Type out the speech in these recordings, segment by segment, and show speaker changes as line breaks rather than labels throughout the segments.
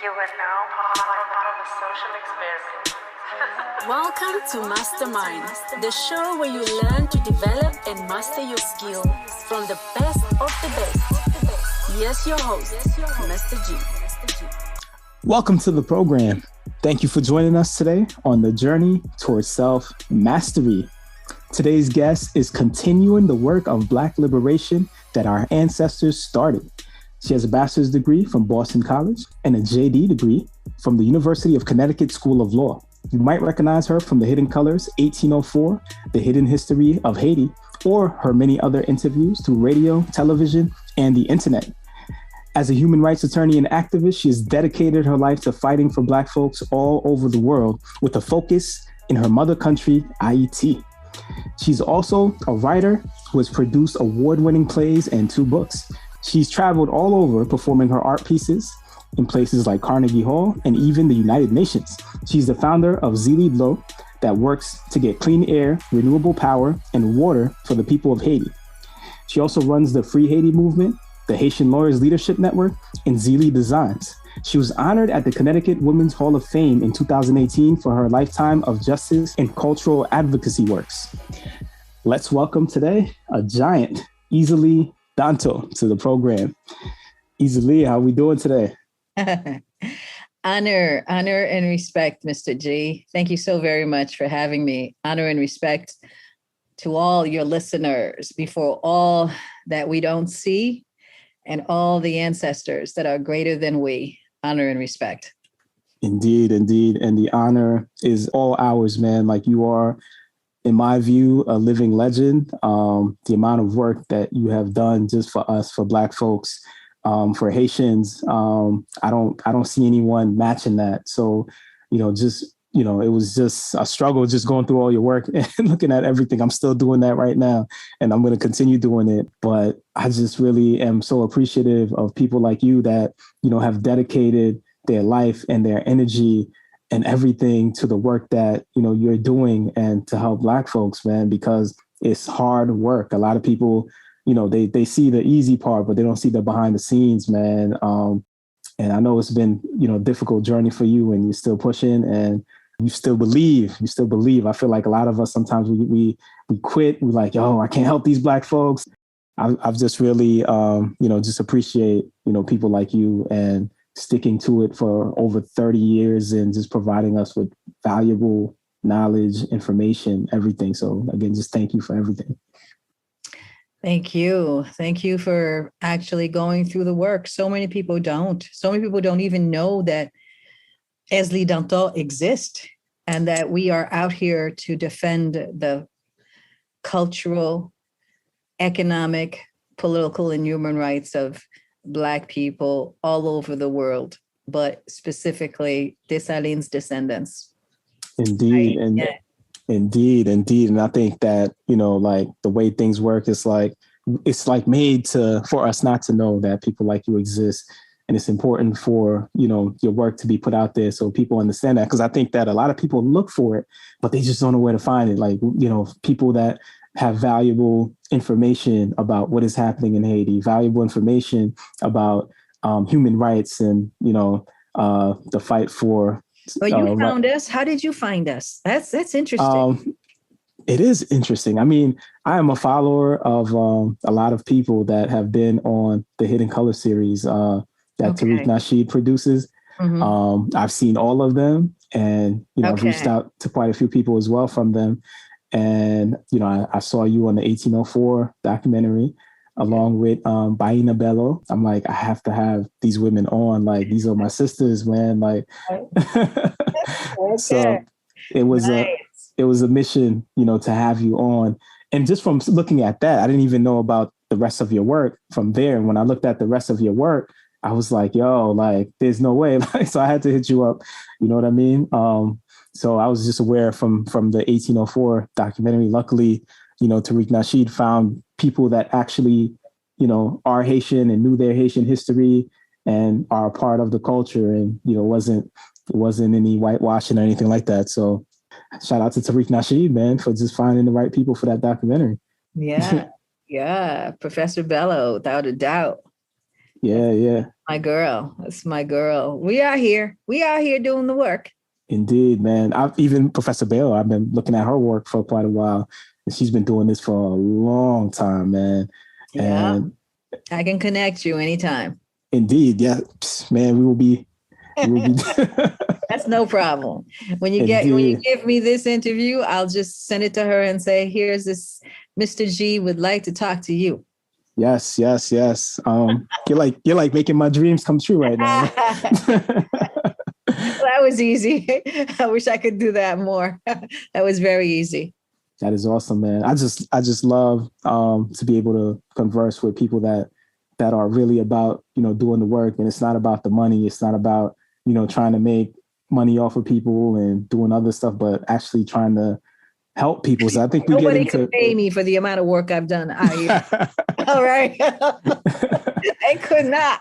You are now part of a social experiment.
Welcome to Mastermind, the show where you learn to develop and master your skill from the best of the best. Yes, your host, Mr. G.
Welcome to the program. Thank you for joining us today on the journey towards self-mastery. Today's guest is continuing the work of Black liberation that our ancestors started. She has a bachelor's degree from Boston College and a JD degree from the University of Connecticut School of Law. You might recognize her from the Hidden Colors, 1804, The Hidden History of Haiti, or her many other interviews through radio, television, and the internet. As a human rights attorney and activist, she has dedicated her life to fighting for Black folks all over the world with a focus in her mother country, Haiti. She's also a writer who has produced award-winning plays and 2 books. She's traveled all over performing her art pieces in places like Carnegie Hall and even the United Nations. She's the founder of Zili Dlo that works to get clean air, renewable power, and water for the people of Haiti. She also runs the Free Haiti Movement, the Haitian Lawyers Leadership Network, and ZiliDesigns. She was honored at the Connecticut Women's Hall of Fame in 2018 for her lifetime of justice and cultural advocacy works. Let's welcome today a giant, Èzili Dantò, to the program. Èzili, how are we doing today?
Honor and respect, Mr. G. Thank you so very much for having me. Honor and respect to all your listeners before all that we don't see and all the ancestors that are greater than we. Honor and respect.
Indeed. And the honor is all ours, man. Like, you are, in my view, a living legend. The amount of work that you have done just for us, for Black folks, for Haitians, I don't see anyone matching that. So, it was just a struggle just going through all your work and looking at everything. I'm still doing that right now, and I'm going to continue doing it. But I just really am so appreciative of people like you that, have dedicated their life and their energy and everything to the work that, you're doing and to help Black folks, man, because it's hard work. A lot of people, they see the easy part, but they don't see the behind the scenes, man. And I know it's been, a difficult journey for you, and you're still pushing and you still believe. I feel like a lot of us, sometimes we quit. We're like, I can't help these Black folks. I've just really, just appreciate, people like you and sticking to it for over 30 years and just providing us with valuable knowledge, information, everything. So again, just thank you for everything.
Thank you. Thank you for actually going through the work. So many people don't even know that Èzili Dantò exists and that we are out here to defend the cultural, economic, political, and human rights of Black people all over the world, but specifically Dessalines descendants.
Indeed.
Right?
And
yeah.
Indeed. And I think that, like the way things work, it's like made for us not to know that people like you exist. And it's important for, your work to be put out there so people understand that. Because I think that a lot of people look for it, but they just don't know where to find it. Like, people that have valuable information about what is happening in Haiti, valuable information about human rights and, the fight for.
But you found us. How did you find us? That's interesting.
It is interesting. I mean, I am a follower of a lot of people that have been on the Hidden Color series that Tariq Nasheed produces. Mm-hmm. I've seen all of them, and I've reached out to quite a few people as well from them. And I saw you on the 1804 documentary, along with Baina Bello. I'm like, I have to have these women on. Like, these are my sisters, man. Like, so it was a mission, to have you on. And just from looking at that, I didn't even know about the rest of your work from there. And when I looked at the rest of your work, I was like, there's no way. So I had to hit you up. You know what I mean? So I was just aware from the 1804 documentary. Luckily, Tariq Nasheed found people that actually, are Haitian and knew their Haitian history and are a part of the culture. And, it wasn't any whitewashing or anything like that. So shout out to Tariq Nasheed, man, for just finding the right people for that documentary.
Yeah. Professor Bello, without a doubt.
Yeah.
My girl. That's my girl. We are here. We are here doing the work.
Indeed, man. Even Professor Bale, I've been looking at her work for quite a while. And she's been doing this for a long time, man.
Yeah.
And
I can connect you anytime.
indeed, yeah. Man, we will be
That's no problem. When you give me this interview, I'll just send it to her and say, here's this Mr. G would like to talk to you.
Yes. You're like making my dreams come true right now.
That was easy. I wish I could do that more. That was very easy.
That is awesome, man. I just love to be able to converse with people that are really about, doing the work. And it's not about the money. It's not about, trying to make money off of people and doing other stuff, but actually trying to help people. So I think
nobody can pay me for the amount of work I've done. All right. I could not.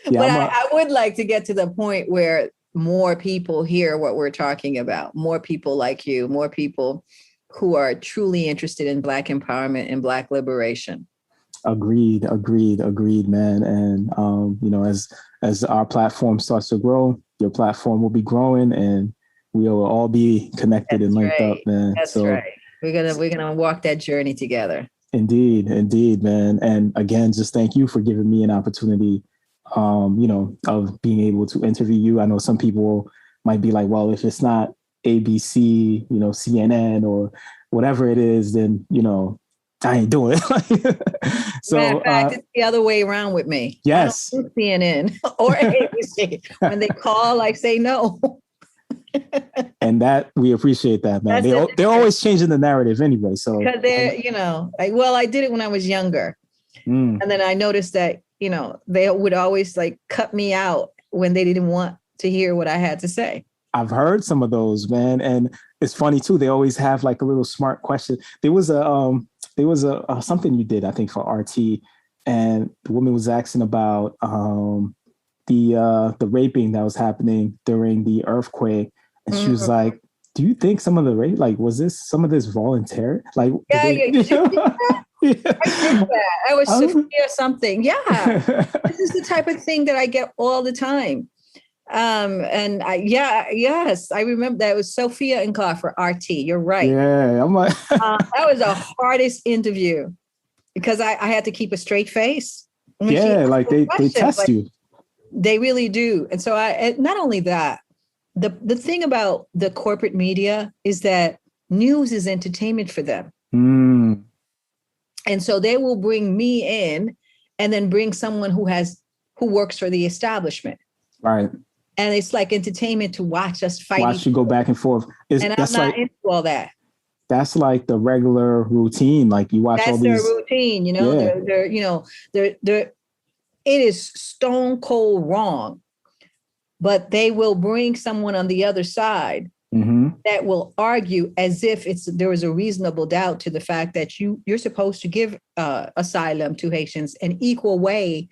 But I would like to get to the point where more people hear what we're talking about, more people like you, more people who are truly interested in Black empowerment and Black liberation.
Agreed, man. And, as our platform starts to grow, your platform will be growing and we will all be connected and linked up, man.
That's right. We're gonna walk that journey together.
Indeed, man. And again, just thank you for giving me an opportunity, of being able to interview you. I know some people might be like, well, if it's not ABC, CNN or whatever it is, then, I ain't doing it. So,
matter of fact, it's the other way around with me.
Yes.
I don't do CNN or ABC. When they call, I say no.
And that we appreciate that, man. They're always changing the narrative anyway. So
because I did it when I was younger, and then I noticed that they would always like cut me out when they didn't want to hear what I had to say.
I've heard some of those, man, and it's funny too. They always have like a little smart question. There was a something you did, I think, for RT, and the woman was asking about the raping that was happening during the earthquake. And she was like, do you think some of the rape, like, was some of this voluntary? Like,
yeah. I did that. I was Sophia something. Yeah. This is the type of thing that I get all the time. Yes, I remember that. It was Sophia and Clark for RT. You're right.
Yeah. I'm like,
that was the hardest interview because I had to keep a straight face.
Like they test you.
They really do. And so not only that, the thing about the corporate media is that news is entertainment for them. And so they will bring me in and then bring someone who works for the establishment.
Right.
And it's like entertainment to watch us fight.
Watch you go back and forth.
And I'm not into all that.
That's like the regular routine. Like you watch all these.
That's their routine, They're it is stone cold wrong. But they will bring someone on the other side that will argue as if there was a reasonable doubt to the fact that you're supposed to give asylum to Haitians an equal way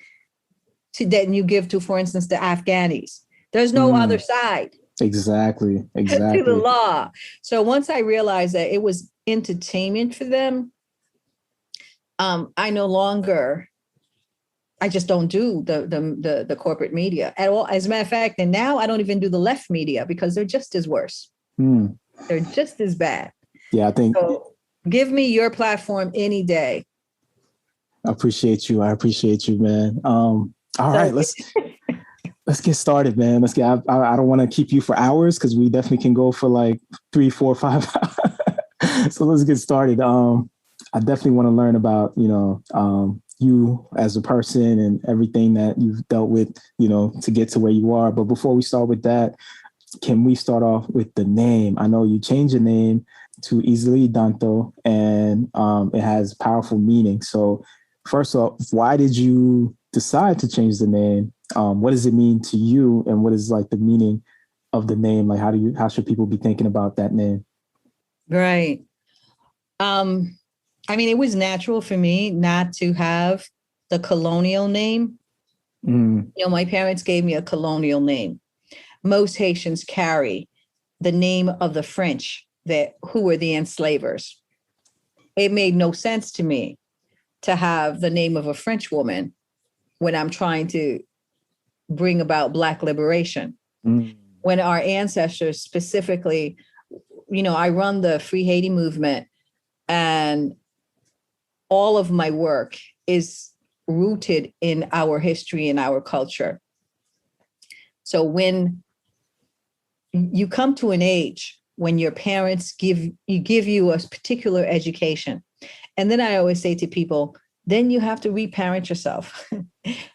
that you give to, for instance, the Afghanis. There's no other side.
Exactly.
To the law. So once I realized that it was entertainment for them, I just don't do the corporate media at all. As a matter of fact, and now I don't even do the left media because they're just as worse. They're just as bad.
Yeah, I think.
So give me your platform any day.
I appreciate you, man. All right, let's get started, man. Let's get. I don't want to keep you for hours because we definitely can go for like 3, 4, 5 hours. So let's get started. I definitely want to learn about you as a person and everything that you've dealt with, to get to where you are. But before we start with that, can we start off with the name? I know you changed your name to Èzili Dantò, and it has powerful meaning. So first off, why did you decide to change the name? What does it mean to you? And what is like the meaning of the name? Like, how should people be thinking about that name?
Right. It was natural for me not to have the colonial name. My parents gave me a colonial name. Most Haitians carry the name of the French who were the enslavers. It made no sense to me to have the name of a French woman when I'm trying to bring about Black liberation. When our ancestors specifically, I run the Free Haiti Movement, and all of my work is rooted in our history and our culture. So when you come to an age when your parents give you a particular education, and then I always say to people, then you have to reparent yourself.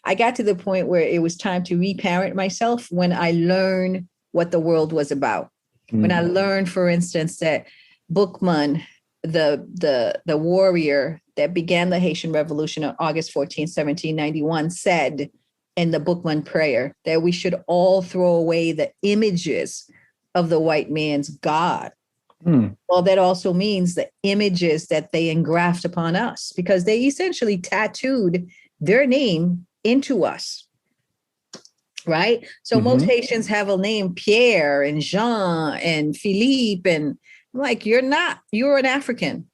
I got to the point where it was time to reparent myself when I learned what the world was about. When I learned, for instance, that Bookman, the warrior that began the Haitian Revolution on August 14, 1791, said in the Bookman prayer that we should all throw away the images of the white man's God. Well, that also means the images that they engraft upon us, because they essentially tattooed their name into us. Right? So most Haitians have a name, Pierre and Jean and Philippe, and I'm like, you're not, you're an African.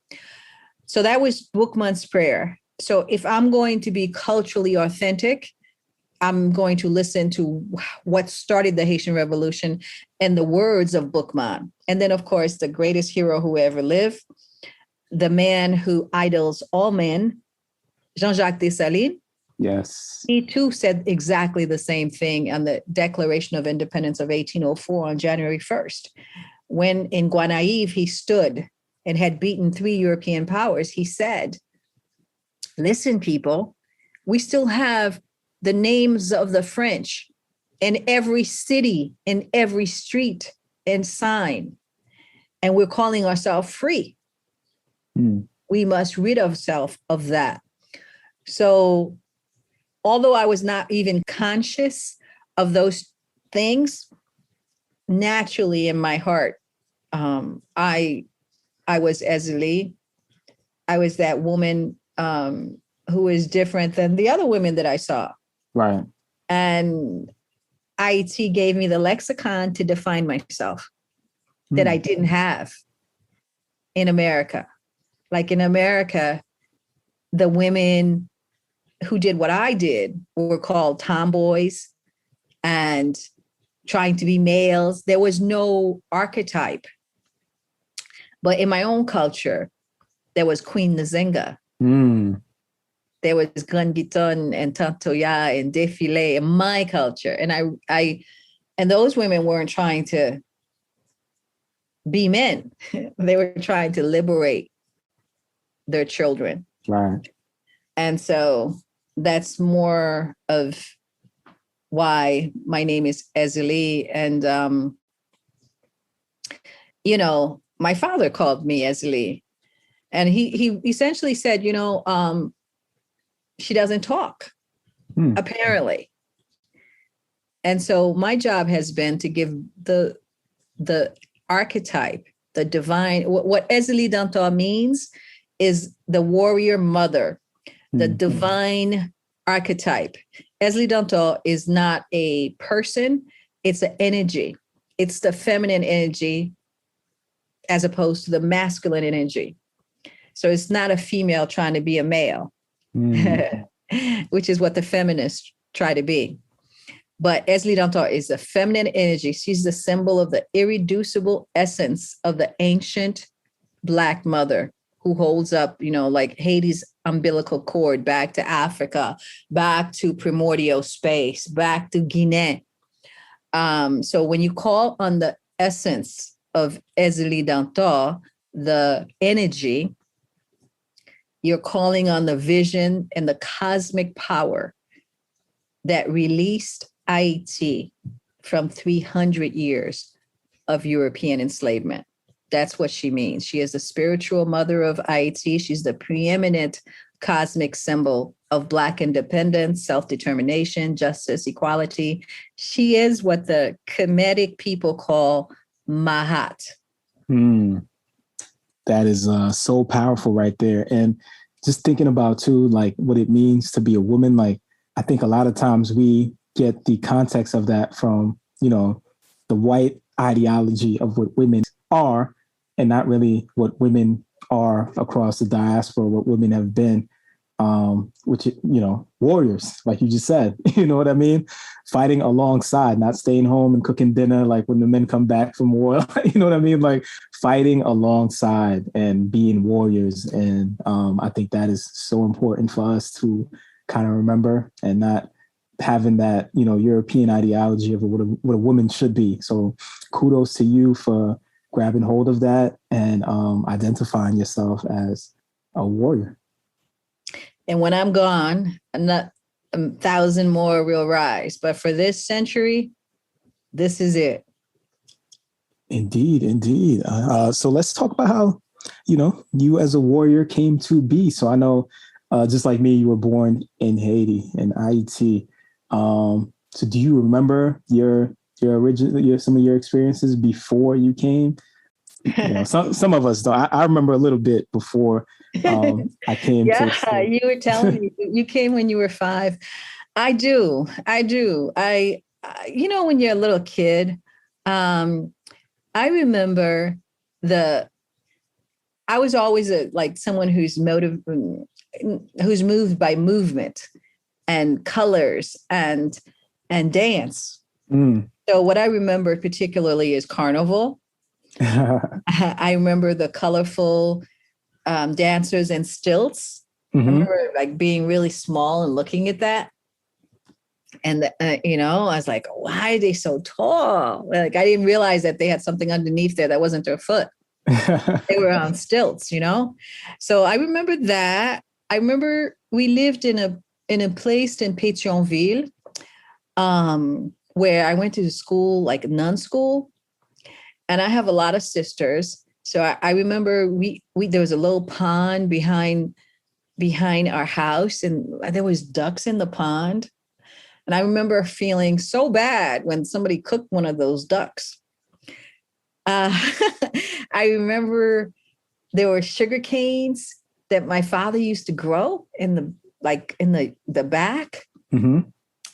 So that was Bookman's prayer. So if I'm going to be culturally authentic, I'm going to listen to what started the Haitian Revolution and the words of Bookman. And then, of course, the greatest hero who ever lived, the man who idols all men, Jean-Jacques Dessalines.
Yes.
He too said exactly the same thing on the Declaration of Independence of 1804 on January 1st. When in Guanaive he stood and had beaten 3 European powers, he said, listen, people, we still have the names of the French in every city, in every street and sign, and we're calling ourselves free. We must rid ourselves of that. So although I was not even conscious of those things, naturally in my heart, I was Èzili. I was that woman who is different than the other women that I saw.
Right.
And IT gave me the lexicon to define myself that I didn't have in America. Like in America, the women who did what I did were called tomboys and trying to be males. There was no archetype. But in my own culture, there was Queen Nzinga. There was Gungiton and Tantoya and Defile in my culture. And and those women weren't trying to be men. They were trying to liberate their children.
Right. And
so that's more of why my name is Èzili. And, my father called me Èzili. And he essentially said, she doesn't talk, apparently. And so my job has been to give the archetype, the divine, what Èzili Dantò means is the warrior mother, the divine archetype. Èzili Dantò is not a person, it's an energy. It's the feminine energy as opposed to the masculine energy. So it's not a female trying to be a male, which is what the feminists try to be. But Èzili Dantò is a feminine energy. She's the symbol of the irreducible essence of the ancient Black mother who holds up, like Haiti's umbilical cord back to Africa, back to primordial space, back to Guinea. So when you call on the essence of Èzili Dantò, the energy, you're calling on the vision and the cosmic power that released Haiti from 300 years of European enslavement. That's what she means. She is the spiritual mother of Haiti. She's the preeminent cosmic symbol of Black independence, self-determination, justice, equality. She is what the Kemetic people call Mahat.
That is so powerful right there. And just thinking about too, like what it means to be a woman, like I think a lot of times we get the context of that from, the white ideology of what women are and not really what women are across the diaspora, what women have been. which, warriors, like you just said, you know what I mean? Fighting alongside, not staying home and cooking dinner like when the men come back from war, you know what I mean? Like fighting alongside and being warriors. And I think that is so important for us to kind of remember and not having that, European ideology of what a woman should be. So kudos to you for grabbing hold of that and identifying yourself as a warrior.
And when I'm gone, not 1,000 more will rise. But for this century, this is it.
Indeed. So let's talk about how, you as a warrior came to be. So I know, just like me, you were born in Haiti, in Haiti. So do you remember your original, some of your experiences before you came? Some of us don't. I remember a little bit before I came.
Yeah, you were telling me you came when you were 5. I do. When you're a little kid, I remember I was always someone who's moved by movement and colors and dance. So what I remember particularly is carnival. I remember the colorful dancers and stilts. I remember being really small and looking at that. And, I was like, why are they so tall? I didn't realize that they had something underneath there that wasn't their foot. They were on stilts, So I remember that. I remember we lived in a place in Pétionville where I went to school, like nun school. And I have a lot of sisters. So I remember we there was a little pond behind our house and there was ducks in the pond. And I remember feeling so bad when somebody cooked one of those ducks. I remember there were sugar canes that my father used to grow in the back. Mm-hmm.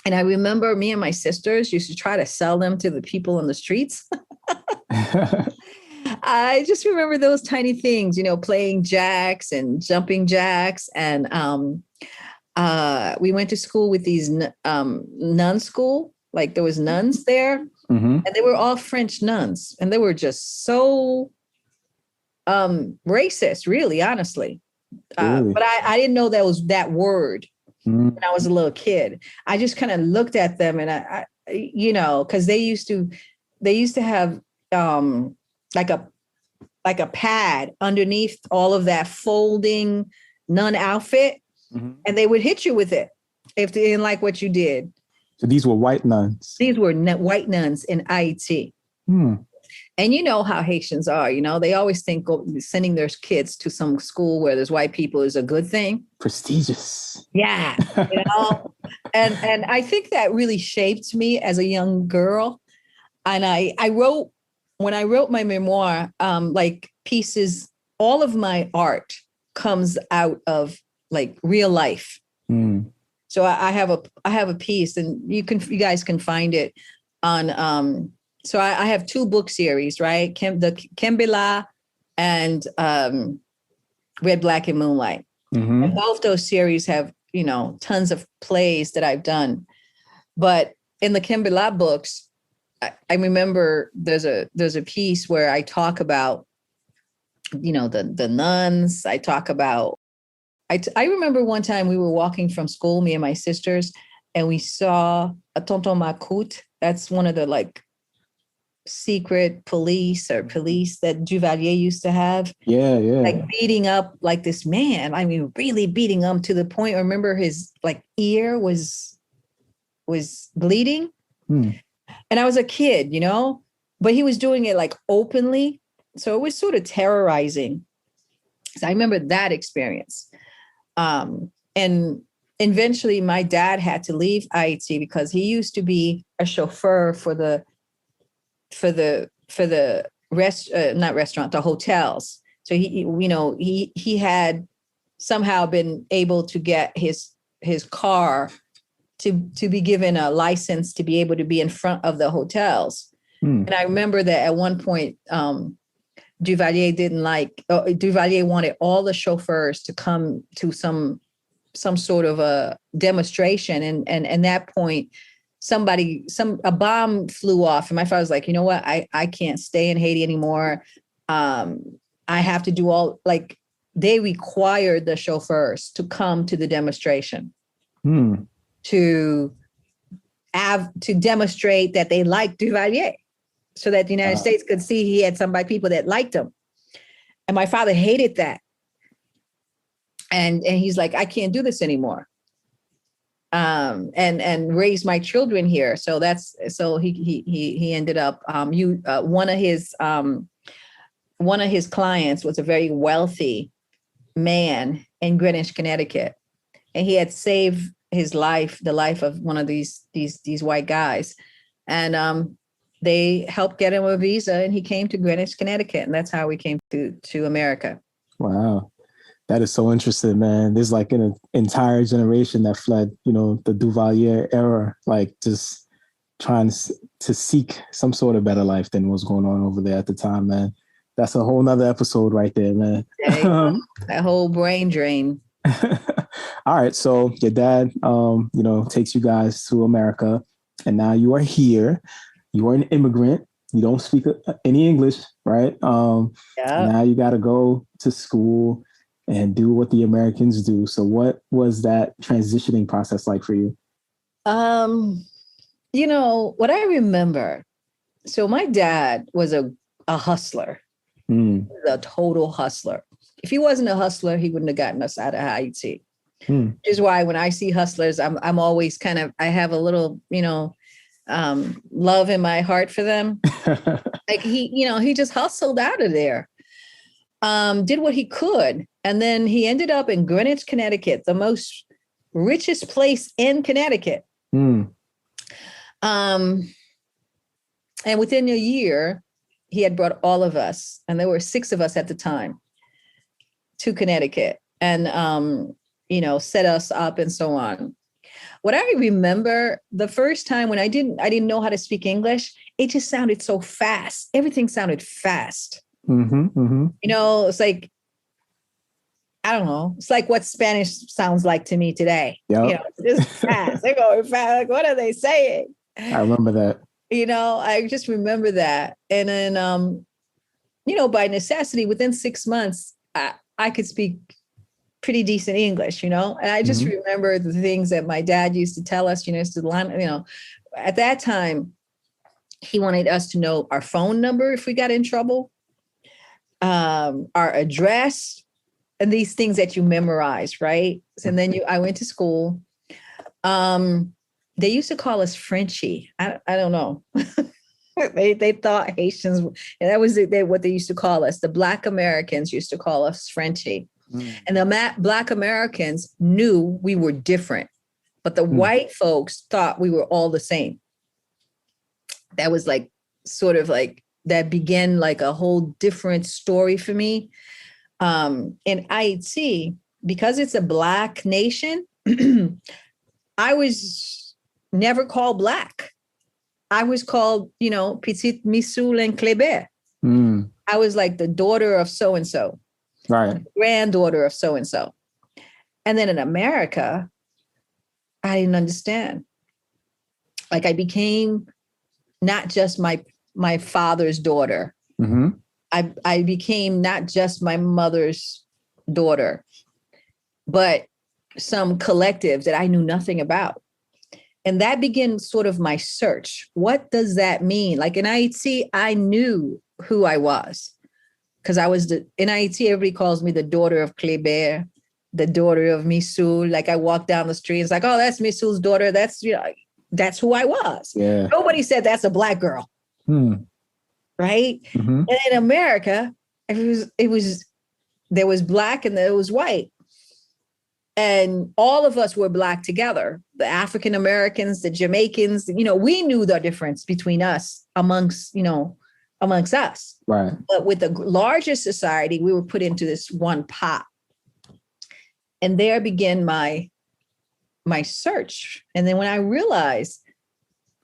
And I remember me and my sisters used to try to sell them to the people on the streets. I just remember those tiny things, playing jacks and jumping jacks. And we went to school with these nun school, like there was nuns there. Mm-hmm. And they were all French nuns. And they were just so racist, really, honestly. Really? But I didn't know that was that word when I was a little kid. I just kind of looked at them and I because they used to have like a pad underneath all of that folding nun outfit, mm-hmm. and they would hit you with it if they didn't like what you did.
So these were white nuns.
These were white nuns in Haiti. And you know how Haitians are, they always think sending their kids to some school where there's white people is a good thing.
Prestigious.
Yeah. And I think that really shaped me as a young girl. And when I wrote my memoir, pieces, all of my art comes out of real life. So I have a piece and you guys can find it on, so I have 2 book series, right? The Kimbila and Red, Black, and Moonlight. Mm-hmm. And both those series have, tons of plays that I've done. But in the Kimbila books, I remember there's a piece where I talk about, the nuns. I talk about, I remember one time we were walking from school, me and my sisters, and we saw a Tonton Macoute. That's one of the secret police that Duvalier used to have. Yeah. Beating up this man. I mean, really beating him to the point. I remember his ear was bleeding. And I was a kid, but he was doing it openly. So it was sort of terrorizing. So I remember that experience. And eventually my dad had to leave Haiti because he used to be a chauffeur for the hotels. So he had somehow been able to get his car to be given a license to be able to be in front of the hotels. And I remember that at one point, Duvalier wanted all the chauffeurs to come to some some sort of a demonstration. And that point, a bomb flew off, and my father was like, you know what? I can't stay in Haiti anymore. I have to do they required the chauffeurs to come to the demonstration to demonstrate that they liked Duvalier, so that the United States could see he had people that liked him. And my father hated that. And he's like, I can't do this anymore. And raise my children here. So he ended up, one of his clients was a very wealthy man in Greenwich, Connecticut. And he had saved his life, the life of one of these white guys. And they helped get him a visa, and he came to Greenwich, Connecticut. And that's how we came to America.
Wow. That is so interesting, man. There's like an entire generation that fled, the Duvalier era, like just trying to seek some sort of better life than was going on over there at the time, man. That's a whole nother episode right there, man.
That whole brain drain.
All right. So your dad, takes you guys to America, and now you are here. You are an immigrant. You don't speak any English, right? Now you got to go to school and do what the Americans do. So what was that transitioning process like for you?
What I remember, so my dad was a hustler, a total hustler. If he wasn't a hustler, he wouldn't have gotten us out of Haiti. Which is why when I see hustlers, I'm always I have a little, love in my heart for them. Like he just hustled out of there, did what he could. And then he ended up in Greenwich, Connecticut, the most richest place in Connecticut. And within a year, he had brought all of us, and there were 6 of us at the time, to Connecticut, and, set us up and so on. What I remember the first time when I didn't know how to speak English, it just sounded so fast. Everything sounded fast. It's like, I don't know. It's like what Spanish sounds like to me today.
Yep.
Just fast. They're going fast. Like, what are they saying?
I remember that.
I just remember that. And then, by necessity, within 6 months, I could speak pretty decent English, and I just remember the things that my dad used to tell us, at that time, he wanted us to know our phone number if we got in trouble, our address, and these things that you memorize, right? And then I went to school. They used to call us Frenchie. I don't know. They thought Haitians, and that was what they used to call us. The Black Americans used to call us Frenchie. And the Black Americans knew we were different, but the white folks thought we were all the same. That was that began like a whole different story for me. In Haiti, because it's a Black nation, I was never called Black. I was called, Petite Missoul and Kleber. I was like the daughter of so-and-so. Right. Granddaughter of so-and-so. And then in America, I didn't understand. Like I became not just my father's daughter. I became not just my mother's daughter, but some collective that I knew nothing about. And that began sort of my search. What does that mean? Like in Haiti, I knew who I was. Because I was in Haiti, everybody calls me the daughter of Kleber, the daughter of Missoul. Like I walk down the street, it's like, oh, that's Missoul's daughter. That's who I was. Yeah. Nobody said that's a Black girl. Right. And in America, there was Black and there was white. And all of us were Black together. The African Americans, the Jamaicans, we knew the difference between us amongst us. Right. But with the larger society, we were put into this one pot. And there began my search. And then when I realized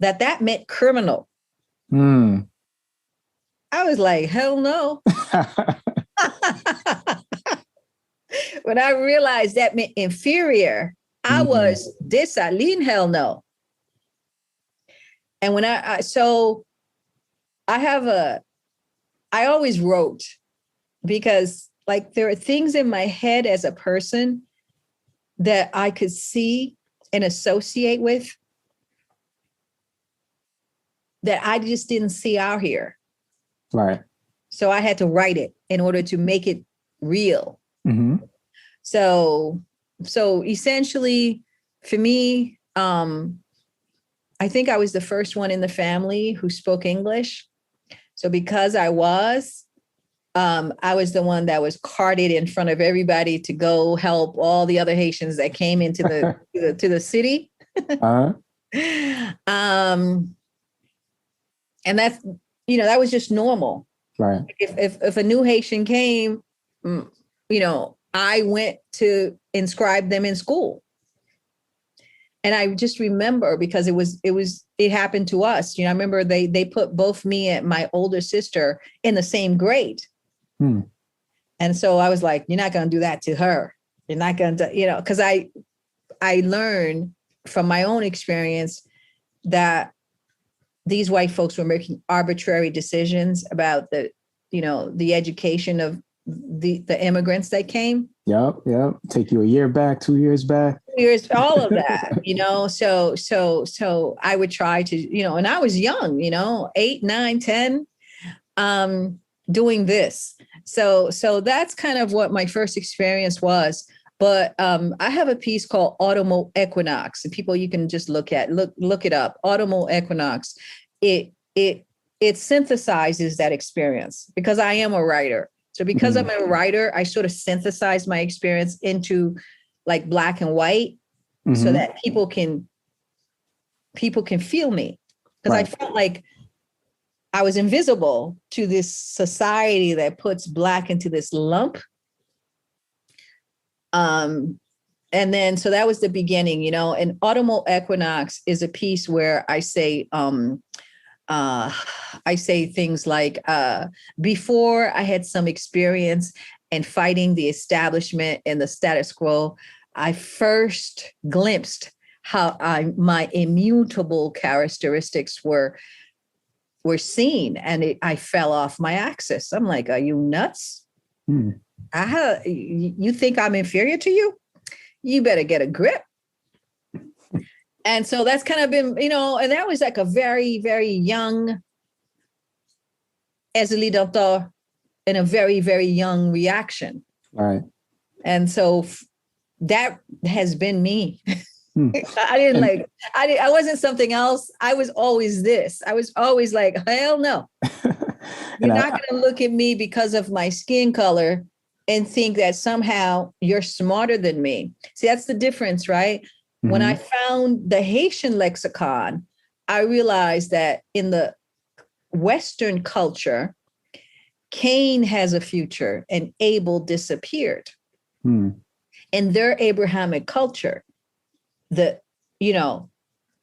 that meant criminal, I was like, hell no. when I realized that meant inferior, I was lean hell no. And when I always wrote, because like there are things in my head as a person that I could see and associate with that I just didn't see out here.
Right.
So I had to write it in order to make it real.
Mm-hmm.
So essentially for me, I think I was the first one in the family who spoke English. So because I was the one that was carted in front of everybody to go help all the other Haitians that came into to the city.
Uh-huh.
And that's, that was just normal.
Right.
If a new Haitian came, I went to inscribe them in school. And I just remember because it happened to us. I remember they put both me and my older sister in the same grade. And so I was like, you're not going to do that to her. You're not going to, because I learned from my own experience that these white folks were making arbitrary decisions about the education of the immigrants that came.
Yep. Take you a year back, 2 years back.
Years, all of that, So I would try to, and I was young, 8, 9, 10, doing this. So that's kind of what my first experience was. But I have a piece called Autumnal Equinox, and people, you can just look it up. Autumnal Equinox. It synthesizes that experience because I am a writer. So because I'm a writer, I sort of synthesize my experience into like black and white so that people can feel me. Because I felt like I was invisible to this society that puts black into this lump. And then, so that was the beginning, and Autumnal Equinox is a piece where I say things like, before I had some experience in fighting the establishment and the status quo, I first glimpsed how my immutable characteristics were seen, and I fell off my axis. I'm like, are you nuts? You think I'm inferior to you? You better get a grip. And so that's kind of been, and that was like a very, very young Èzili Dantò and a very, very young reaction.
Right.
And so that has been me. I wasn't something else. I was always this. I was always like, hell no. You're not going to look at me because of my skin color and think that somehow you're smarter than me. See, that's the difference, right? When I found the Haitian lexicon, I realized that in the Western culture, Cain has a future and Abel disappeared. In their Abrahamic culture, their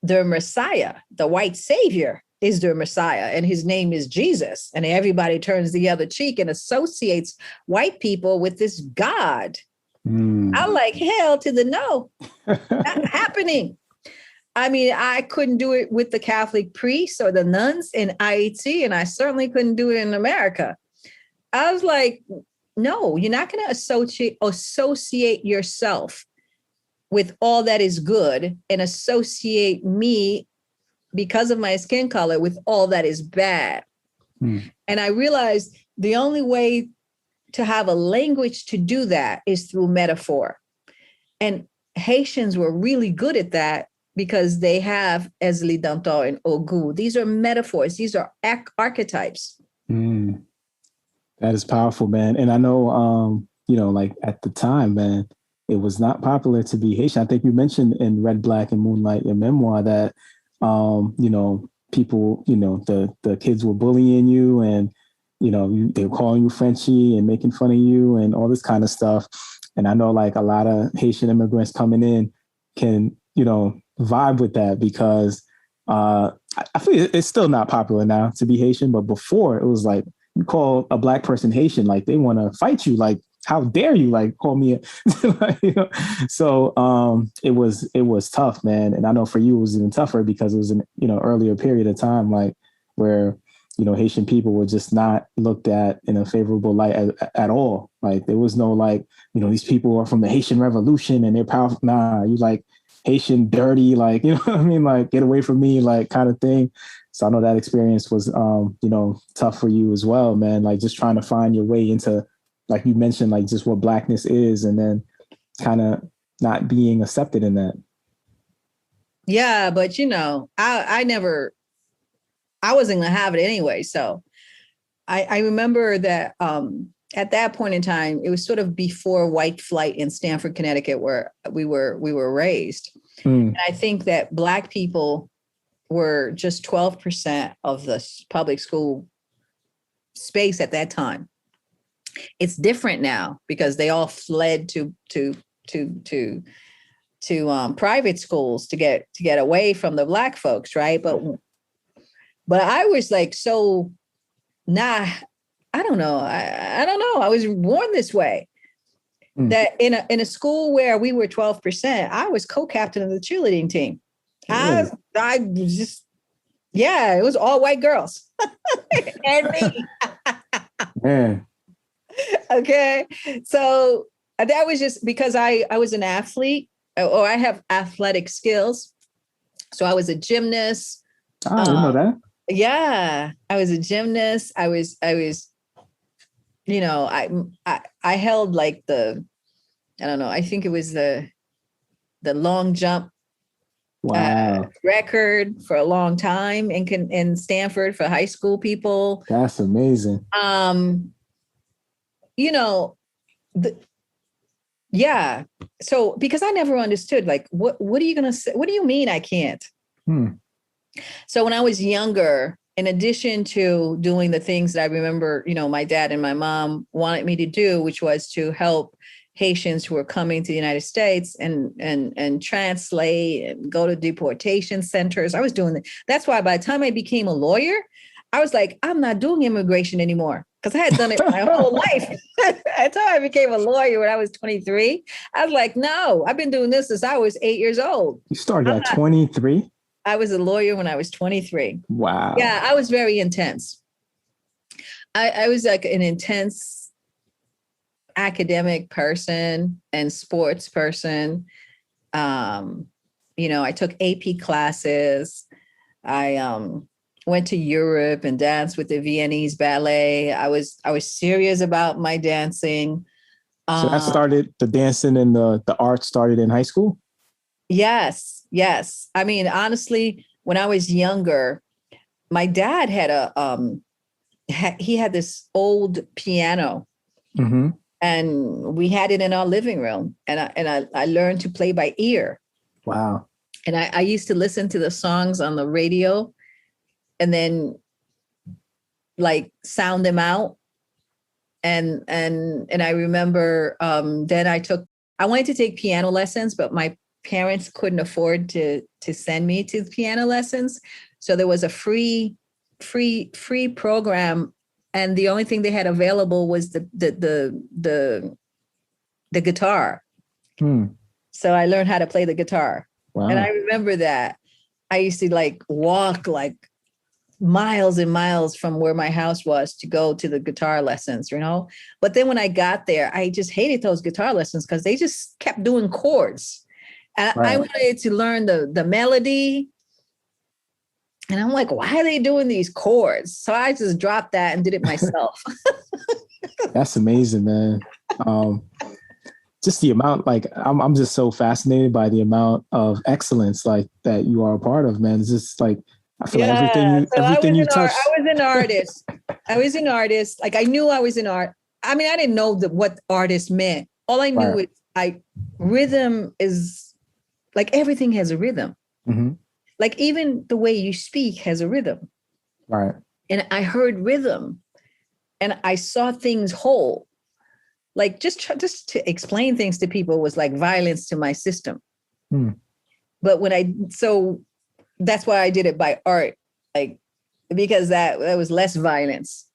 Messiah, the white savior, is their Messiah, and his name is Jesus. And everybody turns the other cheek and associates white people with this God. I'm like, hell to the no. Not happening. I mean, I couldn't do it with the Catholic priests or the nuns in Haiti, and I certainly couldn't do it in America. I was like, no, you're not going to associate yourself with all that is good and associate me because of my skin color with all that is bad. And I realized the only way to have a language to do that is through metaphor. And Haitians were really good at that because they have Èzili Dantò and Ogu. These are metaphors. These are archetypes.
That is powerful, man. And I know, like at the time, man, it was not popular to be Haitian. I think you mentioned in Red, Black, and Moonlight, your memoir, that, people, the kids were bullying you and, they were calling you Frenchie and making fun of you and all this kind of stuff. And I know like a lot of Haitian immigrants coming in can, vibe with that because I feel it's still not popular now to be Haitian. But before it was like, you call a Black person Haitian, like they want to fight you. Like how dare you like call me so it was tough, man. And I know for you it was even tougher because it was an earlier period of time like where Haitian people were just not looked at in a favorable light at all. Like there was no like these people are from the Haitian Revolution and they're powerful. Nah, you like Haitian dirty, like what I mean, like get away from me, like kind of thing. So I know that experience was tough for you as well, man. Like just trying to find your way into, like you mentioned, like just what Blackness is, and then kind of not being accepted in that.
Yeah, but I wasn't gonna have it anyway. So I remember that at that point in time, it was sort of before white flight in Stamford, Connecticut, where we were raised. And I think that Black people were just 12% of the public school space at that time. It's different now because they all fled to private schools to get away from the Black folks, right? But I was like, so I don't know. I don't know. I was born this way. That in a school where we were 12%, I was co-captain of the cheerleading team. Really? I just, yeah, it was all white girls and me.
Man.
Okay. So that was just because I was an athlete, or I have athletic skills. So I was a gymnast.
Oh, I didn't know that.
Yeah, I was a gymnast. I held like I think it was the long jump record for a long time in Stanford for high school people.
That's amazing.
Yeah. So because I never understood, like, what are you going to say? What do you mean I can't? So when I was younger, in addition to doing the things that I remember, my dad and my mom wanted me to do, which was to help Haitians who were coming to the United States and translate and go to deportation centers. I was doing that. That's why by the time I became a lawyer, I was like, I'm not doing immigration anymore because I had done it my whole life. By the time I became a lawyer when I was 23, I was like, no, I've been doing this since I was 8 years old.
You started at 23?
I was a lawyer when I was 23.
Wow.
Yeah, I was very intense. I was like an intense academic person and sports person. I took AP classes. I went to Europe and danced with the Viennese ballet. I was serious about my dancing.
So that started, the dancing and the art started in high school?
Yes. I mean, honestly, when I was younger, my dad had he had this old piano, and we had it in our living room, and I learned to play by ear.
Wow.
And I used to listen to the songs on the radio and then like sound them out. And I remember then I wanted to take piano lessons, but my parents couldn't afford to send me to piano lessons. So there was a free program. And the only thing they had available was the guitar. So I learned how to play the guitar. Wow. And I remember that I used to like walk like miles and miles from where my house was to go to the guitar lessons, But then when I got there, I just hated those guitar lessons because they just kept doing chords. And I wanted to learn the melody. And I'm like, why are they doing these chords? So I just dropped that and did it myself.
That's amazing, man. Just the amount, like, I'm just so fascinated by the amount of excellence, like, that you are a part of, man. It's just like, I feel like everything you touch.
I was an artist. I was an artist. Like, I knew I was an art. I mean, I didn't know what artist meant. All I knew is rhythm is, like, everything has a rhythm. Like, even the way you speak has a rhythm.
Right.
And I heard rhythm and I saw things whole. Like, just to explain things to people was like violence to my system. But so that's why I did it by art, like, because that was less violence.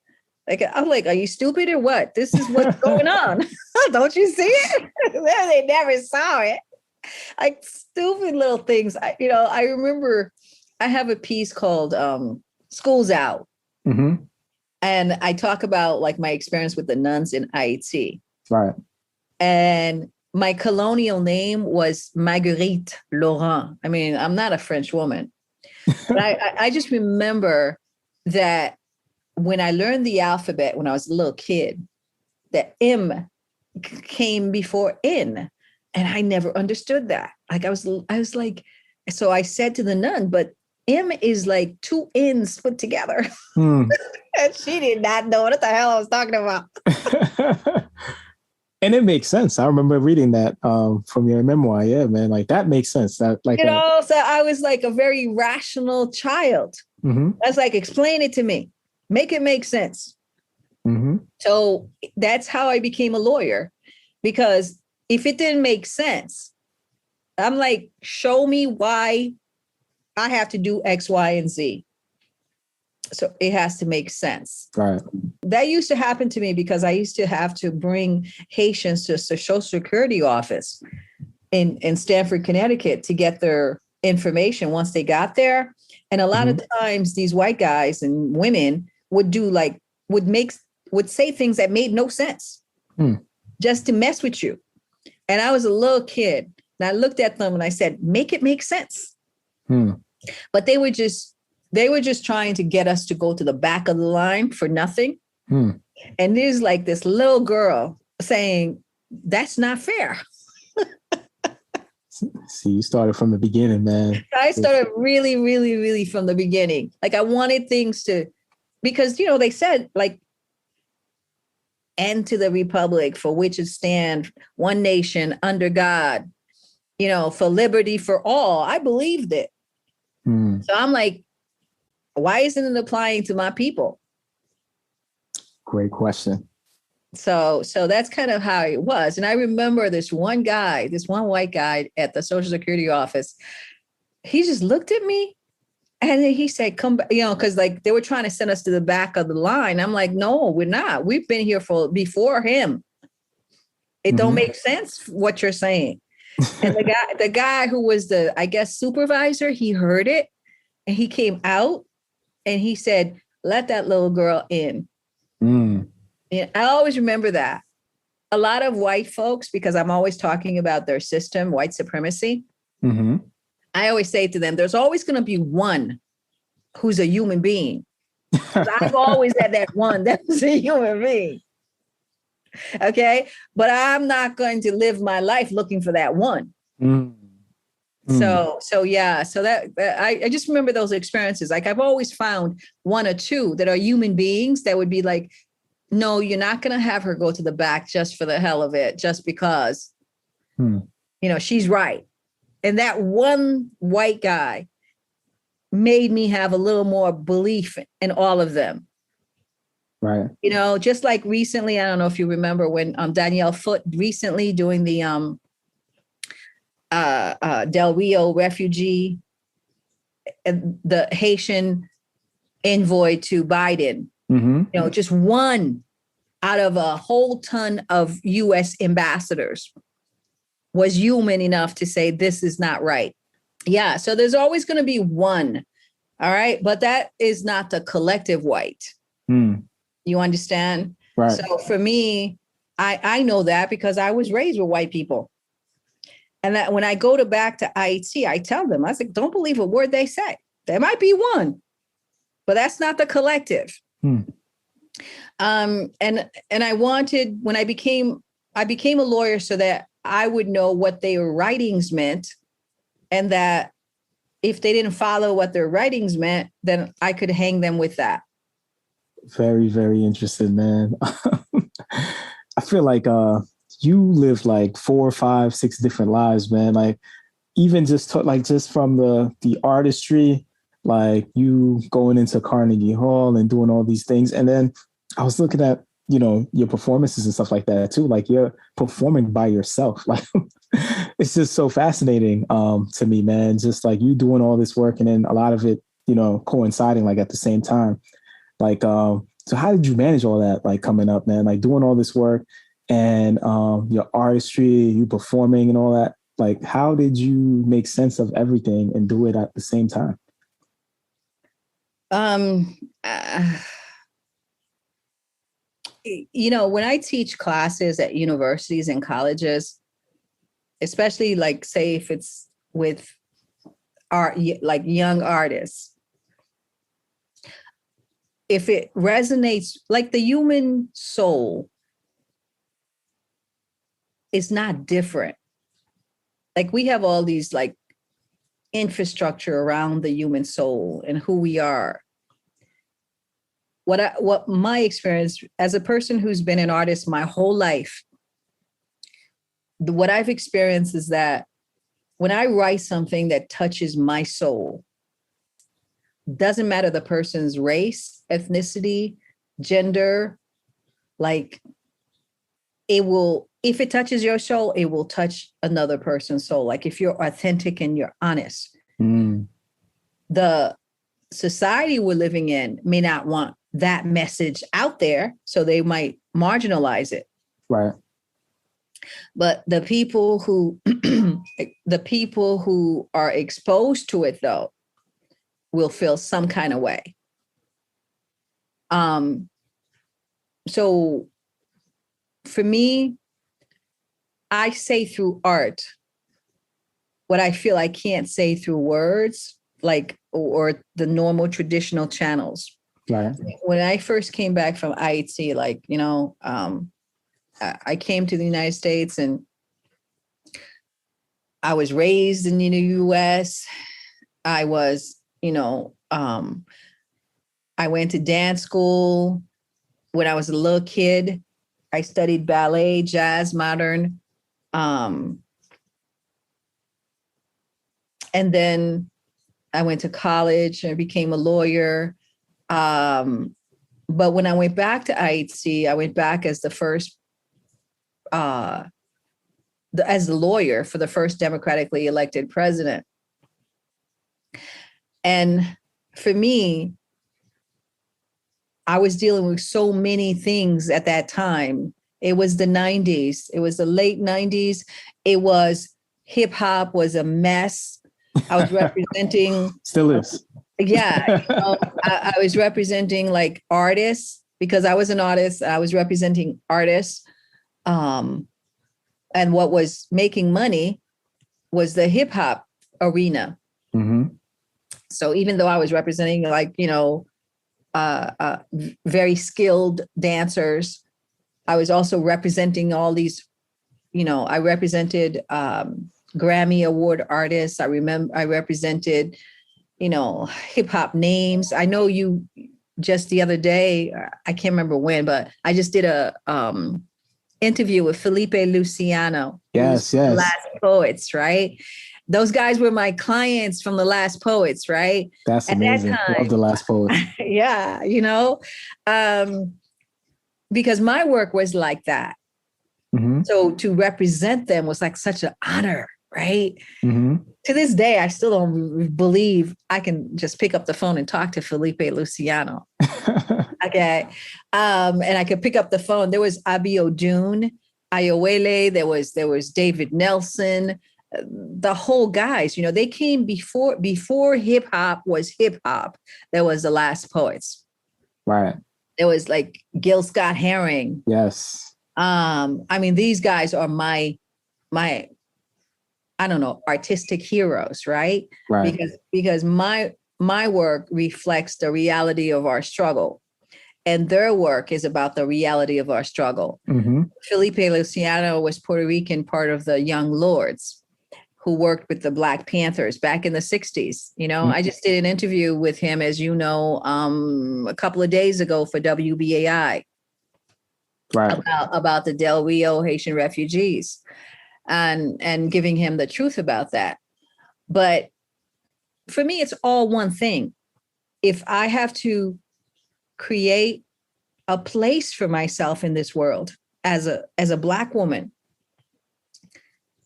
Like, I'm like, are you stupid or what? This is what's going on. Don't you see it? They never saw it. Like stupid little things. I remember I have a piece called School's Out.
Mm-hmm.
And I talk about like my experience with the nuns in Haiti.
Right.
And my colonial name was Marguerite Laurent. I mean, I'm not a French woman. But I just remember that when I learned the alphabet when I was a little kid, that M came before N. And I never understood that. Like I was like, so I said to the nun, but M is like two N's put together. And she did not know what the hell I was talking about.
And it makes sense. I remember reading that from your memoir. Yeah, man, like that makes sense. That like
so I was like a very rational child.
Mm-hmm.
I was like, explain it to me, make it make sense.
Mm-hmm.
So that's how I became a lawyer, because if it didn't make sense, I'm like, show me why I have to do X, Y, and Z. So it has to make sense.
Right.
That used to happen to me because I used to have to bring Haitians to the Social Security office in Stamford, Connecticut to get their information once they got there. And a lot of times these white guys and women would would say things that made no sense just to mess with you. And I was a little kid and I looked at them and I said, make it make sense. But they were just trying to get us to go to the back of the line for nothing. And there's like this little girl saying, that's not fair.
See, you started from the beginning, man.
I started really, really, really from the beginning. Like I wanted things to, because, they said like, and to the republic for which it stands, one nation under God, for liberty for all. I believed it. So I'm like, why isn't it applying to my people?
Great question.
So that's kind of how it was. And I remember this one white guy at the Social Security office, he just looked at me and he said, come back, because like they were trying to send us to the back of the line. I'm like, no, we're not. We've been here before him. It don't make sense what you're saying. And the guy who was the, I guess, supervisor, he heard it and he came out and he said, let that little girl in. And I always remember that. A lot of white folks, because I'm always talking about their system, white supremacy. I always say to them, there's always going to be one who's a human being. I've always had that one that was a human being. Okay. But I'm not going to live my life looking for that one. So yeah. So that I just remember those experiences. Like I've always found one or two that are human beings that would be like, no, you're not going to have her go to the back just for the hell of it, just because, she's right. And that one white guy made me have a little more belief in all of them.
Right.
Just like recently, I don't know if you remember when Danielle Foote recently doing the Del Rio refugee, the Haitian envoy to Biden, just one out of a whole ton of US ambassadors was human enough to say, this is not right. Yeah. So there's always going to be one. All right. But that is not the collective white. You understand?
Right.
So for me, I know that because I was raised with white people. And that when I go back to Haiti, I tell them, I said, don't believe a word they say. There might be one, but that's not the collective. And I wanted, when I became a lawyer so that I would know what their writings meant, and that if they didn't follow what their writings meant, then I could hang them with that.
Very, very interesting, man. I feel like you lived like 4, 5, 6 different lives, man. Like even just from the artistry, like you going into Carnegie Hall and doing all these things. And then I was looking at, your performances and stuff like that too. Like you're performing by yourself. Like it's just so fascinating to me, man. Just like you doing all this work and then a lot of it, coinciding like at the same time. Like So how did you manage all that, like coming up, man, like doing all this work and your artistry, you performing and all that? Like, how did you make sense of everything and do it at the same time?
When I teach classes at universities and colleges, especially like, say, if it's with art, like young artists, if it resonates, like the human soul is not different. Like we have all these like infrastructure around the human soul and who we are. What my experience as a person who's been an artist my whole life, what I've experienced is that when I write something that touches my soul, doesn't matter the person's race, ethnicity, gender, like it will, if it touches your soul, it will touch another person's soul. Like if you're authentic and you're honest, the society we're living in may not want that message out there, so they might marginalize it.
Right.
But the people who are exposed to it though will feel some kind of way. So for me, I say through art what I feel I can't say through words, like, or the normal traditional channels. Right. When I first came back from Haiti, like, I came to the United States and I was raised in the US. I was, I went to dance school when I was a little kid. I studied ballet, jazz, modern. And then I went to college and became a lawyer. But when I went back to Haiti, I went back as the first, as the lawyer for the first democratically elected president. And for me, I was dealing with so many things at that time. It was the 90s. It was the late 90s. It was hip hop was a mess. I was representing.
Still is.
Yeah. I was representing like artists because I was an artist. I was representing artists. And what was making money was the hip hop arena. Mm-hmm. So even though I was representing like, very skilled dancers, I was also representing all these, I represented Grammy Award artists. I represented, hip hop names. I know you just the other day, I can't remember when, but I just did a interview with Felipe Luciano.
Yes.
The Last Poets, right? Those guys were my clients from the Last Poets, right?
That's amazing. That time, love the Last Poets.
Yeah, because my work was like that. Mm-hmm. So to represent them was like such an honor, right? Mm-hmm. To this day, I still don't believe I can just pick up the phone and talk to Felipe Luciano. Okay. And I could pick up the phone. There was Abiodun, Ayowele, there was David Nelson, the whole guys, they came before hip hop was hip hop. There was the Last Poets.
Right.
There was like Gil Scott Herring.
Yes.
These guys are my I don't know, artistic heroes, right?
Right.
Because my work reflects the reality of our struggle. And their work is about the reality of our struggle. Mm-hmm. Felipe Luciano was Puerto Rican, part of the Young Lords, who worked with the Black Panthers back in the 60s. Mm-hmm. I just did an interview with him, as you know, a couple of days ago for WBAI. Right. About the Del Rio Haitian refugees and giving him the truth about that. But for me, it's all one thing. If I have to create a place for myself in this world as a Black woman,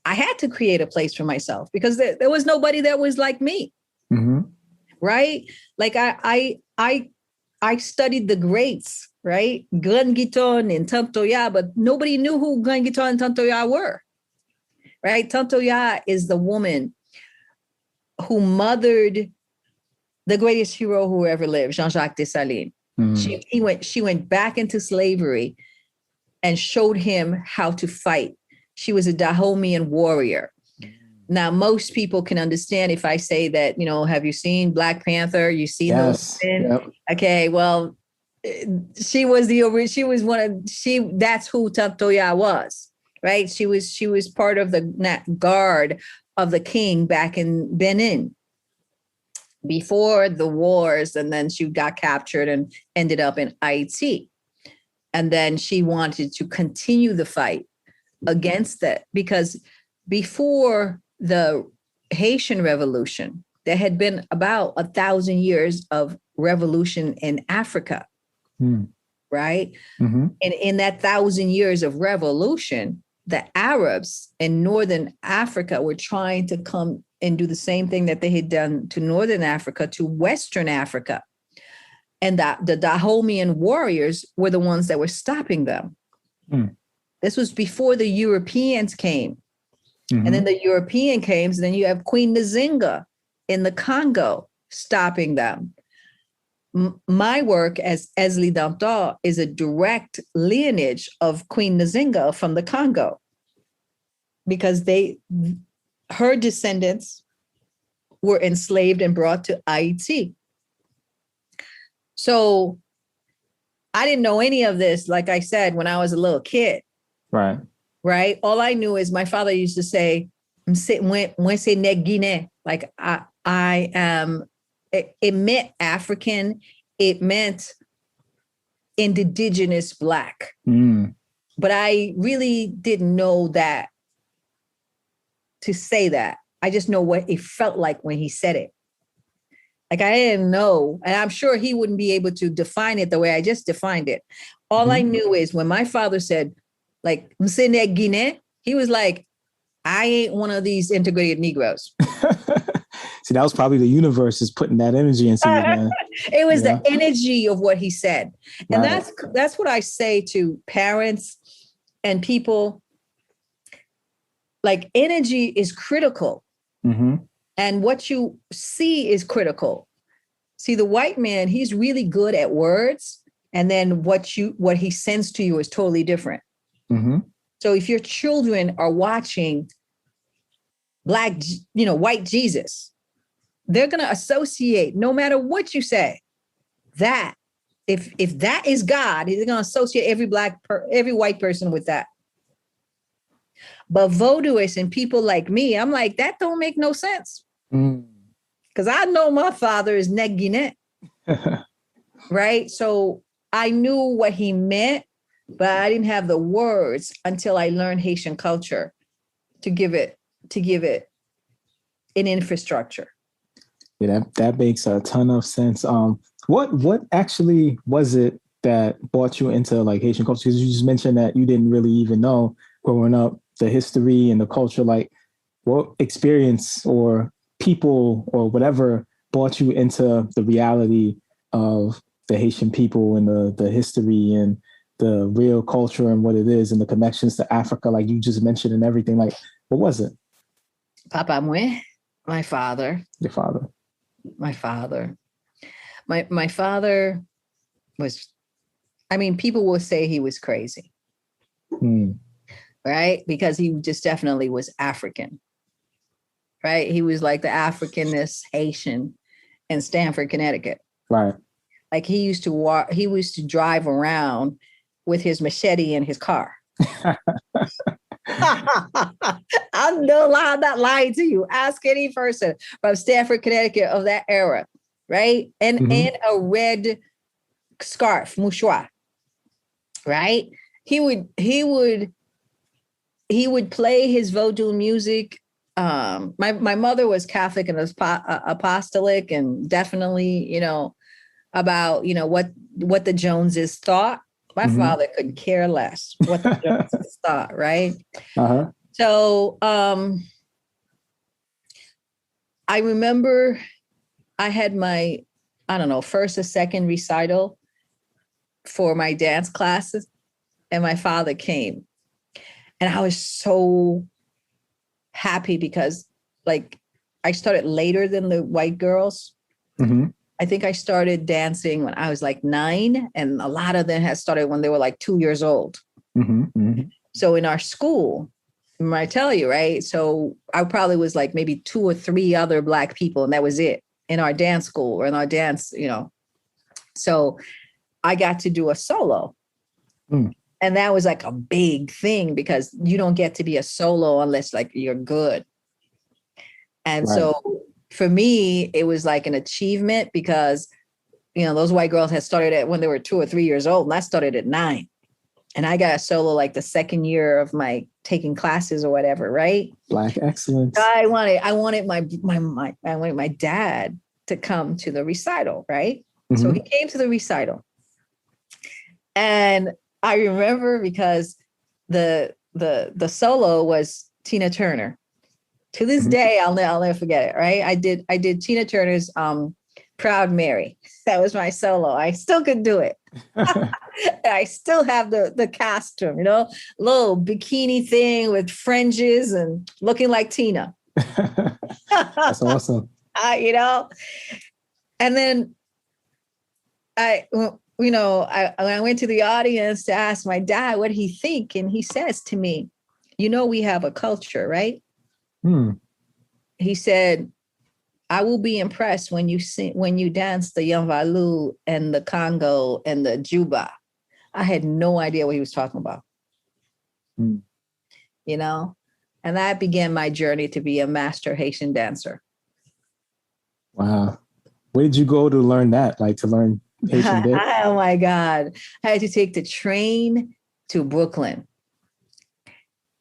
I had to create a place for myself because there was nobody that was like me. Mm-hmm. Right? Like I studied the greats right? Gun Giton and Tantoya, but nobody knew who Gun Giton and Tantoya were, right? Tantoya is the woman who mothered the greatest hero who ever lived, Jean-Jacques Dessalines. She went back into slavery and showed him how to fight. She was a Dahomean warrior. Now, most people can understand if I say that, you know, have you seen Black Panther? You seen those women?
Yep.
Okay, well, that's who Tantoya was, right? She was part of the guard of the king back in Benin before the wars, and then she got captured and ended up in Haiti. And then she wanted to continue the fight against it, because before the Haitian Revolution, there had been about 1,000 years of revolution in Africa, right? And in that 1,000 years of revolution, the Arabs in Northern Africa were trying to come and do the same thing that they had done to Northern Africa, to Western Africa. And that the Dahomean warriors were the ones that were stopping them. This was before the Europeans came. And then the European came, and then you have Queen Nzinga in the Congo stopping them. My work as Èzili Dantò is a direct lineage of Queen Nzinga from the Congo, because her descendants were enslaved and brought to Haiti. So I didn't know any of this, like I said, when I was a little kid. Right. All I knew is my father used to say, like I am, it meant African, it meant indigenous Black. But I really didn't know that to say that. I just know what it felt like when he said it. Like I didn't know, and I'm sure he wouldn't be able to define it the way I just defined it. All I knew is when my father said, like, he was like, I ain't one of these integrated Negroes.
See, that was probably the universe is putting that energy into you, man.
It was the energy of what he said. And that's what I say to parents and people. Like, energy is critical. And what you see is critical. See, the white man, he's really good at words. And then what he sends to you is totally different. So if your children are watching white Jesus, they're going to associate, no matter what you say, that if that is God, he's going to associate every white person with that. But voodooists and people like me, I'm like, that don't make no sense. Because I know my father is Neguinet. Right? So I knew what he meant, but I didn't have the words until I learned Haitian culture to give it an infrastructure.
Yeah, that makes a ton of sense. What actually was it that brought you into like Haitian culture? Because you just mentioned that you didn't really even know growing up the history and the culture. Like, what experience or people or whatever brought you into the reality of the Haitian people and the history and the real culture and what it is and the connections to Africa, like you just mentioned, and everything? Like, what was it?
Papa Mwe, my father.
Your father.
My father. My father was, I mean, people will say he was crazy. Right? Because he just definitely was African. Right? He was like the Africanist Haitian in Stamford, Connecticut. Right. Like he used to drive around with his machete in his car. I'm not lying to you. Ask any person from Stamford, Connecticut of that era, right? And a red scarf, mouchoir, right? He would play his Vodun music. My mother was Catholic and apostolic, and definitely, about, what the Joneses thought. My father could care less what the Joneses thought, right? So I remember I had my, first or second recital, for my dance classes, and my father came. And I was so happy because like I started later than the white girls.
Mm-hmm.
I think I started dancing when I was like 9, and a lot of them had started when they were like 2 years old.
Mm-hmm. Mm-hmm.
So in our school, I tell you, right? So I probably was like maybe 2 or 3 other Black people, and that was it in our dance school or in our dance, So I got to do a solo.
Mm.
And that was like a big thing because you don't get to be a solo unless like you're good. And
Right.
so for me, it was like an achievement because, those white girls had started when they were 2 or 3 years old, and I started at 9. And I got a solo like the second year of my taking classes or whatever, right?
Black excellence.
I wanted my dad to come to the recital, right?
Mm-hmm.
So he came to the recital. And I remember because the solo was Tina Turner. To this
Mm-hmm. day,
I'll never forget it, right? I did Tina Turner's Proud Mary. That was my solo. I still could do it. I still have the costume, little bikini thing with fringes and looking like Tina.
That's awesome.
And then when I went to the audience to ask my dad what he think, and he says to me, we have a culture, right?
Hmm.
He said, I will be impressed when you dance the Yamvalu and the Congo and the Juba. I had no idea what he was talking about.
Hmm.
And that began my journey to be a master Haitian dancer.
Wow. Where did you go to learn that? Like to learn Haitian dance?
Oh my God. I had to take the train to Brooklyn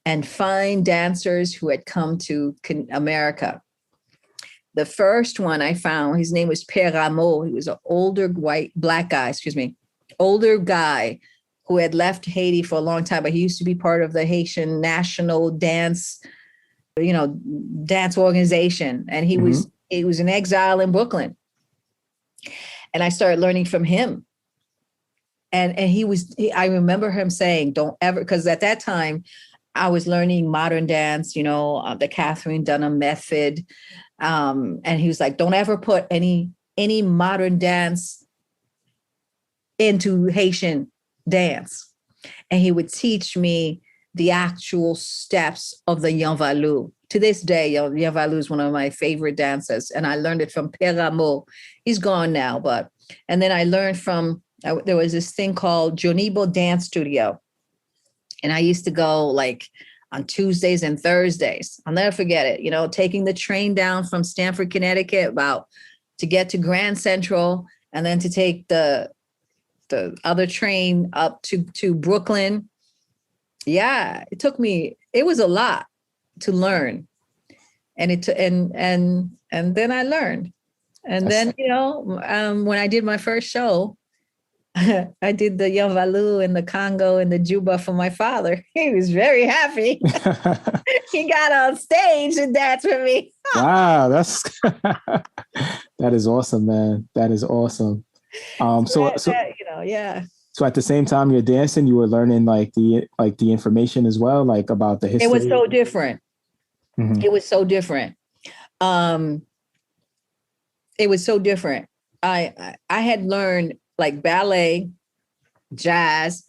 and find dancers who had come to America. The first one I found, his name was Père Rameau. He was an older older guy who had left Haiti for a long time, but he used to be part of the Haitian national dance, dance organization. And he was in exile in Brooklyn. And I started learning from him. And I remember him saying, don't ever, because at that time I was learning modern dance, the Catherine Dunham method. And he was like, don't ever put any modern dance into Haitian dance. And he would teach me the actual steps of the Yanvalu. To this day, Yanvalu is one of my favorite dances. And I learned it from Père Rameau. He's gone now, and then I learned there was this thing called Jonibo Dance Studio. And I used to go like on Tuesdays and Thursdays. I'll never forget it, taking the train down from Stamford, Connecticut, to get to Grand Central, and then to take the other train up to Brooklyn. Yeah, it was a lot to learn. And then I learned. And then, when I did my first show, I did the Yanvalu and the Congo and the Juba for my father. He was very happy. He got on stage and danced with me.
Wow, that is awesome, man. That is awesome.
Yeah.
So at the same time you're dancing, you were learning the information as well, like about the history.
It was so different.
Mm-hmm.
It was so different. It was so different. I had learned like ballet, jazz,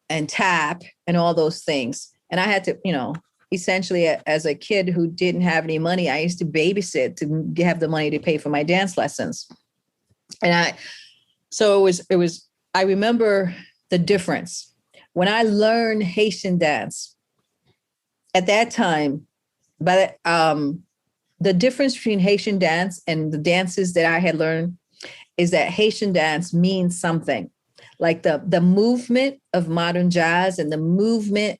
and tap, and all those things. And I had to, essentially as a kid who didn't have any money, I used to babysit to have the money to pay for my dance lessons. And I remember the difference. When I learned Haitian dance at that time, but the difference between Haitian dance and the dances that I had learned is that Haitian dance means something. Like the movement of modern jazz and the movement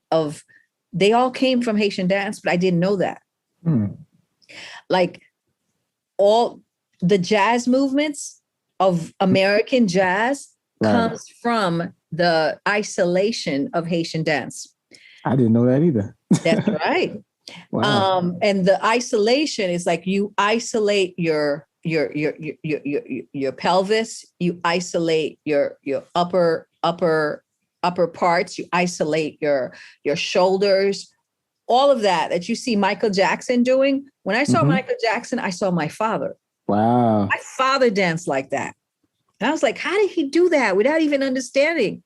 they all came from Haitian dance, but I didn't know that.
Mm.
Like all the jazz movements of American jazz comes from the isolation of Haitian dance.
I didn't know that either.
That's right.
Wow.
And the isolation is like you isolate your pelvis, you isolate your upper upper parts. You isolate your shoulders, all of that you see Michael Jackson doing. When I saw Michael Jackson, I saw my father.
Wow.
My father danced like that. And I was like, how did he do that without even understanding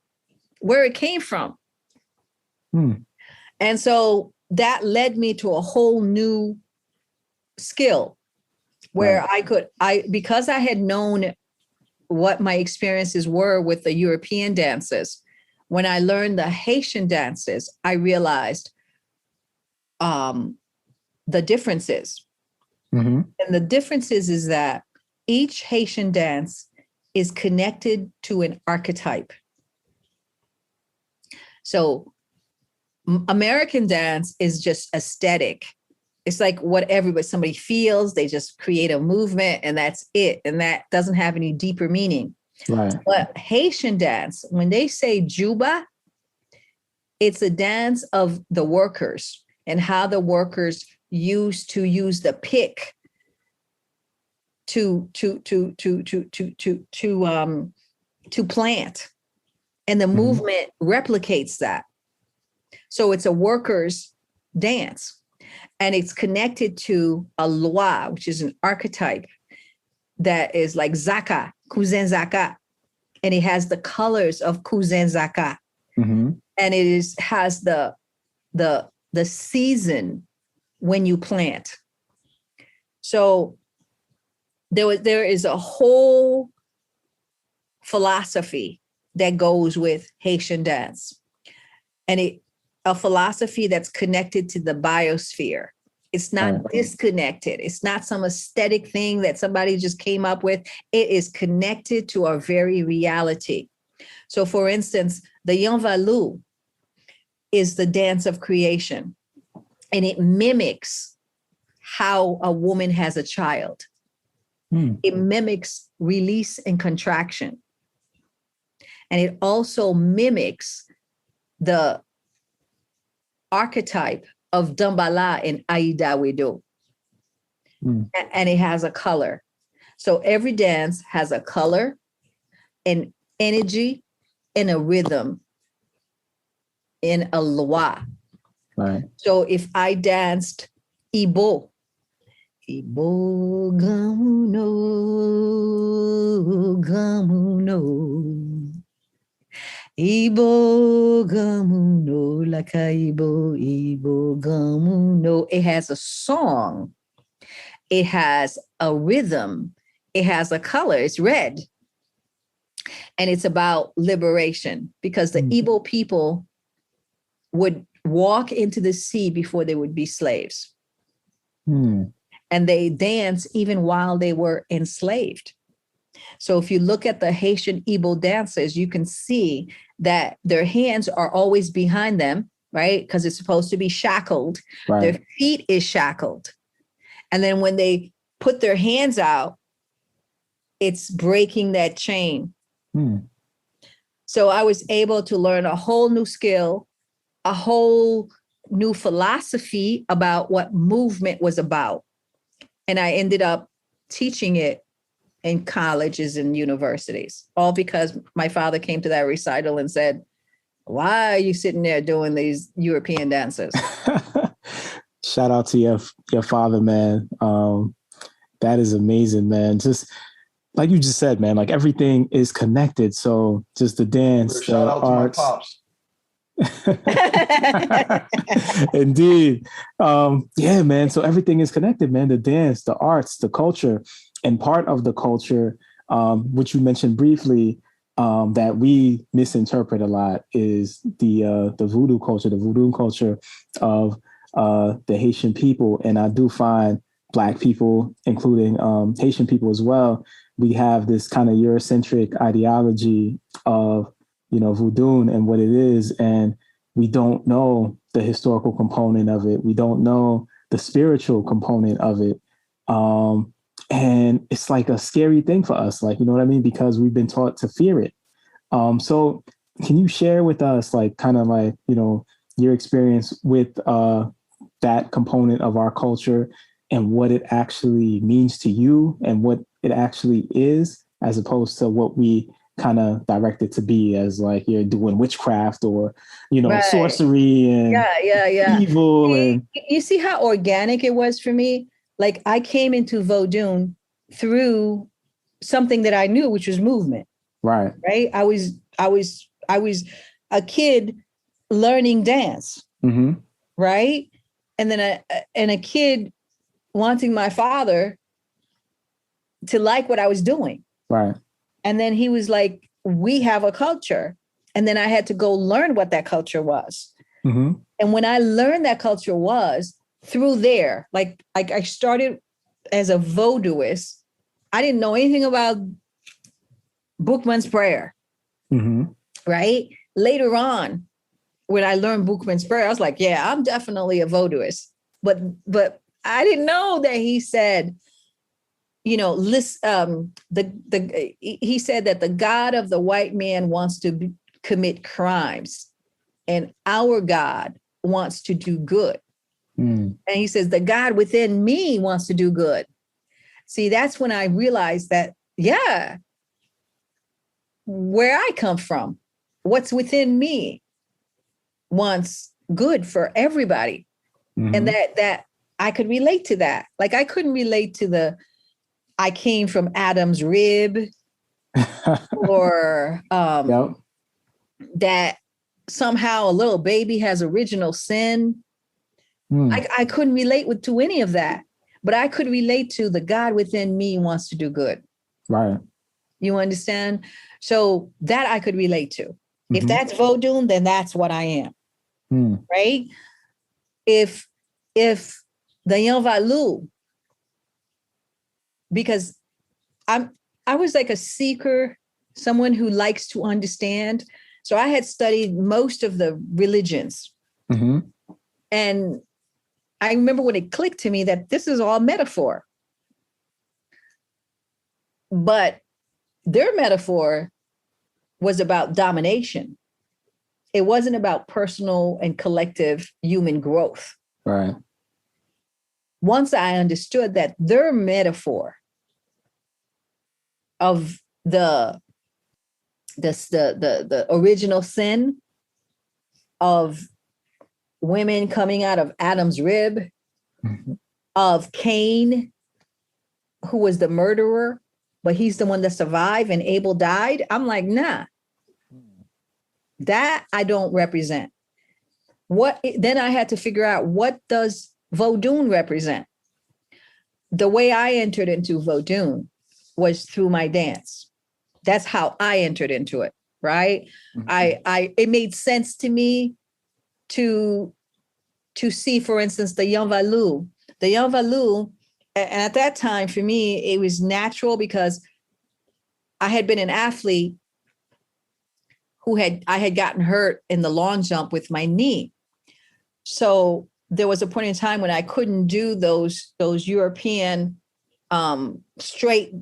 where it came from? And so that led me to a whole new skill where because I had known what my experiences were with the European dances, when I learned the Haitian dances, I realized the differences. And the differences is that each Haitian dance is connected to an archetype. So American dance is just aesthetic. It's like whatever somebody feels, they just create a movement and that's it. And that doesn't have any deeper meaning.
Right.
But Haitian dance, when they say Juba, it's a dance of the workers and how the workers used to use the pick to plant, and the movement replicates that. So it's a workers' dance, and it's connected to a loi, which is an archetype that is like Zaka, Cousin Zaka, and it has the colors of Cousin Zaka, and it has the season when you plant. So there is a whole philosophy that goes with Haitian dance, and a philosophy that's connected to the biosphere. It's not disconnected. It's not some aesthetic thing that somebody just came up with. It is connected to our very reality. So for instance, the Yonvalu is the dance of creation, and it mimics how a woman has a child. It mimics release and contraction. And it also mimics the archetype of Dambala in Aida Wedo. And it has a color. So every dance has a color, an energy, and a rhythm in a loi.
Right.
So if I danced Igbo, Igbo gamuno, gamuno, Igbo gamuno, laka Igbo gamuno. It has a song. It has a rhythm. It has a color. It's red. And it's about liberation, because the Igbo people would walk into the sea before they would be slaves. And they dance even while they were enslaved. So if you look at the Haitian Igbo dances, you can see that their hands are always behind them, right? Because it's supposed to be shackled. Right. Their feet is shackled. And then when they put their hands out, it's breaking that chain. So I was able to learn a whole new skill, a whole new philosophy about what movement was about. And I ended up teaching it in colleges and universities, all because my father came to that recital and said, why are you sitting there doing these European dances?
Shout out to your father, man. That is amazing, man. Just like you just said, man, like everything is connected. So just the dance,
shout out
arts.
To my pops.
Indeed. Yeah, man. So everything is connected, man. The dance, the arts, the culture, and part of the culture, which you mentioned briefly, that we misinterpret a lot is the voodoo culture, the Vodun culture of the Haitian people. And I do find Black people, including Haitian people as well, we have this kind of Eurocentric ideology of, Vodun and what it is. And we don't know the historical component of it. We don't know the spiritual component of it. And it's like a scary thing for us, like, you know what I mean? Because we've been taught to fear it. So can you share with us, like, kind of like, your experience with that component of our culture and what it actually means to you and what it actually is, as opposed to what we kind of directed to be, as like you're doing witchcraft or,
Right.
sorcery and evil.
You see how organic it was for me? Like I came into Vodun through something that I knew, which was movement.
Right.
Right. I was a kid learning dance.
Mm-hmm.
Right. And then a kid wanting my father to like what I was doing.
Right.
And then he was like, we have a culture. And then I had to go learn what that culture was.
Mm-hmm.
And when I learned that culture was through there, like I started as a voodooist. I didn't know anything about Bookman's prayer.
Mm-hmm.
Right. Later on, when I learned Bookman's prayer, I was like, yeah, I'm definitely a voodooist. But I didn't know that he said, he said that the God of the white man wants to commit crimes and our God wants to do good. And he says, the God within me wants to do good. See, that's when I realized that, where I come from, what's within me wants good for everybody.
Mm-hmm.
And that I could relate to that. Like I couldn't relate to I came from Adam's rib or that somehow a little baby has original sin. I couldn't relate to any of that, but I could relate to the God within me wants to do good.
Right.
You understand? So that I could relate to.
Mm-hmm.
If that's Vodun, then that's what I am. Right? If the Yanvalu, because I was like a seeker, someone who likes to understand. So I had studied most of the religions.
Mm-hmm.
And I remember when it clicked to me that this is all metaphor. But their metaphor was about domination. It wasn't about personal and collective human growth.
Right.
Once I understood that their metaphor of the original sin of women coming out of Adam's rib,
mm-hmm.
of Cain, who was the murderer, but he's the one that survived and Abel died. I'm like, nah, that I don't represent. Then I had to figure out, what does Vodun represent? The way I entered into Vodun was through my dance. That's how I entered into it, right? Mm-hmm. It made sense to me to see, for instance, the Yanvalu. The Yanvalu, and at that time, for me, it was natural because I had been an athlete I had gotten hurt in the long jump with my knee. So there was a point in time when I couldn't do those European straight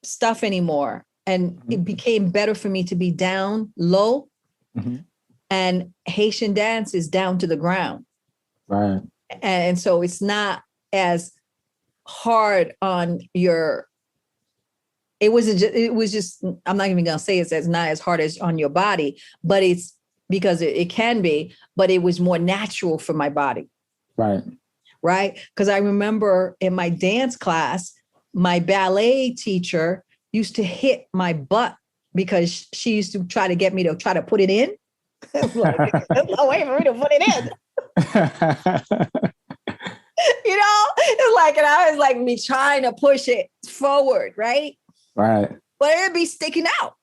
stuff anymore. And mm-hmm. it became better for me to be down low.
Mm-hmm. And
Haitian dance is down to the ground.
Right.
And so it's not as hard on it was just, I'm not even going to say it's not as hard as on your body, but it's because it can be, but it was more natural for my body.
Right.
Right. Because I remember in my dance class, my ballet teacher used to hit my butt because she used to try to get me to try to put it in. Like, there's no way for me to put it in. It's like, and I was like me trying to push it forward, right?
Right.
But it'd be sticking out.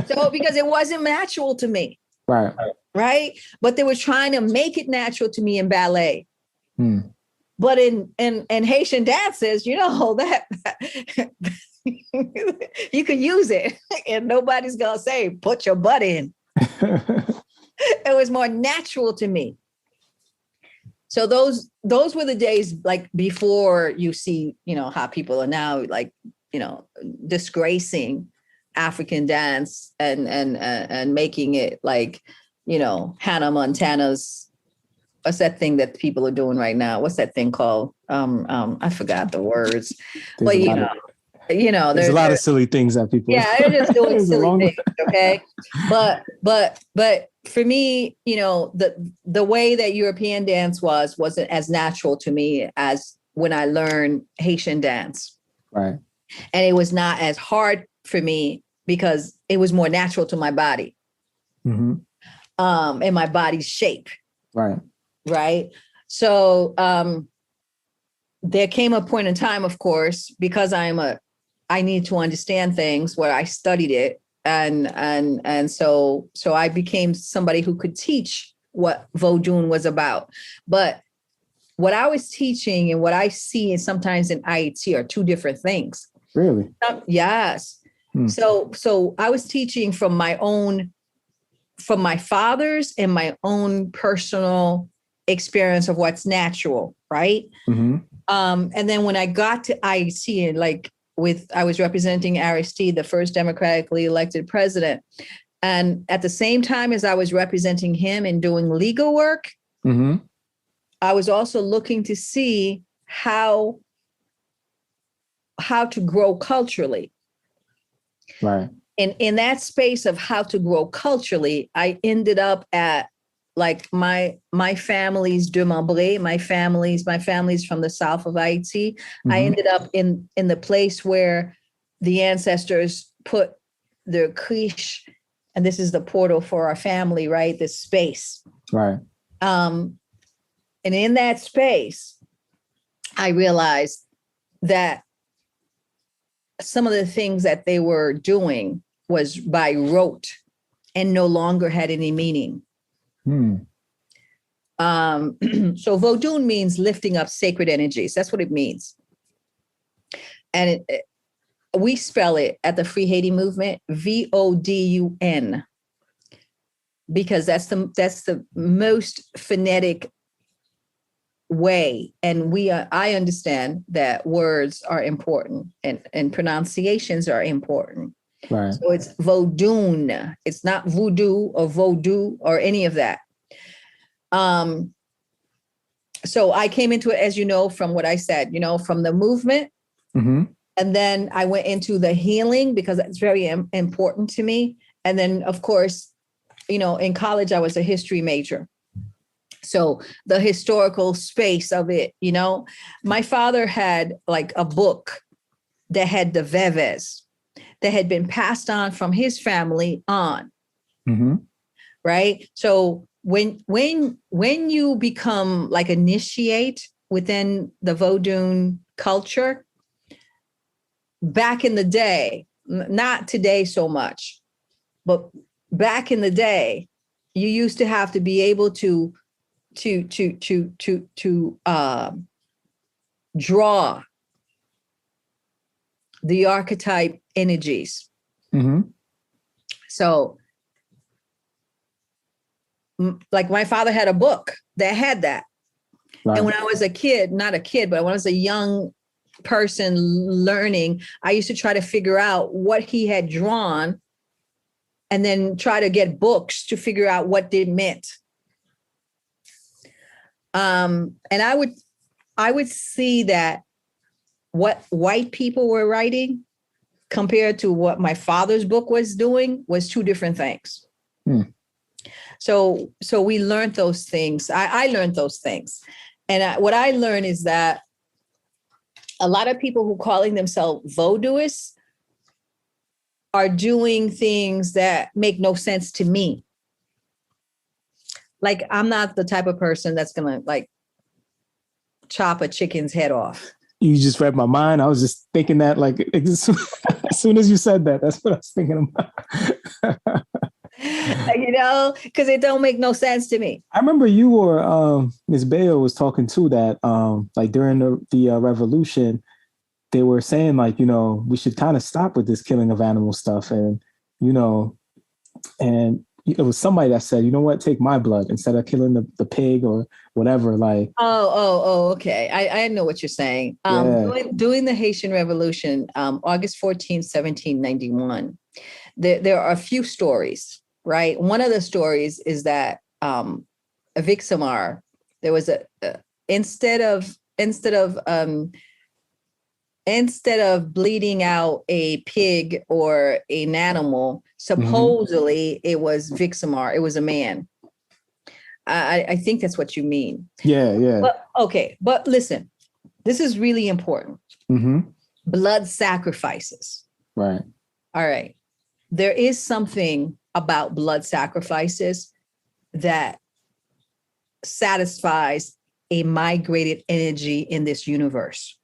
So because it wasn't natural to me.
Right.
Right. But they were trying to make it natural to me in ballet. But in Haitian dances, that you can use it and nobody's gonna say, put your butt in. It was more natural to me. So those were the days like before you see, how people are now like, disgracing African dance and making it like, Hannah Montana's, what's that thing that people are doing right now? What's that thing called? I forgot the words. But
There's a lot of silly things that people.
Yeah, they're just doing silly things. Okay, but for me, the way that European dance wasn't as natural to me as when I learned Haitian dance.
Right.
And it was not as hard for me because it was more natural to my body.
Mm-hmm.
And my body's shape.
Right.
Right. So there came a point in time, of course, because I need to understand things where I studied it. And so I became somebody who could teach what Vodun was about. But what I was teaching and what I see and sometimes in Haiti are two different things.
Really?
Yes. So I was teaching from my father's and my own personal experience of what's natural, right?
Mm-hmm.
And then when I got to Haiti and I was representing Aristide, the first democratically elected president. And at the same time as I was representing him and doing legal work,
mm-hmm.
I was also looking to see how to grow culturally.
Right.
And in that space of how to grow culturally, I ended up at my family's démembré, my family's from the south of Haiti. Mm-hmm. I ended up in the place where the ancestors put their krish, and this is the portal for our family, right? This space.
Right.
And in that space, I realized that some of the things that they were doing was by rote and no longer had any meaning. So Vodun means lifting up sacred energies. That's what it means. And we spell it at the Free Haiti Movement, Vodun, because that's the most phonetic way. And I understand that words are important and pronunciations are important.
Right.
So it's Vodun. It's not voodoo or vodou or any of that. So I came into it, as you know, from what I said, from the movement.
Mm-hmm.
And then I went into the healing because that's very important to me. And then, of course, in college, I was a history major. So the historical space of it, my father had a book that had the veves that had been passed on from his family on.
Mm-hmm.
Right. So when you become initiate within the Vodun culture, back in the day, not today so much, but back in the day, you used to have to be able to draw the archetype energies.
Mm-hmm.
So my father had a book that had that. Right. And when I was a kid, not a kid, but when I was a young person learning, I used to try to figure out what he had drawn and then try to get books to figure out what it meant. And I would see that what white people were writing compared to what my father's book was doing was two different things. So we learned those things. I learned those things. And what I learned is that a lot of people who calling themselves voodooists are doing things that make no sense to me. I'm not the type of person that's going to chop a chicken's head off.
You just read my mind. I was just thinking that as soon as you said that, that's what I was thinking about.
Because it don't make no sense to me.
I remember you or Ms. Bayo was talking too that during the revolution, they were saying we should kind of stop with this killing of animal stuff. And, and it was somebody that said, you know what, take my blood instead of killing the pig or whatever.
Okay. I know what you're saying. During the Haitian Revolution, August 14, 1791, there are a few stories, right? One of the stories is that Vixamar, there was instead of instead of bleeding out a pig or an animal, supposedly it was Vixamar. It was a man. I think that's what you mean.
Yeah.
But, okay, but listen, this is really important. Blood sacrifices.
Right.
All right. There is something about blood sacrifices that satisfies a migrated energy in this universe.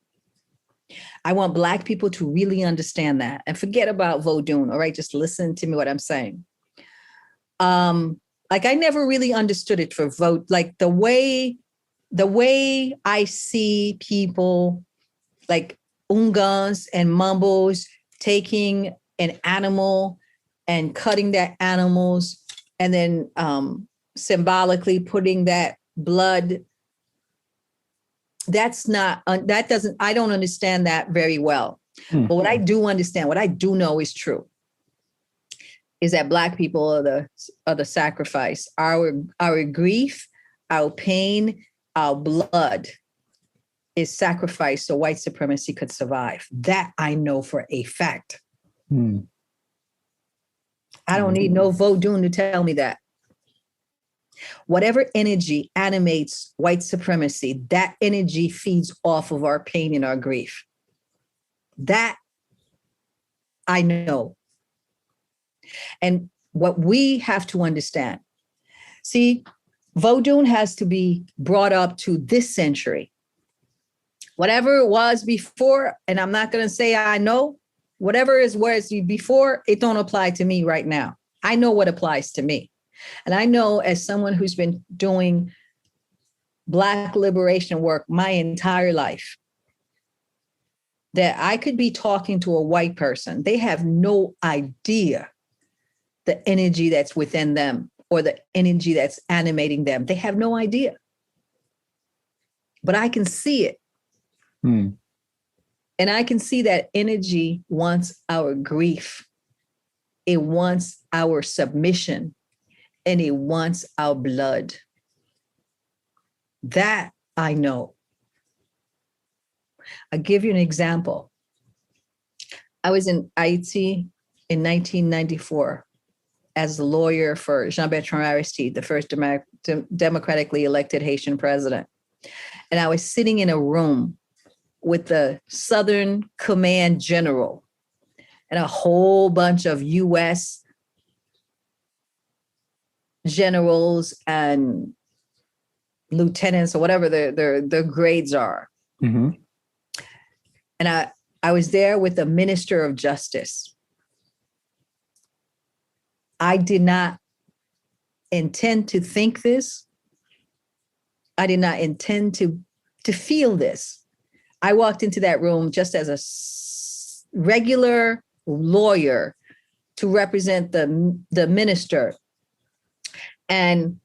I want Black people to really understand that and forget about Vodun. All right. Just listen to me what I'm saying. Like I never really understood it for vote. Like the way I see people like Ungans and Mambos taking an animal and cutting that animals and then symbolically putting that blood. I don't understand that very well. But what I do understand, what I do know is true, is that Black people are the sacrifice. Our grief, our pain, our blood is sacrificed so white supremacy could survive. That I know for a fact. I don't need no Vodun to tell me that. Whatever energy animates white supremacy, that energy feeds off of our pain and our grief. That I know. And what we have to understand, see, Vodun has to be brought up to this century. Whatever it was before, and I'm not going to say I know, whatever is where it's before, it don't apply to me right now. I know what applies to me. And I know as someone who's been doing Black liberation work my entire life, that I could be talking to a white person. They have no idea the energy that's within them or the energy that's animating them. They have no idea. But I can see it. And I can see that energy wants our grief. It wants our submission. And it wants our blood. That I know. I'll give you an example. I was in Haiti in 1994 as a lawyer for Jean-Bertrand Aristide, the first democratically elected Haitian president. And I was sitting in a room with the Southern Command General and a whole bunch of U.S. generals and lieutenants or whatever their grades are. And I was there with the Minister of Justice. I did not intend to think this. I did not intend to feel this. I walked into that room just as a regular lawyer to represent the minister. And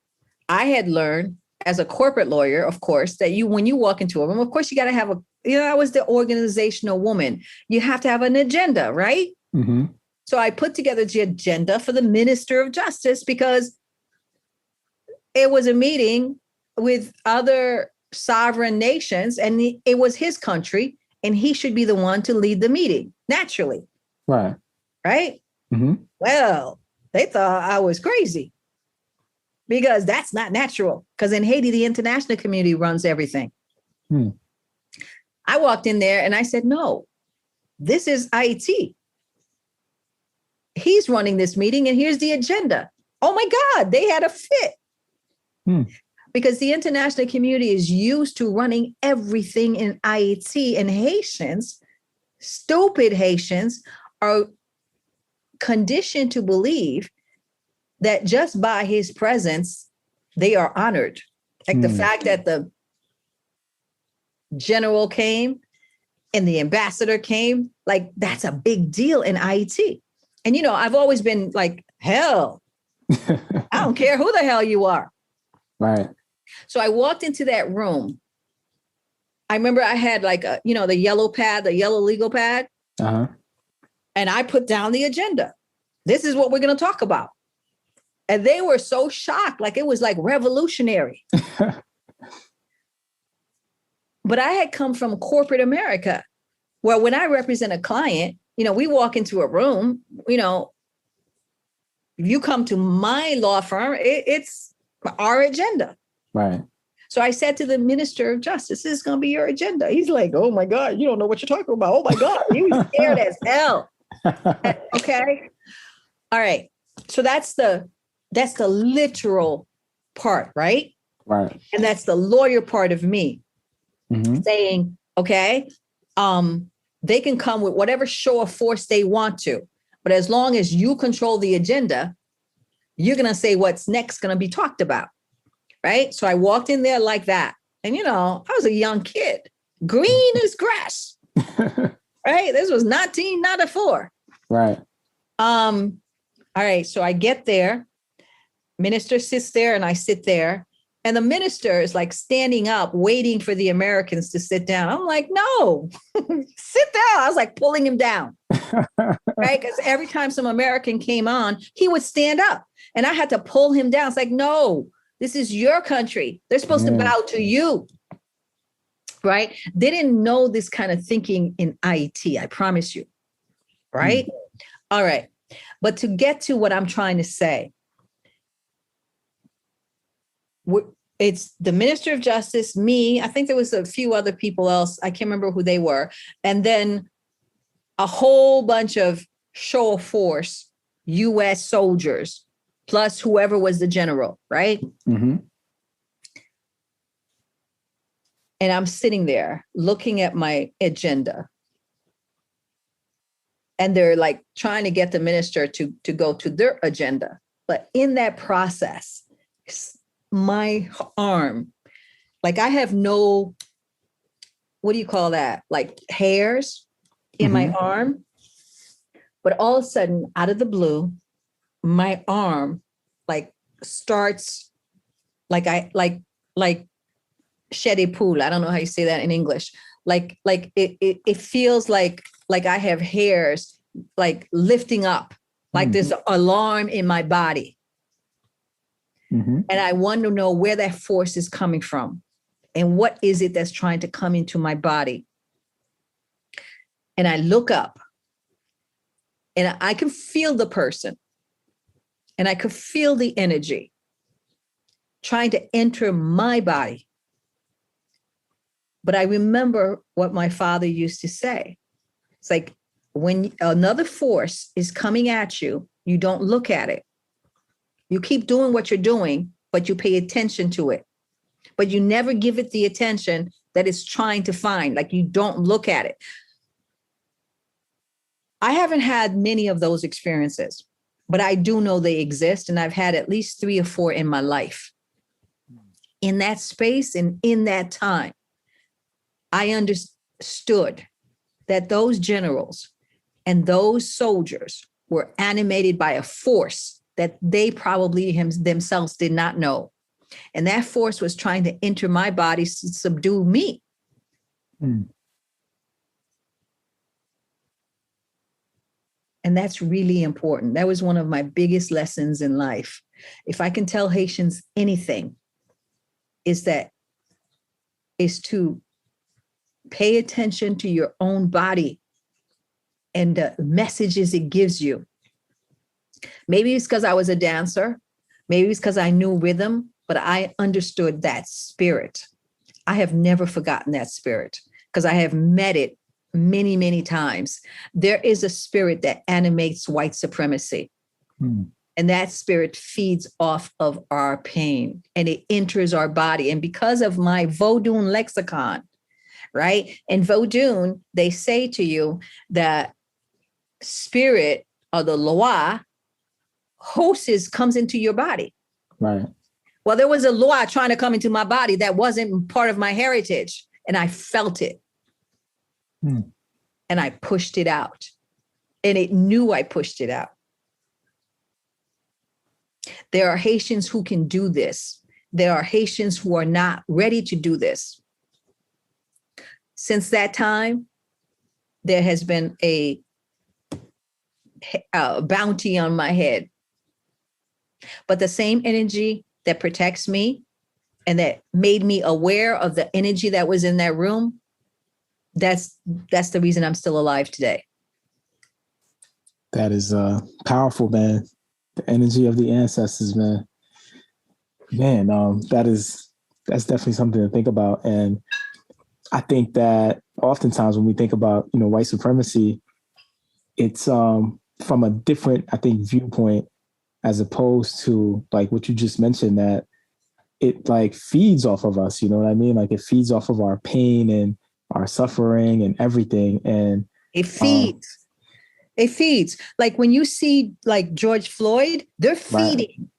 I had learned as a corporate lawyer, of course, that when you walk into a room, of course, you got to have I was the organizational woman. You have to have an agenda, right? So I put together the agenda for the Minister of Justice because it was a meeting with other sovereign nations and it was his country and he should be the one to lead the meeting, naturally. Right? Well, they thought I was crazy because that's not natural. Because in Haiti, the international community runs everything. I walked in there and I said, no, this is Haiti. He's running this meeting and here's the agenda. Oh my God, they had a fit. Because the international community is used to running everything in Haiti, and Haitians, stupid Haitians, are conditioned to believe that just by his presence, they are honored. Like the fact that the general came and the ambassador came, like that's a big deal in Haiti. And, I've always been like, hell, I don't care who the hell you are. Right. So I walked into that room. I remember I had like, the yellow pad, the yellow legal pad. And I put down the agenda. This is what we're going to talk about. And they were so shocked, like it was like revolutionary. But I had come from corporate America. Well, when I represent a client, we walk into a room, if you come to my law firm, it's our agenda.
Right.
So I said to the Minister of Justice, this is going to be your agenda. He's like, oh my God, you don't know what you're talking about. Oh my God. He was scared as hell. Okay. All right. So that's the literal part, right?
Right.
And that's the lawyer part of me saying, okay, they can come with whatever show of force they want to, but as long as you control the agenda, you're going to say what's next going to be talked about. Right. So I walked in there like that. And, I was a young kid, green as grass. Right. This was 1994.
Right.
All right. So I get there. Minister sits there and I sit there. And the minister is like standing up, waiting for the Americans to sit down. I'm like, no, sit down. I was like pulling him down. Right. Because every time some American came on, he would stand up and I had to pull him down. It's like, no, this is your country. They're supposed to bow to you. Right. They didn't know this kind of thinking in IT. I promise you. Right. All right. But to get to what I'm trying to say, it's the Minister of Justice, me, I think there was a few other people else. I can't remember who they were. And then a whole bunch of show of force, U.S. soldiers, plus whoever was the general, right?
Mm-hmm.
And I'm sitting there looking at my agenda. And they're like trying to get the minister to go to their agenda. But in that process, my arm, like I have no, what do you call that? Like hairs in my arm. But all of a sudden, out of the blue, my arm like starts like shed a pool. I don't know how you say that in English. Like it feels like I have hairs like lifting up, like there's an alarm in my body. And I want to know where that force is coming from and what is it that's trying to come into my body. And I look up and I can feel the person and I could feel the energy trying to enter my body. But I remember what my father used to say. It's like when another force is coming at you, you don't look at it. You keep doing what you're doing, but you pay attention to it. But you never give it the attention that it's trying to find. Like you don't look at it. I haven't had many of those experiences, but I do know they exist. And I've had at least 3 or 4 in my life. In that space and in that time, I understood that those generals and those soldiers were animated by a force that they probably themselves did not know. And that force was trying to enter my body to subdue me. And that's really important. That was one of my biggest lessons in life. If I can tell Haitians anything, is to pay attention to your own body and the messages it gives you. Maybe it's because I was a dancer. Maybe it's because I knew rhythm, but I understood that spirit. I have never forgotten that spirit because I have met it many, many times. There is a spirit that animates white supremacy. And that spirit feeds off of our pain and it enters our body. And because of my Vodun lexicon, right? In Vodun, they say to you that spirit or the Loa comes into your body.
Right.
Well, there was a Loa trying to come into my body that wasn't part of my heritage. And I felt it. And I pushed it out. And it knew I pushed it out. There are Haitians who can do this. There are Haitians who are not ready to do this. Since that time, there has been a bounty on my head. But the same energy that protects me and that made me aware of the energy that was in that room that's the reason I'm still alive today.
That is powerful, man. The energy of the ancestors, man. Man, that's definitely something to think about. And I think that oftentimes when we think about, white supremacy, it's from a different, I think, viewpoint, as opposed to like what you just mentioned, that it like feeds off of us, you know what I mean? Like it feeds off of our pain and our suffering and everything. And
it feeds. It feeds. Like when you see like George Floyd, they're feeding.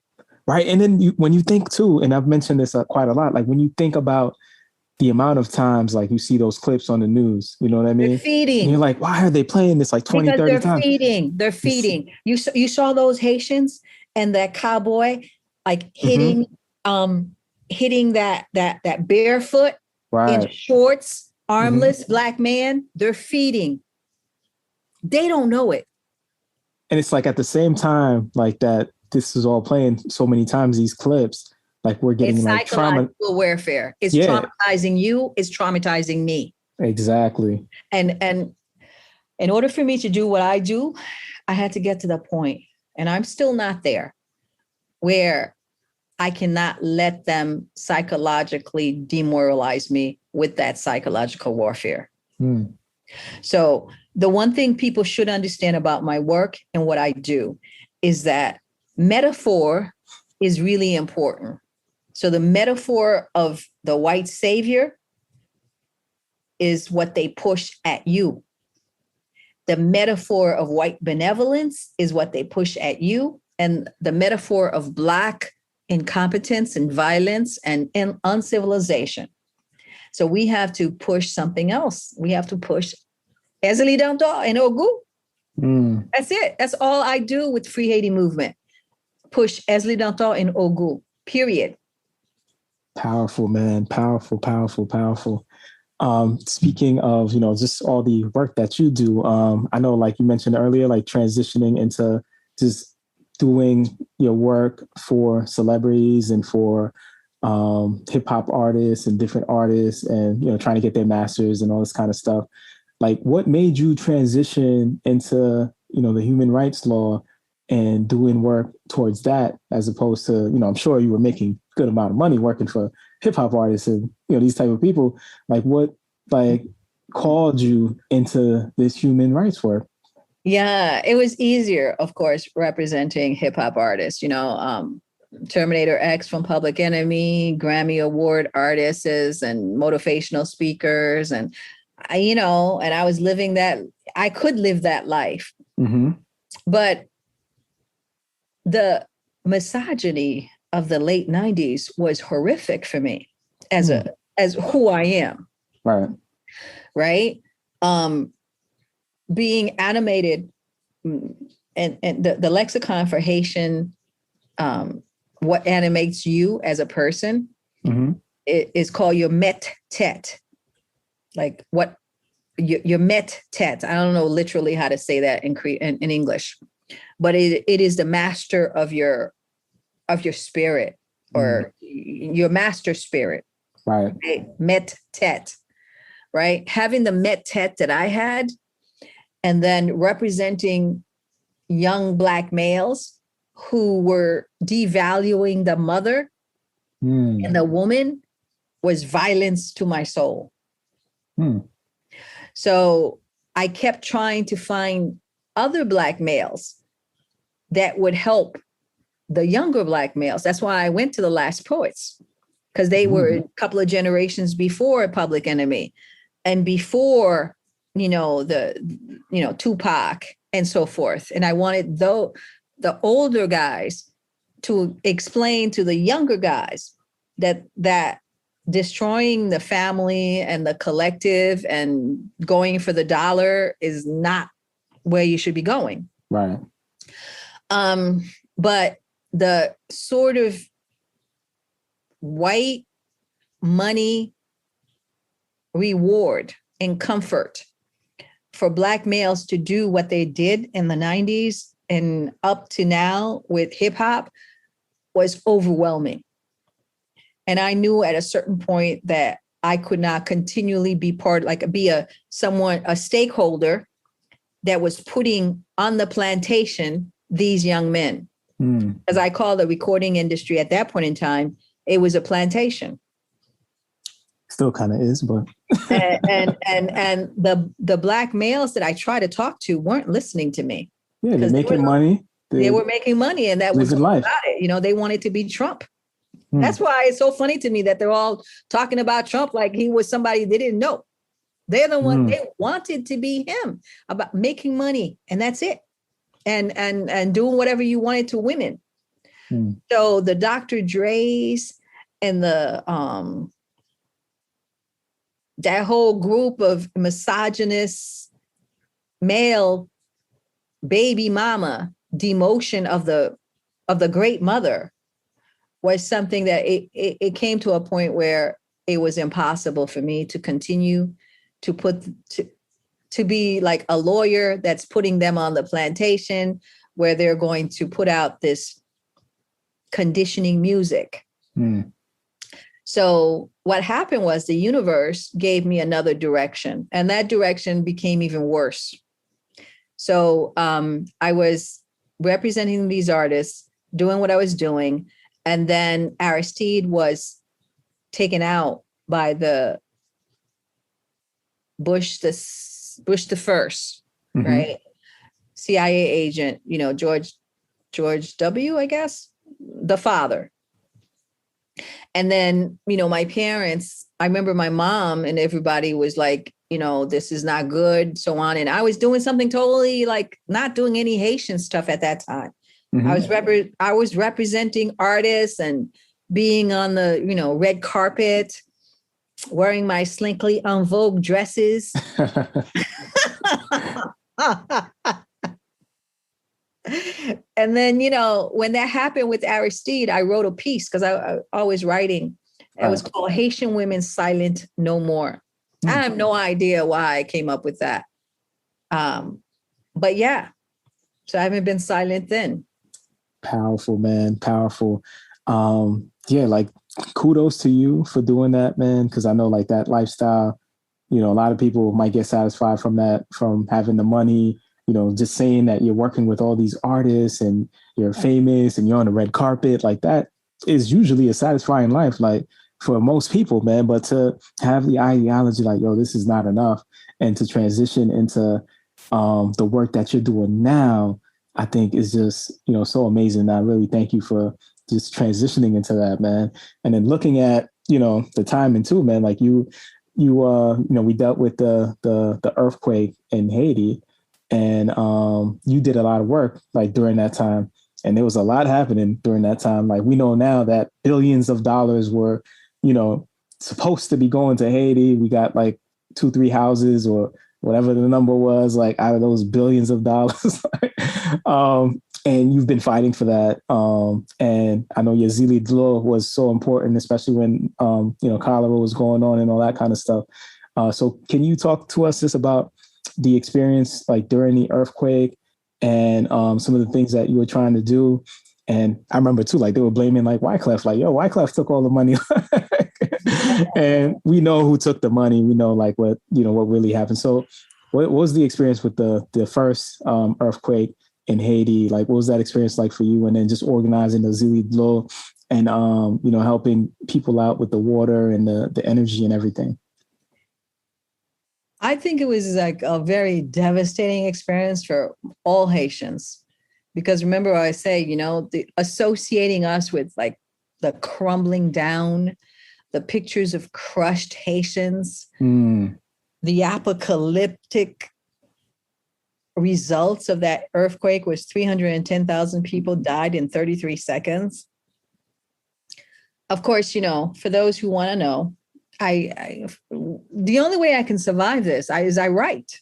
Right. And then when you think too, and I've mentioned this quite a lot, like when you think about the amount of times like you see those clips on the news, you know what I mean?
They're feeding.
And you're like, why are they playing this like 20, 30 times?
They're feeding. You saw those Haitians and that cowboy like hitting that barefoot in shorts, armless black man. They're feeding. They don't know it.
And it's like at the same time, like that, this is all playing so many times, these clips, like we're getting
it's
like
psychological warfare. It's traumatizing you. It's traumatizing me.
Exactly.
And in order for me to do what I do, I had to get to the point, and I'm still not there, where I cannot let them psychologically demoralize me with that psychological warfare. So the one thing people should understand about my work and what I do is that metaphor is really important. So the metaphor of the white savior is what they push at you. The metaphor of white benevolence is what they push at you. And the metaphor of Black incompetence and violence and uncivilization. So we have to push something else. We have to push Èzili Dantò and Ogu. That's it. That's all I do with Free Haiti Movement. Push Èzili Dantò and Ogu, period.
Powerful, man. Powerful, powerful, powerful. Speaking of, just all the work that you do, I know, like you mentioned earlier, like transitioning into just doing your work for celebrities and for hip hop artists and different artists and, trying to get their masters and all this kind of stuff. Like what made you transition into, the human rights law and doing work towards that, as opposed to, I'm sure you were making a good amount of money working for hip hop artists and, these type of people. Like what, called you into this human rights work?
Yeah, it was easier, of course, representing hip hop artists, Terminator X from Public Enemy, Grammy Award artists and motivational speakers. And, and I was living that, I could live that life. But the misogyny of the late 90s was horrific for me as who I am. Right. Being animated and the lexicon for Haitian, what animates you as a person is called your met tete. Like what your met tete. I don't know literally how to say that in English, but it is the master of your spirit or your master spirit. Right. Met tete. Right. Having the met tete that I had, and then representing young Black males who were devaluing the mother and the woman was violence to my soul. So I kept trying to find other Black males that would help the younger Black males. That's why I went to the Last Poets, because they were a couple of generations before Public Enemy and before, Tupac and so forth. And I wanted the older guys to explain to the younger guys that destroying the family and the collective and going for the dollar is not where you should be going. Right. But the sort of white money reward and comfort for Black males to do what they did in the 90s and up to now with hip hop was overwhelming. And I knew at a certain point that I could not continually be a stakeholder that was putting on the plantation these young men. As I call the recording industry at that point in time, it was a plantation.
Still kind of is, but
and the Black males that I try to talk to weren't listening to me.
Yeah, they're making money.
They were making money, and that was all
life.
about it. You know, they wanted to be Trump. That's why it's so funny to me that they're all talking about Trump like he was somebody they didn't know. They're the one they wanted to be him, about making money, and that's it. And doing whatever you wanted to women. So the Dr. Dre's and the that whole group of misogynist male baby mama demotion of the great mother was something that it came to a point where it was impossible for me to continue to be like a lawyer that's putting them on the plantation where they're going to put out this conditioning music. So what happened was the universe gave me another direction, and that direction became even worse. So I was representing these artists, doing what I was doing, and then Aristide was taken out by the Bush the first, right? CIA agent, you know, George W., I guess, the father. And then, you know, my parents, I remember my mom and everybody was like, you know, this is not good, so on. And I was doing something totally like not doing any Haitian stuff at that time. I was representing artists and being on the, you know, red carpet, wearing my slinkly en vogue dresses. And then, you know, when that happened with Aristide, I wrote a piece because I always writing. It was called Haitian Women Silent No More. I have no idea why I came up with that. But yeah, so I haven't been silent then.
Powerful, man. Powerful. Yeah, like kudos to you for doing that, man. Because I know like that lifestyle, you know, a lot of people might get satisfied from that, from having the money, you know, just saying that you're working with all these artists and you're famous and you're on the red carpet, like that is usually a satisfying life, like for most people, man. But to have the ideology like, yo, this is not enough, and to transition into the work that you're doing now, I think is just, you know, so amazing. I really thank you for just transitioning into that, man. And then looking at, you know, the timing too, man, like you know, we dealt with the earthquake in Haiti, and you did a lot of work like during that time, and there was a lot happening during that time. Like we know now that billions of dollars were, you know, supposed to be going to Haiti. We got like 2-3 houses or whatever the number was, like out of those billions of dollars. And you've been fighting for that. And I know your Zili Dlo was so important, especially when, you know, cholera was going on and all that kind of stuff. So can you talk to us just about the experience like during the earthquake and some of the things that you were trying to do? And I remember too, like they were blaming like Wyclef, like, yo, Wyclef took all the money. And we know who took the money. We know like what really happened. So what was the experience with the first earthquake in Haiti? Like, what was that experience like for you? And then just organizing the Zili Dlo and, you know, helping people out with the water and the energy and everything.
I think it was like a very devastating experience for all Haitians, because remember I say, you know, associating us with like the crumbling down, the pictures of crushed Haitians, the apocalyptic results of that earthquake was 310,000 people died in 33 seconds. Of course, you know, for those who want to know, the only way I can survive this is I write.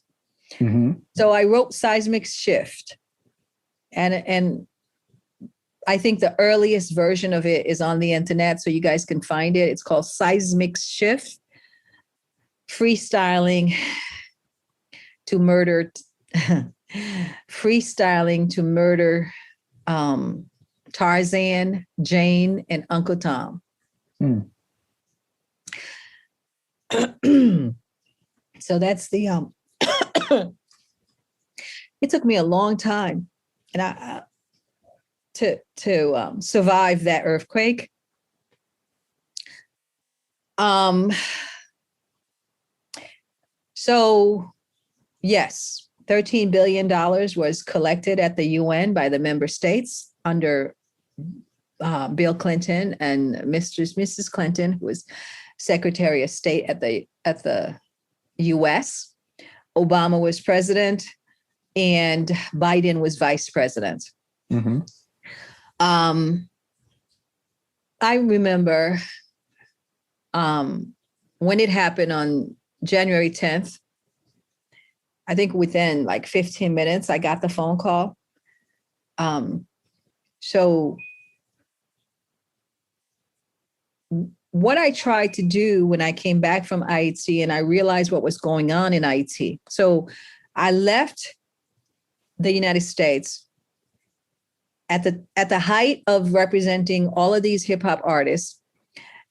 So I wrote Seismic Shift, and I think the earliest version of it is on the internet, so you guys can find it. It's called Seismic Shift, freestyling to murder Tarzan, Jane, and Uncle Tom. So that's the it took me a long time, and I to survive that earthquake. So yes, $13 billion was collected at the UN by the member states under Bill Clinton and Mrs. Clinton, who was Secretary of State at the US. Obama was president, and Biden was vice president.
Mm-hmm.
I remember when it happened on January 10th, I think within like 15 minutes, I got the phone call. So what I tried to do when I came back from Haiti and I realized what was going on in Haiti. So I left the United States at the height of representing all of these hip hop artists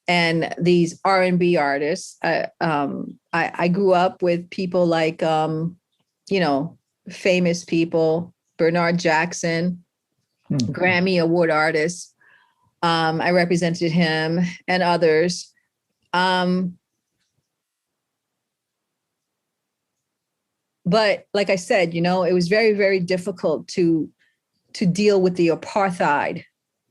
and these R&B artists. I grew up with people like, famous people, Bernard Jackson, Grammy Award artists. I represented him and others. But like I said, it was very, very difficult to deal with the apartheid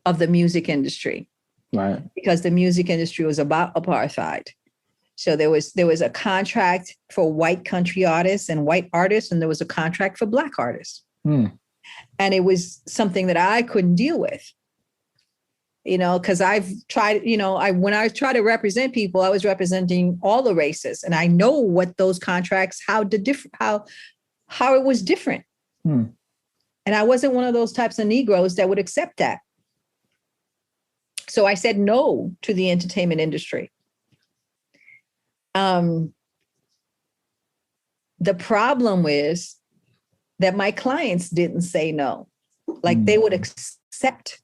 of the music industry.
Right.
Because the music industry was about apartheid. So there was a contract for white country artists and white artists, and there was a contract for Black artists. And it was something that I couldn't deal with. Because I've tried, when I try to represent people, I was representing all the races, and I know what those contracts, how it was different. And I wasn't one of those types of Negroes that would accept that. So I said no to the entertainment industry. The problem is that my clients didn't say no. Like they would accept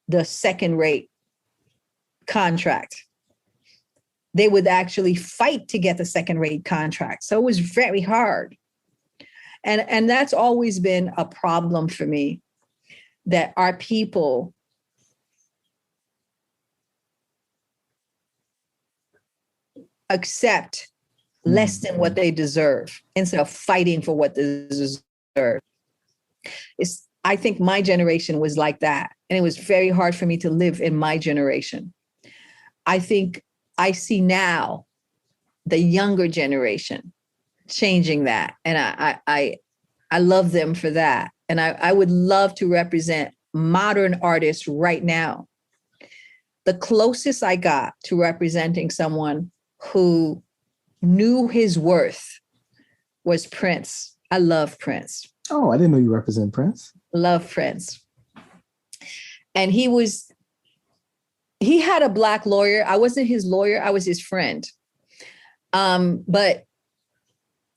the second-rate contract. They would actually fight to get the second-rate contract. So it was very hard. And that's always been a problem for me, that our people accept less than what they deserve instead of fighting for what they deserve. I think my generation was like that. And it was very hard for me to live in my generation. I think I see now the younger generation changing that. And I love them for that. And I would love to represent modern artists right now. The closest I got to representing someone who knew his worth was Prince. I love Prince.
Oh, I didn't know you represent Prince.
Love Prince. And he had a Black lawyer. I wasn't his lawyer. I was his friend. But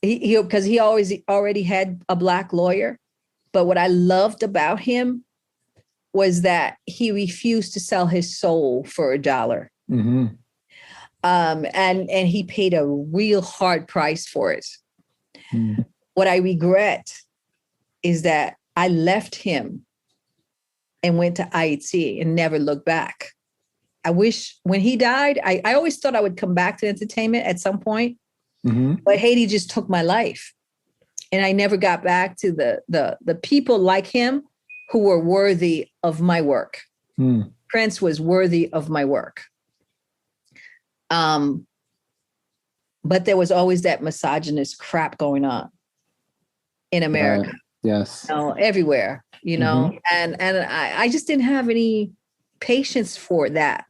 because he already had a Black lawyer. But what I loved about him was that he refused to sell his soul for $1.
Mm-hmm.
And he paid a real hard price for it. What I regret is that I left him and went to Haiti and never looked back. I wish when he died, I always thought I would come back to entertainment at some point, but Haiti just took my life. And I never got back to the people like him who were worthy of my work. Prince was worthy of my work. But there was always that misogynist crap going on in America.
Yes.
Everywhere, and I just didn't have any patience for that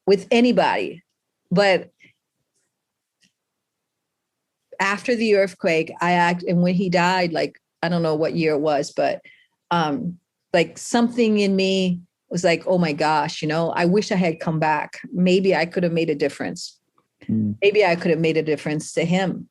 with anybody. But after the earthquake, and when he died, like, I don't know what year it was, but like something in me was like, oh my gosh, I wish I had come back. Maybe I could have made a difference. Maybe I could have made a difference to him.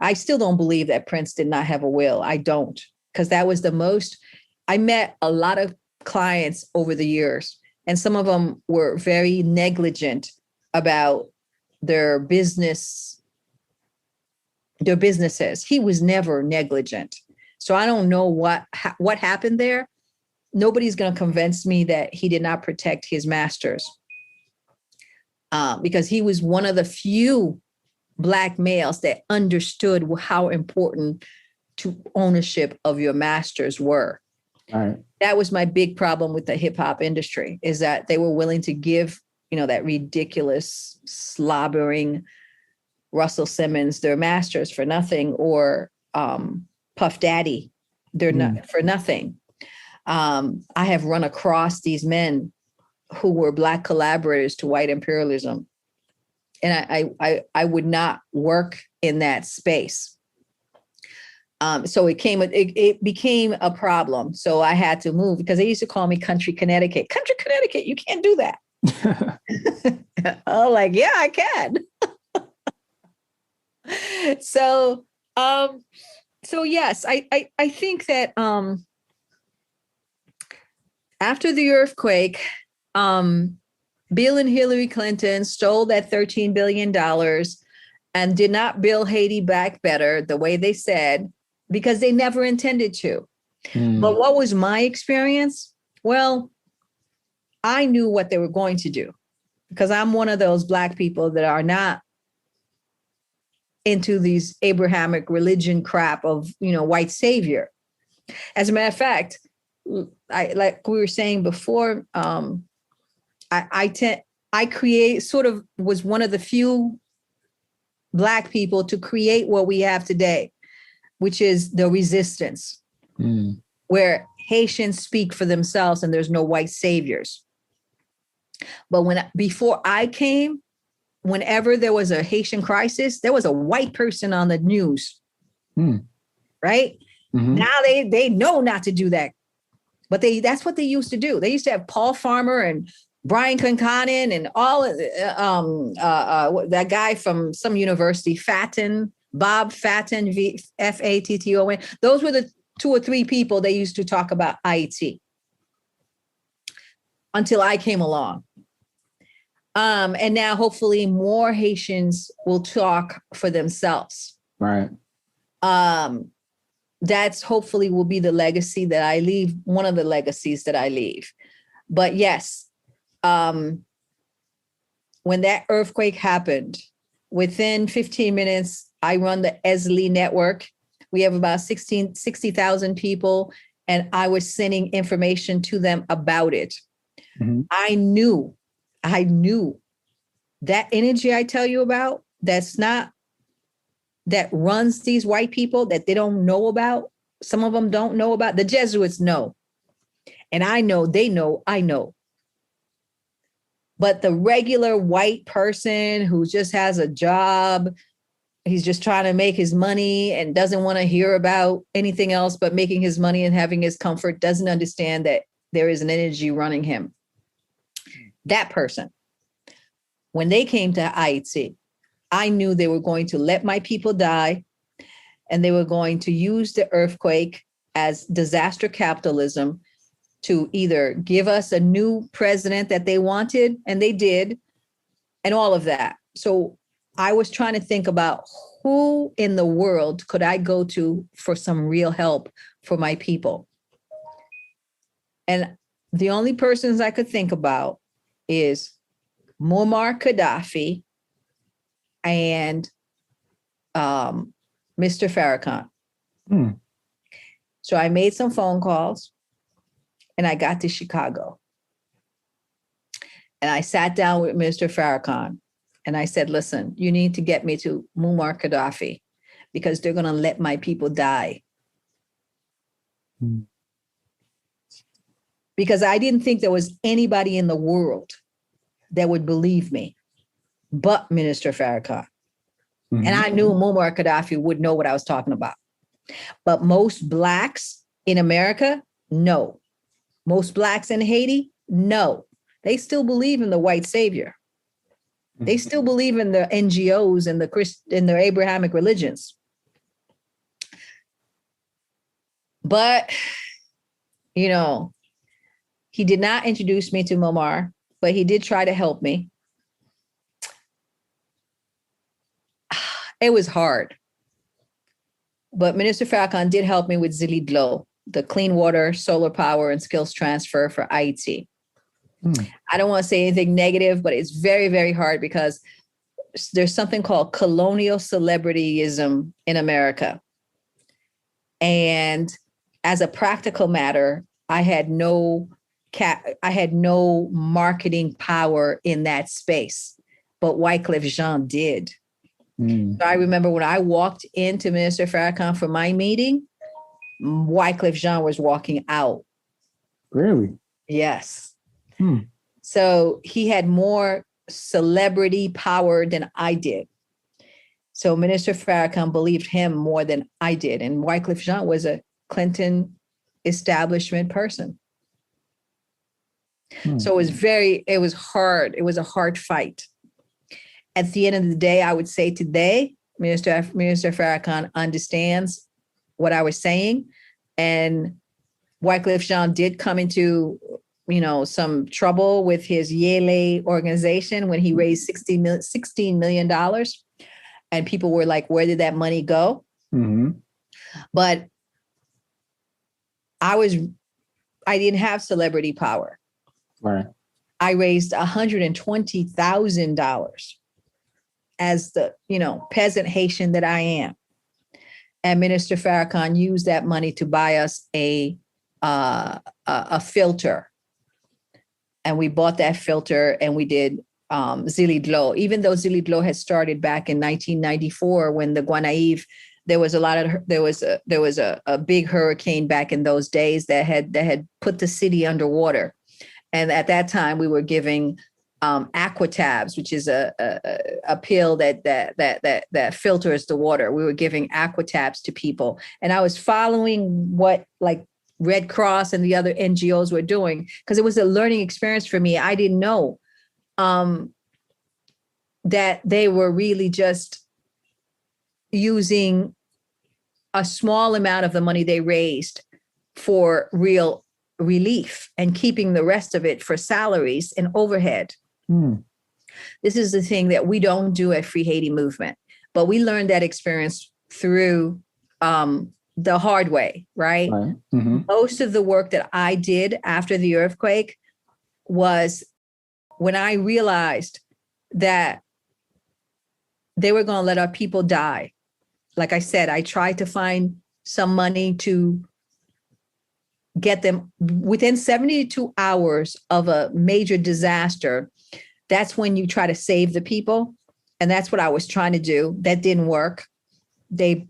I still don't believe that Prince did not have a will. I don't, because that was the most. I met a lot of clients over the years, and some of them were very negligent about their businesses. He was never negligent. So I don't know what happened there. Nobody's going to convince me that he did not protect his masters, because he was one of the few Black males that understood how important to ownership of your masters were.
All right.
That was my big problem with the hip hop industry, is that they were willing to give, that ridiculous, slobbering Russell Simmons their masters for nothing, or Puff Daddy, they're not for nothing. I have run across these men who were Black collaborators to white imperialism, and I would not work in that space. So it became a problem. So I had to move, because they used to call me Country Connecticut. Country Connecticut, you can't do that. Oh, like, yeah, I can. So yes, I think that after the earthquake, Bill and Hillary Clinton stole that $13 billion and did not build Haiti back better the way they said, because they never intended to. But what was my experience? Well, I knew what they were going to do, because I'm one of those Black people that are not into these Abrahamic religion crap of, white savior. As a matter of fact, like we were saying before, I was one of the few Black people to create what we have today, which is the resistance, where Haitians speak for themselves and there's no white saviors. But before I came, whenever there was a Haitian crisis, there was a white person on the news, right? Mm-hmm. Now they know not to do that, but that's what they used to do. They used to have Paul Farmer and Brian Conconin and all that guy from some university, Bob Fatton, Fatton. Those were the 2 or 3 people they used to talk about Haiti until I came along. And now hopefully more Haitians will talk for themselves.
Right.
That's hopefully will be the legacy that I leave, one of the legacies that I leave. But yes, when that earthquake happened, within 15 minutes, I run the Èzili Network. We have about 60,000 people, and I was sending information to them about it. Mm-hmm. I knew that energy I tell you about, that runs these white people that they don't know about. Some of them don't know about. The Jesuits know. And I know, they know, I know. But the regular white person who just has a job, he's just trying to make his money and doesn't want to hear about anything else but making his money and having his comfort, doesn't understand that there is an energy running him. That person, when they came to Haiti, I knew they were going to let my people die, and they were going to use the earthquake as disaster capitalism to either give us a new president that they wanted, and they did, and all of that. So I was trying to think about who in the world could I go to for some real help for my people. And the only persons I could think about is Muammar Gaddafi and Mr. Farrakhan. So I made some phone calls, and I got to Chicago. And I sat down with Mr. Farrakhan, and I said, listen, you need to get me to Muammar Gaddafi, because they're going to let my people die. Because I didn't think there was anybody in the world that would believe me but Minister Farrakhan. Mm-hmm. And I knew Muammar Gaddafi would know what I was talking about. But most Blacks in America, no. Most Blacks in Haiti, no. They still believe in the white savior. Mm-hmm. They still believe in the NGOs and in the Abrahamic religions. But, he did not introduce me to Muammar, but he did try to help me. It was hard. But Minister Farrakhan did help me with Zili Dlo, the clean water, solar power, and skills transfer for Haiti. I don't want to say anything negative, but it's very, very hard because there's something called colonial celebrityism in America. And as a practical matter, I had no marketing power in that space, but Wycliffe Jean did. So I remember when I walked into Minister Farrakhan for my meeting, Wycliffe Jean was walking out.
Really?
Yes. So he had more celebrity power than I did. So Minister Farrakhan believed him more than I did. And Wycliffe Jean was a Clinton establishment person. So it was hard. It was a hard fight. At the end of the day, I would say today, Minister Farrakhan understands what I was saying. And Wycliffe Jean did come into, some trouble with his Yele organization when he raised $16 million. And people were like, where did that money go? But I didn't have celebrity power.
Right.
I raised $120,000 as the, peasant Haitian that I am. And Minister Farrakhan used that money to buy us a filter. And we bought that filter and we did Zili Dlo, even though Zili Dlo had started back in 1994 when the Guanaive, there was a big hurricane back in those days that had put the city underwater. And at that time we were giving aquatabs, which is a pill that filters the water. We were giving aquatabs to people. And I was following what like Red Cross and the other NGOs were doing because it was a learning experience for me. I didn't know that they were really just using a small amount of the money they raised for real relief and keeping the rest of it for salaries and overhead. This is the thing that we don't do at Free Haiti Movement, but we learned that experience through the hard way, right? Most of the work that I did after the earthquake was when I realized that they were going to let our people die. Like I said, I tried to find some money to get them within 72 hours of a major disaster. That's when you try to save the people. And that's what I was trying to do. That didn't work. They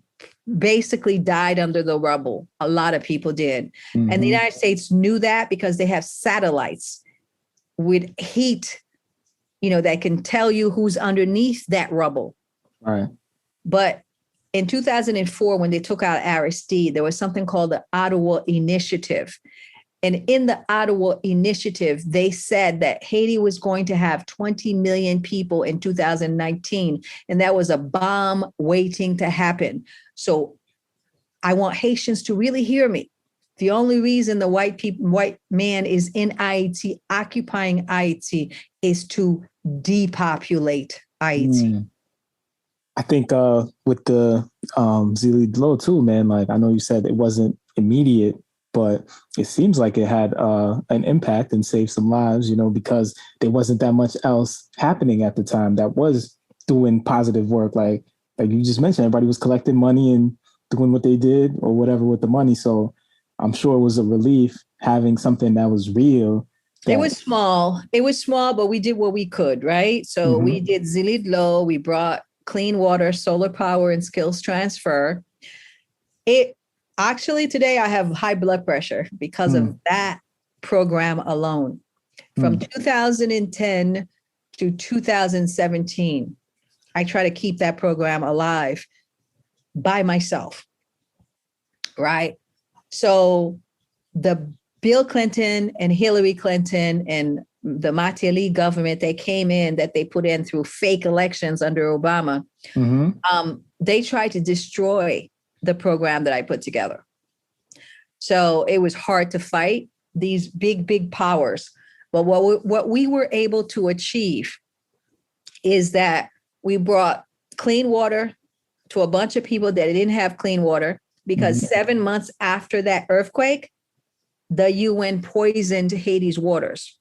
basically died under the rubble. A lot of people did. And the United States knew that because they have satellites with heat, that can tell you who's underneath that rubble.
Right.
But in 2004, when they took out Aristide, there was something called the Ottawa Initiative. And in the Ottawa Initiative, they said that Haiti was going to have 20 million people in 2019. And that was a bomb waiting to happen. So I want Haitians to really hear me. The only reason the white man is in Haiti, occupying Haiti, is to depopulate Haiti.
I think with the Zili Dlo too, man, like I know you said it wasn't immediate, but it seems like it had an impact and saved some lives, because there wasn't that much else happening at the time that was doing positive work. Like you just mentioned, everybody was collecting money and doing what they did or whatever with the money. So I'm sure it was a relief having something that was real.
It was small, but we did what we could, right? So we did Zili Dlo, we brought clean water, solar power, and skills transfer. Actually, today I have high blood pressure because of that program alone. From 2010 to 2017, I try to keep that program alive by myself, right? So the Bill Clinton and Hillary Clinton and the Matiali government, they came in that they put in through fake elections under Obama. They tried to destroy the program that I put together. So it was hard to fight these big powers. But what we were able to achieve is that we brought clean water, to a bunch of people that didn't have clean water because 7 months after that earthquake, the UN poisoned Haiti's waters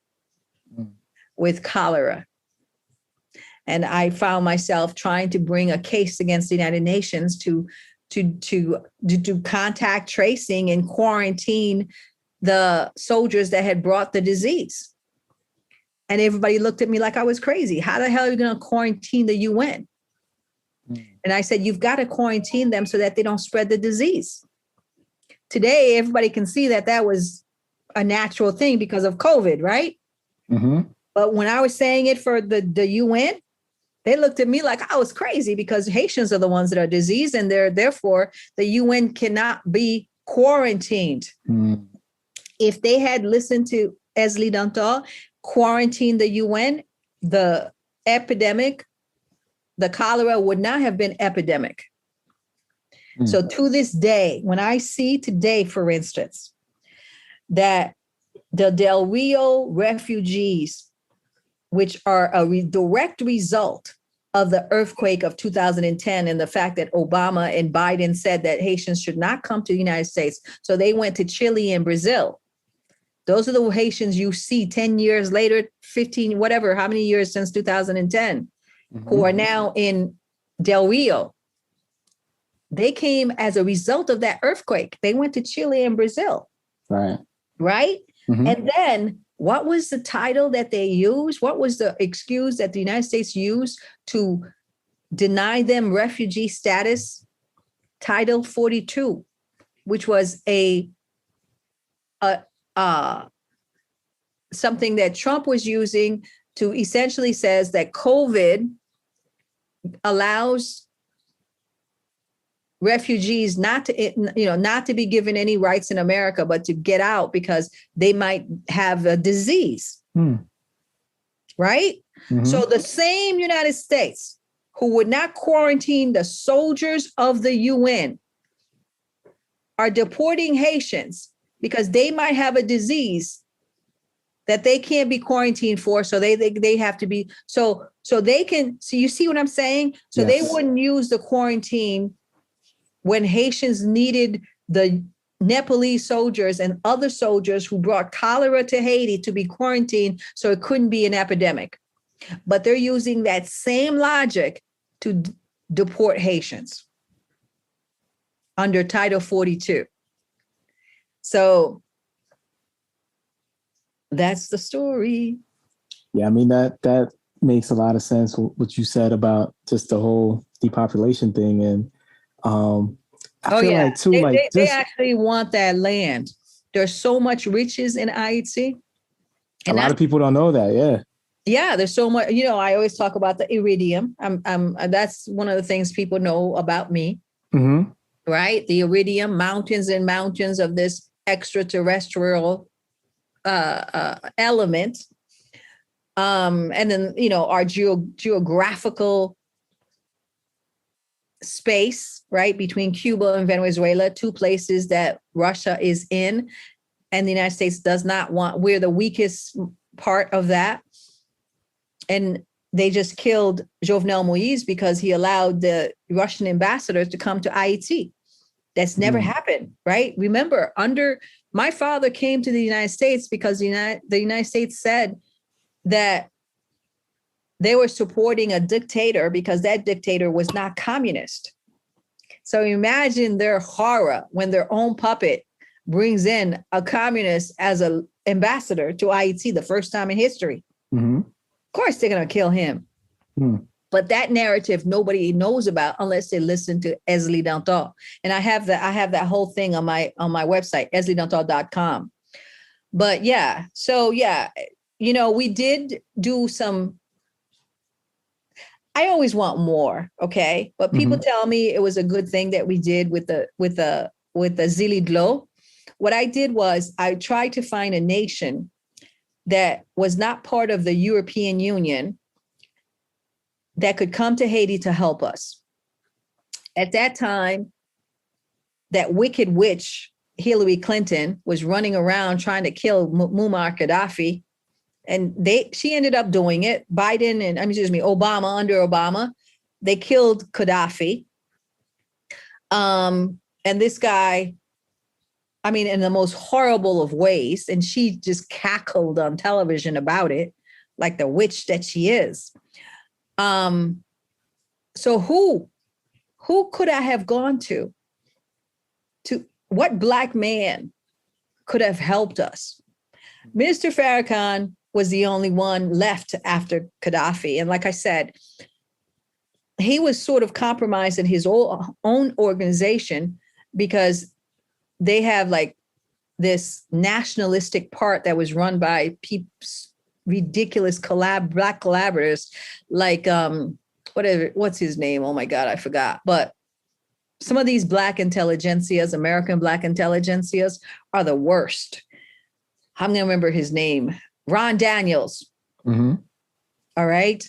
with cholera. And I found myself trying to bring a case against the United Nations to do contact tracing and quarantine the soldiers that had brought the disease. And everybody looked at me like I was crazy. How the hell are you going to quarantine the UN? And I said, you've got to quarantine them so that they don't spread the disease. Today, everybody can see that that was a natural thing because of COVID, right? But when I was saying it for the UN, they looked at me like I was crazy because Haitians are the ones that are diseased, and therefore the UN cannot be quarantined. If they had listened to Èzili Dantò, quarantine the UN, the epidemic, the cholera would not have been epidemic. So to this day, when I see today, for instance, that the Del Rio refugees, which are a direct result of the earthquake of 2010 and the fact that Obama and Biden said that Haitians should not come to the United States. So they went to Chile and Brazil. Those are the Haitians you see 10 years later, 15, whatever, how many years since 2010, who are now in Del Rio. They came as a result of that earthquake. They went to Chile and Brazil. Right? And then what was the title that they used? What was the excuse that the United States used to deny them refugee status? Title 42, which was something that Trump was using to essentially says that COVID allows refugees not to be given any rights in America, but to get out because they might have a disease. Right? So the same United States who would not quarantine the soldiers of the UN are deporting Haitians because they might have a disease that they can't be quarantined for. So they have to be, so they can, so you see what I'm saying? So they wouldn't use the quarantine when Haitians needed the Nepalese soldiers and other soldiers who brought cholera to Haiti to be quarantined so it couldn't be an epidemic. But they're using that same logic to deport Haitians under Title 42. So that's the story.
Yeah, I mean, that makes a lot of sense, what you said about just the whole depopulation thing. And I feel like too,
they actually want that land. There's so much riches in Haiti.
And a lot of people don't know that.
Yeah, there's so much. I always talk about the iridium. That's one of the things people know about me. Right, the iridium, mountains and mountains of this extraterrestrial element, and then our geographical space, right, between Cuba and Venezuela, two places that Russia is in, and the United States does not want. We're the weakest part of that. And they just killed Jovenel Moïse because he allowed the Russian ambassadors to come to Haiti. That's never happened, right? Remember, my father came to the United States because the United States said that they were supporting a dictator because that dictator was not communist. So imagine their horror when their own puppet brings in a communist as an ambassador to Haiti the first time in history. Of course, they're going to kill him. But that narrative nobody knows about unless they listen to Èzili Dantò. And I have that whole thing on my website, EziliDantò.com. But we did do some. I always want more, okay? But people tell me it was a good thing that we did with the Zili Dlo. What I did was I tried to find a nation that was not part of the European Union that could come to Haiti to help us. At that time, that wicked witch, Hillary Clinton, was running around trying to kill Muammar Gaddafi. And she ended up doing it. Obama, under Obama, they killed Gaddafi. And this guy, I mean, in the most horrible of ways, and she just cackled on television about it, like the witch that she is. So who could I have gone to? To what Black man could have helped us? Minister Farrakhan was the only one left after Gaddafi. And like I said, he was sort of compromised in his own organization because they have like this nationalistic part that was run by ridiculous Black collaborators like, what's his name? Oh my God, I forgot. But some of these Black intelligentsias, American Black intelligentsias, are the worst. I'm going to remember his name. Ron Daniels.
Mm-hmm.
All right.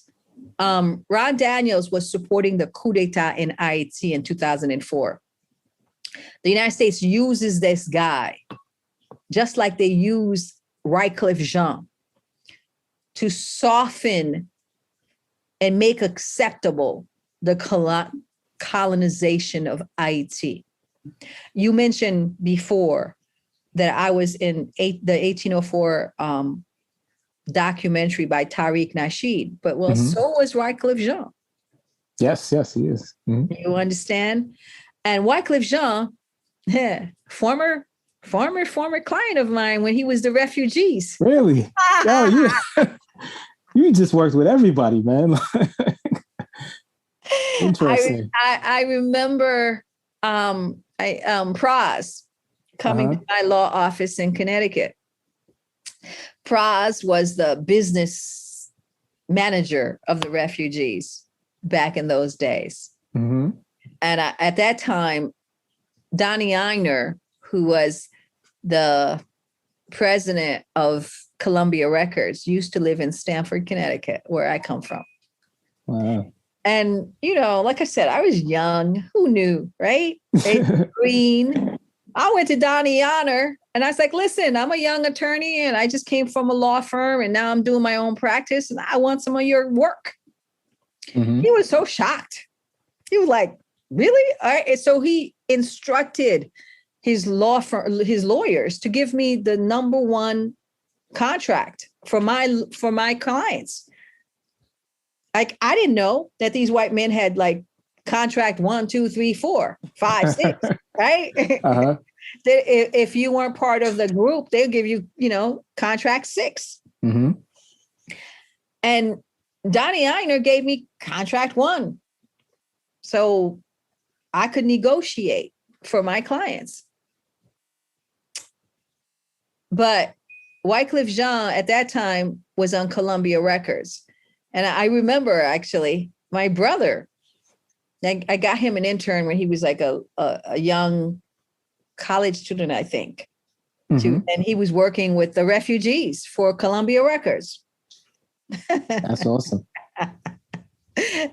Ron Daniels was supporting the coup d'etat in Haiti in 2004. The United States uses this guy, just like they used Wycliffe Jean, to soften and make acceptable the colonization of Haiti. You mentioned before that I was in the 1804 documentary by Tariq Nasheed, but so was Wycliffe Jean.
Yes, he is. Mm-hmm.
You understand? And Wycliffe Jean, former client of mine when he was the refugees.
Really? Oh, you just worked with everybody, man. Interesting.
I remember Praz coming to my law office in Connecticut. Praz was the business manager of the refugees back in those days.
Mm-hmm.
And at that time, Donnie Einer, who was the president of Columbia Records, used to live in Stamford, Connecticut, where I come from.
Wow.
And, like I said, I was young. Who knew, right? Green. I went to Donnie Honor and I was like, listen, I'm a young attorney and I just came from a law firm and now I'm doing my own practice and I want some of your work. Mm-hmm. He was so shocked. He was like, really? All right. So he instructed his lawyers to give me the number one contract for my clients. Like, I didn't know that these white men had like contract 1, 2, 3, 4, 5, 6, right? Uh-huh. If you weren't part of the group, they'll give you, contract 6. Mm-hmm. And Donnie Einer gave me contract 1. So I could negotiate for my clients. But Wycliffe Jean at that time was on Columbia Records. And I remember actually my brother, I got him an intern when he was like a young college student, I think. Mm-hmm. And he was working with the refugees for Columbia Records.
That's awesome.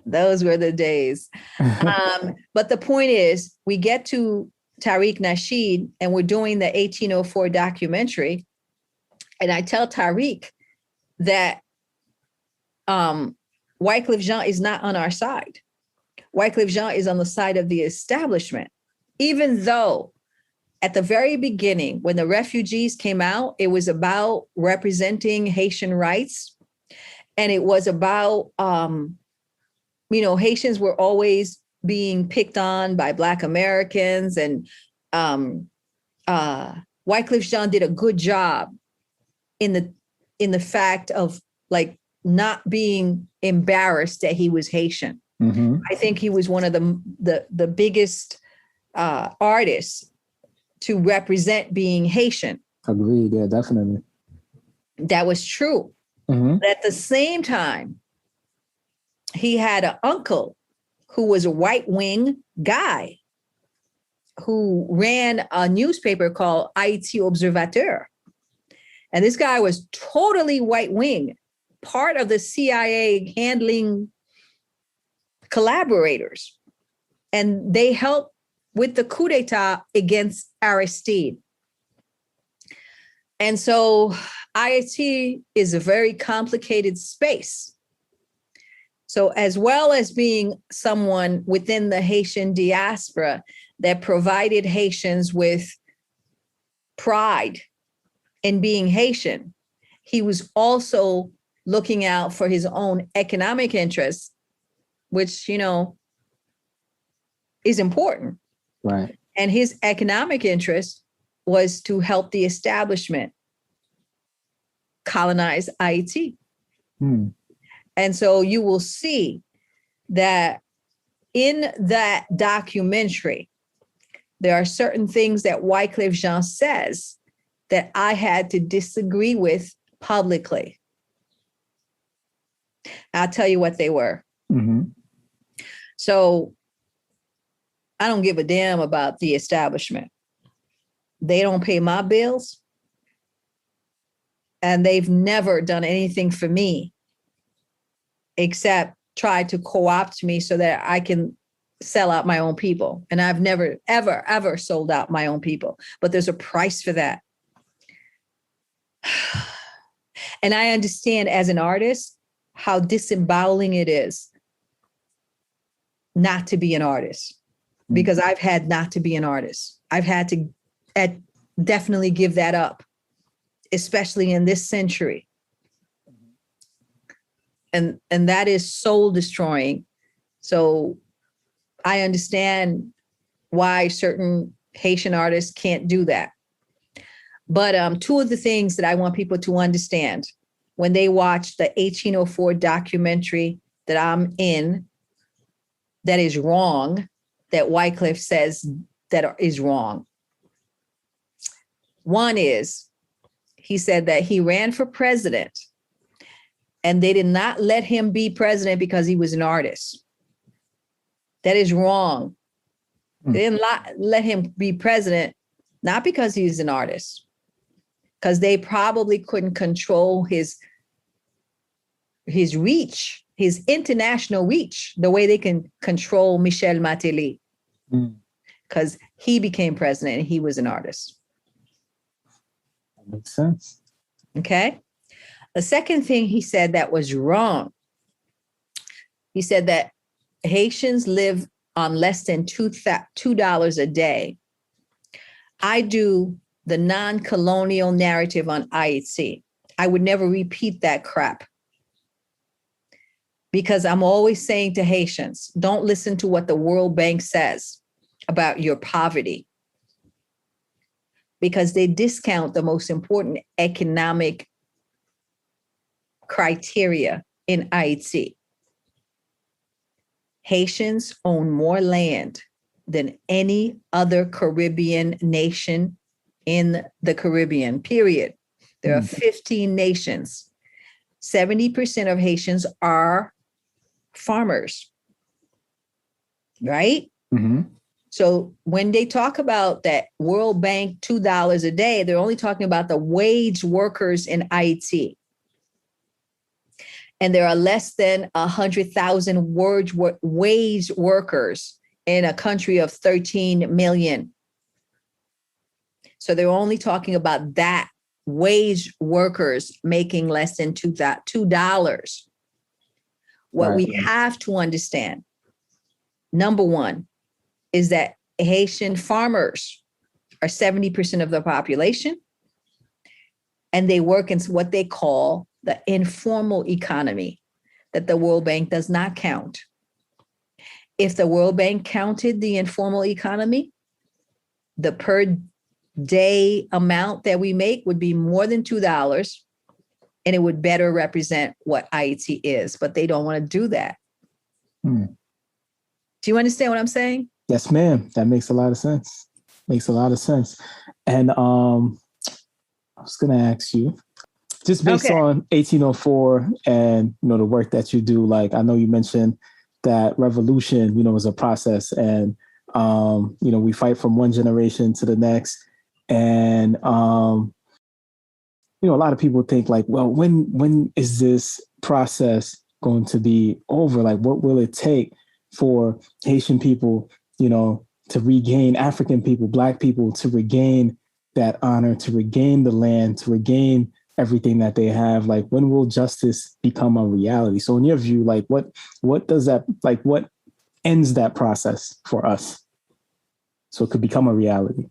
Those were the days. But the point is, we get to Tariq Nasheed and we're doing the 1804 documentary. And I tell Tariq that Wycliffe Jean is not on our side. Wycliffe Jean is on the side of the establishment, even though at the very beginning, when the refugees came out, it was about representing Haitian rights. And it was about, Haitians were always being picked on by Black Americans. And Wycliffe Jean did a good job in the fact of like not being embarrassed that he was Haitian. Mm-hmm. I think he was one of the biggest artists to represent being Haitian.
Agreed. Yeah, definitely.
That was true. Mm-hmm. But at the same time, he had an uncle who was a right wing guy who ran a newspaper called Haiti Observateur. And this guy was totally right wing, part of the CIA handling collaborators. And they helped with the coup d'etat against Aristide. And so Haiti is a very complicated space. So as well as being someone within the Haitian diaspora that provided Haitians with pride in being Haitian, he was also looking out for his own economic interests, which, is important.
Right.
And his economic interest was to help the establishment colonize Haiti. And so you will see that in that documentary, there are certain things that Wycliffe Jean says that I had to disagree with publicly. I'll tell you what they were. So I don't give a damn about the establishment. They don't pay my bills. And they've never done anything for me except try to co-opt me so that I can sell out my own people. And I've never, ever, ever sold out my own people. But there's a price for that. And I understand as an artist how disemboweling it is not to be an artist, because I've had not to be an artist. I've had to definitely give that up, especially in this century. And that is soul destroying. So I understand why certain Haitian artists can't do that. But two of the things that I want people to understand when they watch the 1804 documentary that I'm in, that is wrong, that Wycliffe says that is wrong. One is, he said that he ran for president and they did not let him be president because he was an artist. That is wrong. They didn't let him be president, not because he's an artist, because they probably couldn't control his reach, his international reach, the way they can control Michel Martelly, because he became president and he was an artist.
That makes sense.
Okay. The second thing he said that was wrong, he said that Haitians live on less than $2 a day. I do the non-colonial narrative on Haiti. I would never repeat that crap, because I'm always saying to Haitians, don't listen to what the World Bank says about your poverty, because they discount the most important economic criteria in Haiti. Haitians own more land than any other Caribbean nation in the Caribbean, period. There are 15 nations. 70% of Haitians are farmers, right? So when they talk about that World Bank $2 a day, they're only talking about the wage workers in Haiti. And there are less than 100,000 wage workers in a country of 13 million. So they're only talking about that wage workers making less than $2. What we have to understand, number one, is that Haitian farmers are 70% of the population, and they work in what they call the informal economy that the World Bank does not count. If the World Bank counted the informal economy, the per day amount that we make would be more than $2, and it would better represent what Haiti is, but they don't want to do that. Do you understand what I'm saying?
Yes, ma'am. That makes a lot of sense. Makes a lot of sense. And I was going to ask you, just based on 1804 and, the work that you do, like, I know you mentioned that revolution, is a process, and, we fight from one generation to the next. And, a lot of people think like, well, when is this process going to be over? Like, what will it take for Haitian people, to regain, African people, Black people to regain that honor, to regain the land, to regain everything that they have? Like, when will justice become a reality? So in your view, like what does that, like, what ends that process for us so it could become a reality?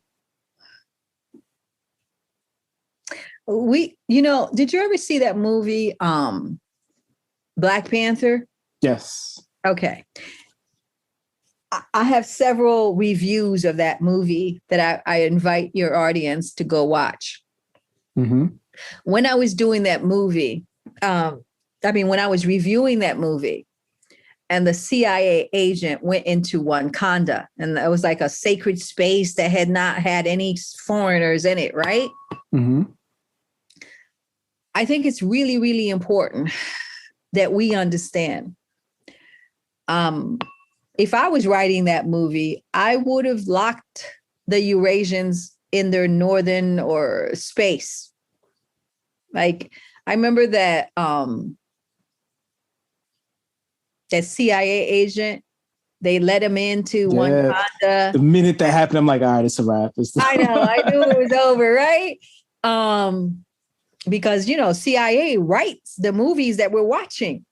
Did you ever see that movie, Black Panther?
Yes.
Okay. I have several reviews of that movie that I invite your audience to go watch.
Mm-hmm.
When I was doing that movie, when I was reviewing that movie, and the CIA agent went into Wakanda, and it was like a sacred space that had not had any foreigners in it, right?
Mm-hmm.
I think it's really, really important that we understand. If I was writing that movie, I would have locked the Eurasians in their northern or space. Like, I remember that that CIA agent, they let him into Wakanda.
The minute that happened, I'm like, all right, it's a wrap.
I know, I knew it was over, right? Because, CIA writes the movies that we're watching.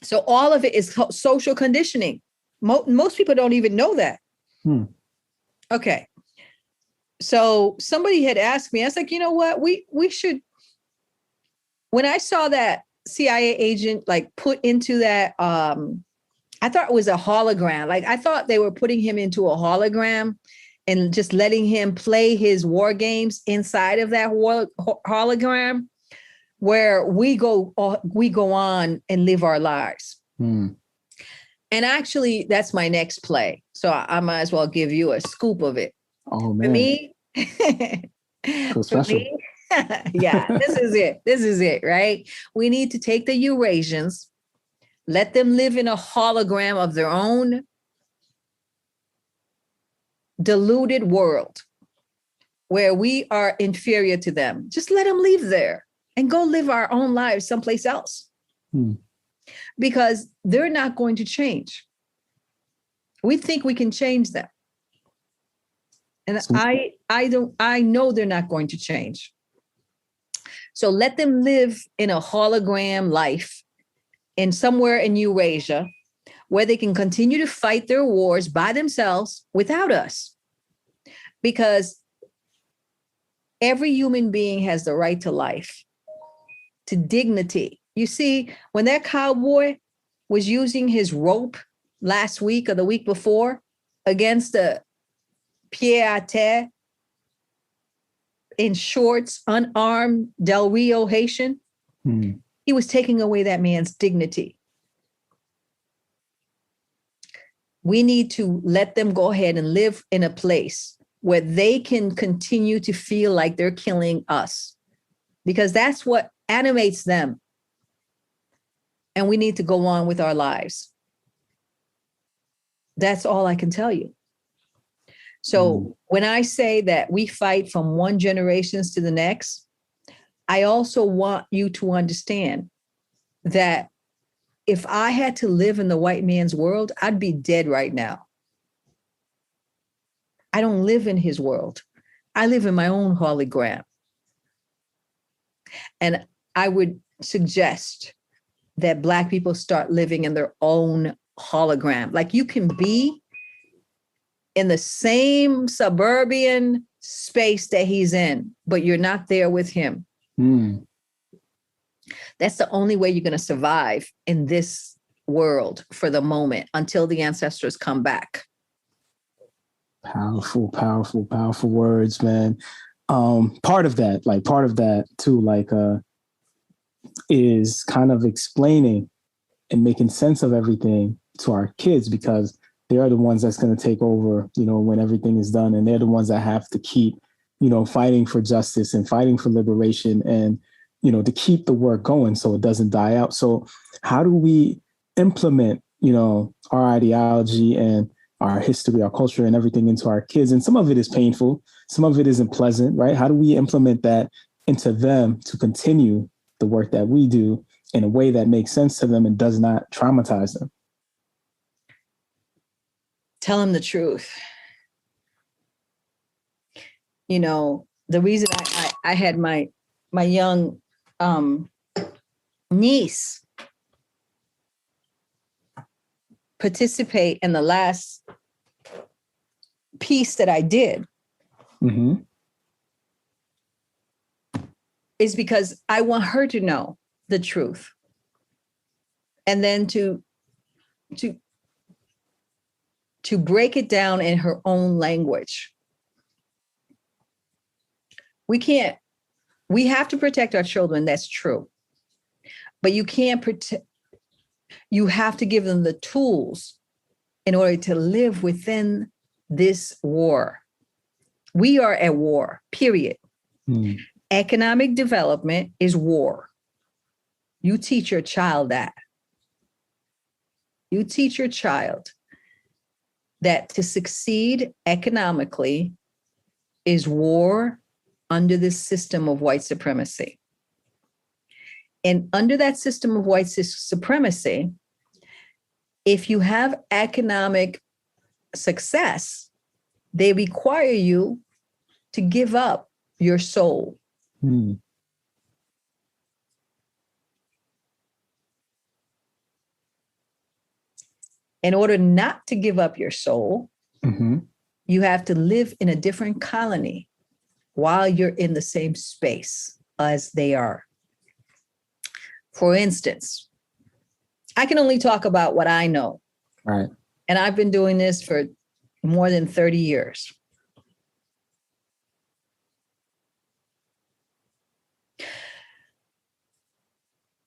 So all of it is social conditioning. Most people don't even know that. Okay. So somebody had asked me, I was like, you know what, we should, when I saw that CIA agent like put into that, I thought it was a hologram. Like, I thought they were putting him into a hologram and just letting him play his war games inside of that hologram, where we go on and live our lives. And actually, that's my next play. So I might as well give you a scoop of it.
Oh, man.
For me, yeah, this is it, right? We need to take the Eurasians, let them live in a hologram of their own deluded world where we are inferior to them. Just let them live there and go live our own lives someplace else. Because they're not going to change. We think we can change them. And I know they're not going to change. So let them live in a hologram life somewhere in Eurasia, where they can continue to fight their wars by themselves without us. Because every human being has the right to life, to dignity. You see, when that cowboy was using his rope last week or the week before against the pied-à-terre in shorts, unarmed Del Rio Haitian, he was taking away that man's dignity. We need to let them go ahead and live in a place where they can continue to feel like they're killing us, because that's what animates them. And we need to go on with our lives. That's all I can tell you. So when I say that we fight from one generation to the next, I also want you to understand that if I had to live in the white man's world, I'd be dead right now. I don't live in his world. I live in my own hologram. And I would suggest that Black people start living in their own hologram. Like, you can be in the same suburban space that he's in, but you're not there with him. That's the only way you're going to survive in this world for the moment until the ancestors come back.
Powerful, powerful, powerful words, man. Part of that too, is kind of explaining and making sense of everything to our kids, because they are the ones that's going to take over, when everything is done. And they're the ones that have to keep, fighting for justice and fighting for liberation and, to keep the work going so it doesn't die out. So how do we implement, our ideology and our history, our culture, and everything into our kids? And some of it is painful. Some of it isn't pleasant, right? How do we implement that into them to continue the work that we do in a way that makes sense to them and does not traumatize them?
Tell them the truth. The reason I had my my young niece participate in the last piece that I did, is because I want her to know the truth. And then to break it down in her own language. We have to protect our children, that's true. But you have to give them the tools in order to live within this war. We are at war, period. Economic development is war. You teach your child that. You teach your child that to succeed economically is war under this system of white supremacy. And under that system of white supremacy, if you have economic success, they require you to give up your soul. In order not to give up your soul, you have to live in a different colony while you're in the same space as they are. For instance, I can only talk about what I know.
Right.
And I've been doing this for more than 30 years.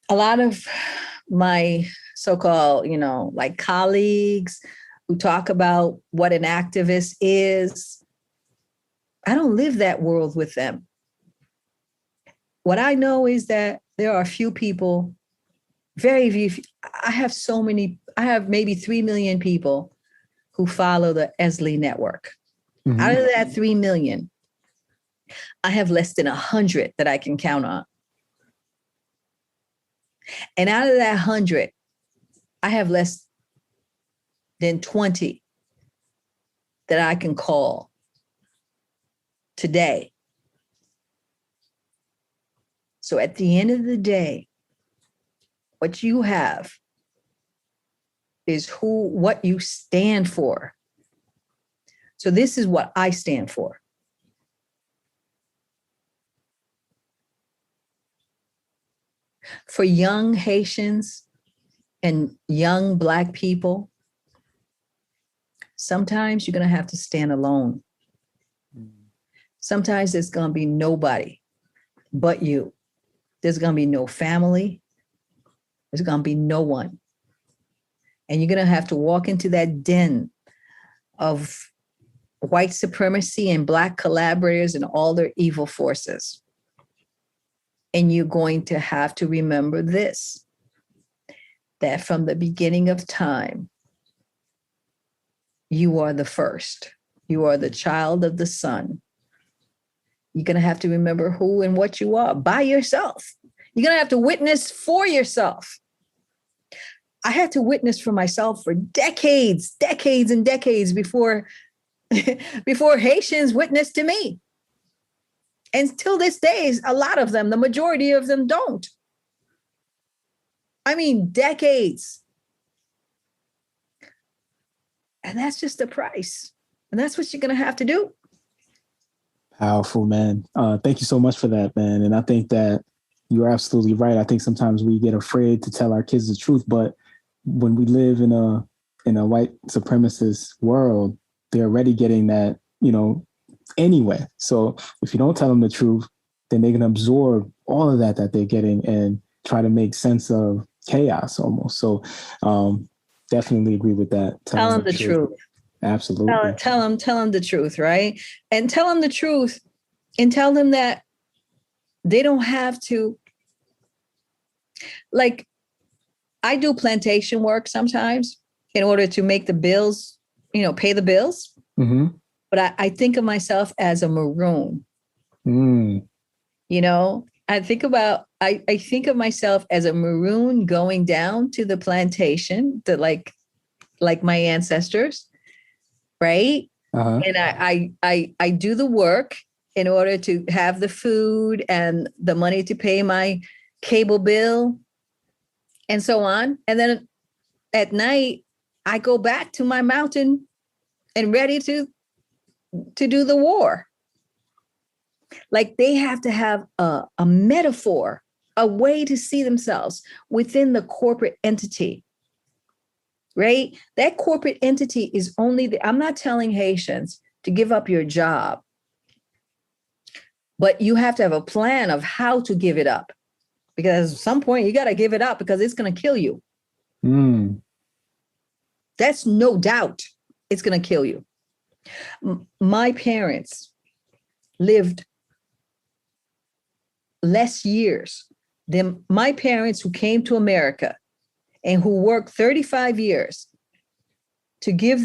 A lot of my so-called, like colleagues who talk about what an activist is, I don't live that world with them. What I know is that there are a few people, very few. I have maybe 3 million people who follow the Èzili Network. Out of that 3 million, I have less than 100 that I can count on. And out of that 100, I have less than 20 that I can call today. So at the end of the day, what you have is what you stand for. So this is what I stand for. For young Haitians and young Black people, sometimes you're going to have to stand alone. Sometimes there's going to be nobody but you. There's going to be no family. There's going to be no one. And you're going to have to walk into that den of white supremacy and Black collaborators and all their evil forces. And you're going to have to remember this, that from the beginning of time, you are the first. You are the child of the sun. You're going to have to remember who and what you are by yourself. You're going to have to witness for yourself. I had to witness for myself for decades and decades before Haitians witnessed to me. And till this day, a lot of them, the majority of them don't. I mean, decades. And that's just the price. And that's what you're going to have to do.
Powerful, man. Thank you so much for that, man. And I think that you're absolutely right. I think sometimes we get afraid to tell our kids the truth, but when we live in a white supremacist world, they're already getting that, anyway. So if you don't tell them the truth, then they can absorb all of that they're getting and try to make sense of chaos almost. So definitely agree with that.
Tell them the truth.
Absolutely.
Tell them the truth, right? And tell them the truth and tell them that they don't have to, like, I do plantation work sometimes in order to make the bills, pay the bills. But I think of myself as a maroon. I think of myself as a maroon going down to the plantation, that like my ancestors, right? And I do the work in order to have the food and the money to pay my cable bill and so on. And then at night, I go back to my mountain and ready to do the war. Like they have to have a metaphor, a way to see themselves within the corporate entity, right? That corporate entity is only, I'm not telling Haitians to give up your job, but you have to have a plan of how to give it up, because at some point you got to give it up because it's going to kill you. That's no doubt. It's going to kill you. My parents lived less years than my parents who came to America and who worked 35 years to give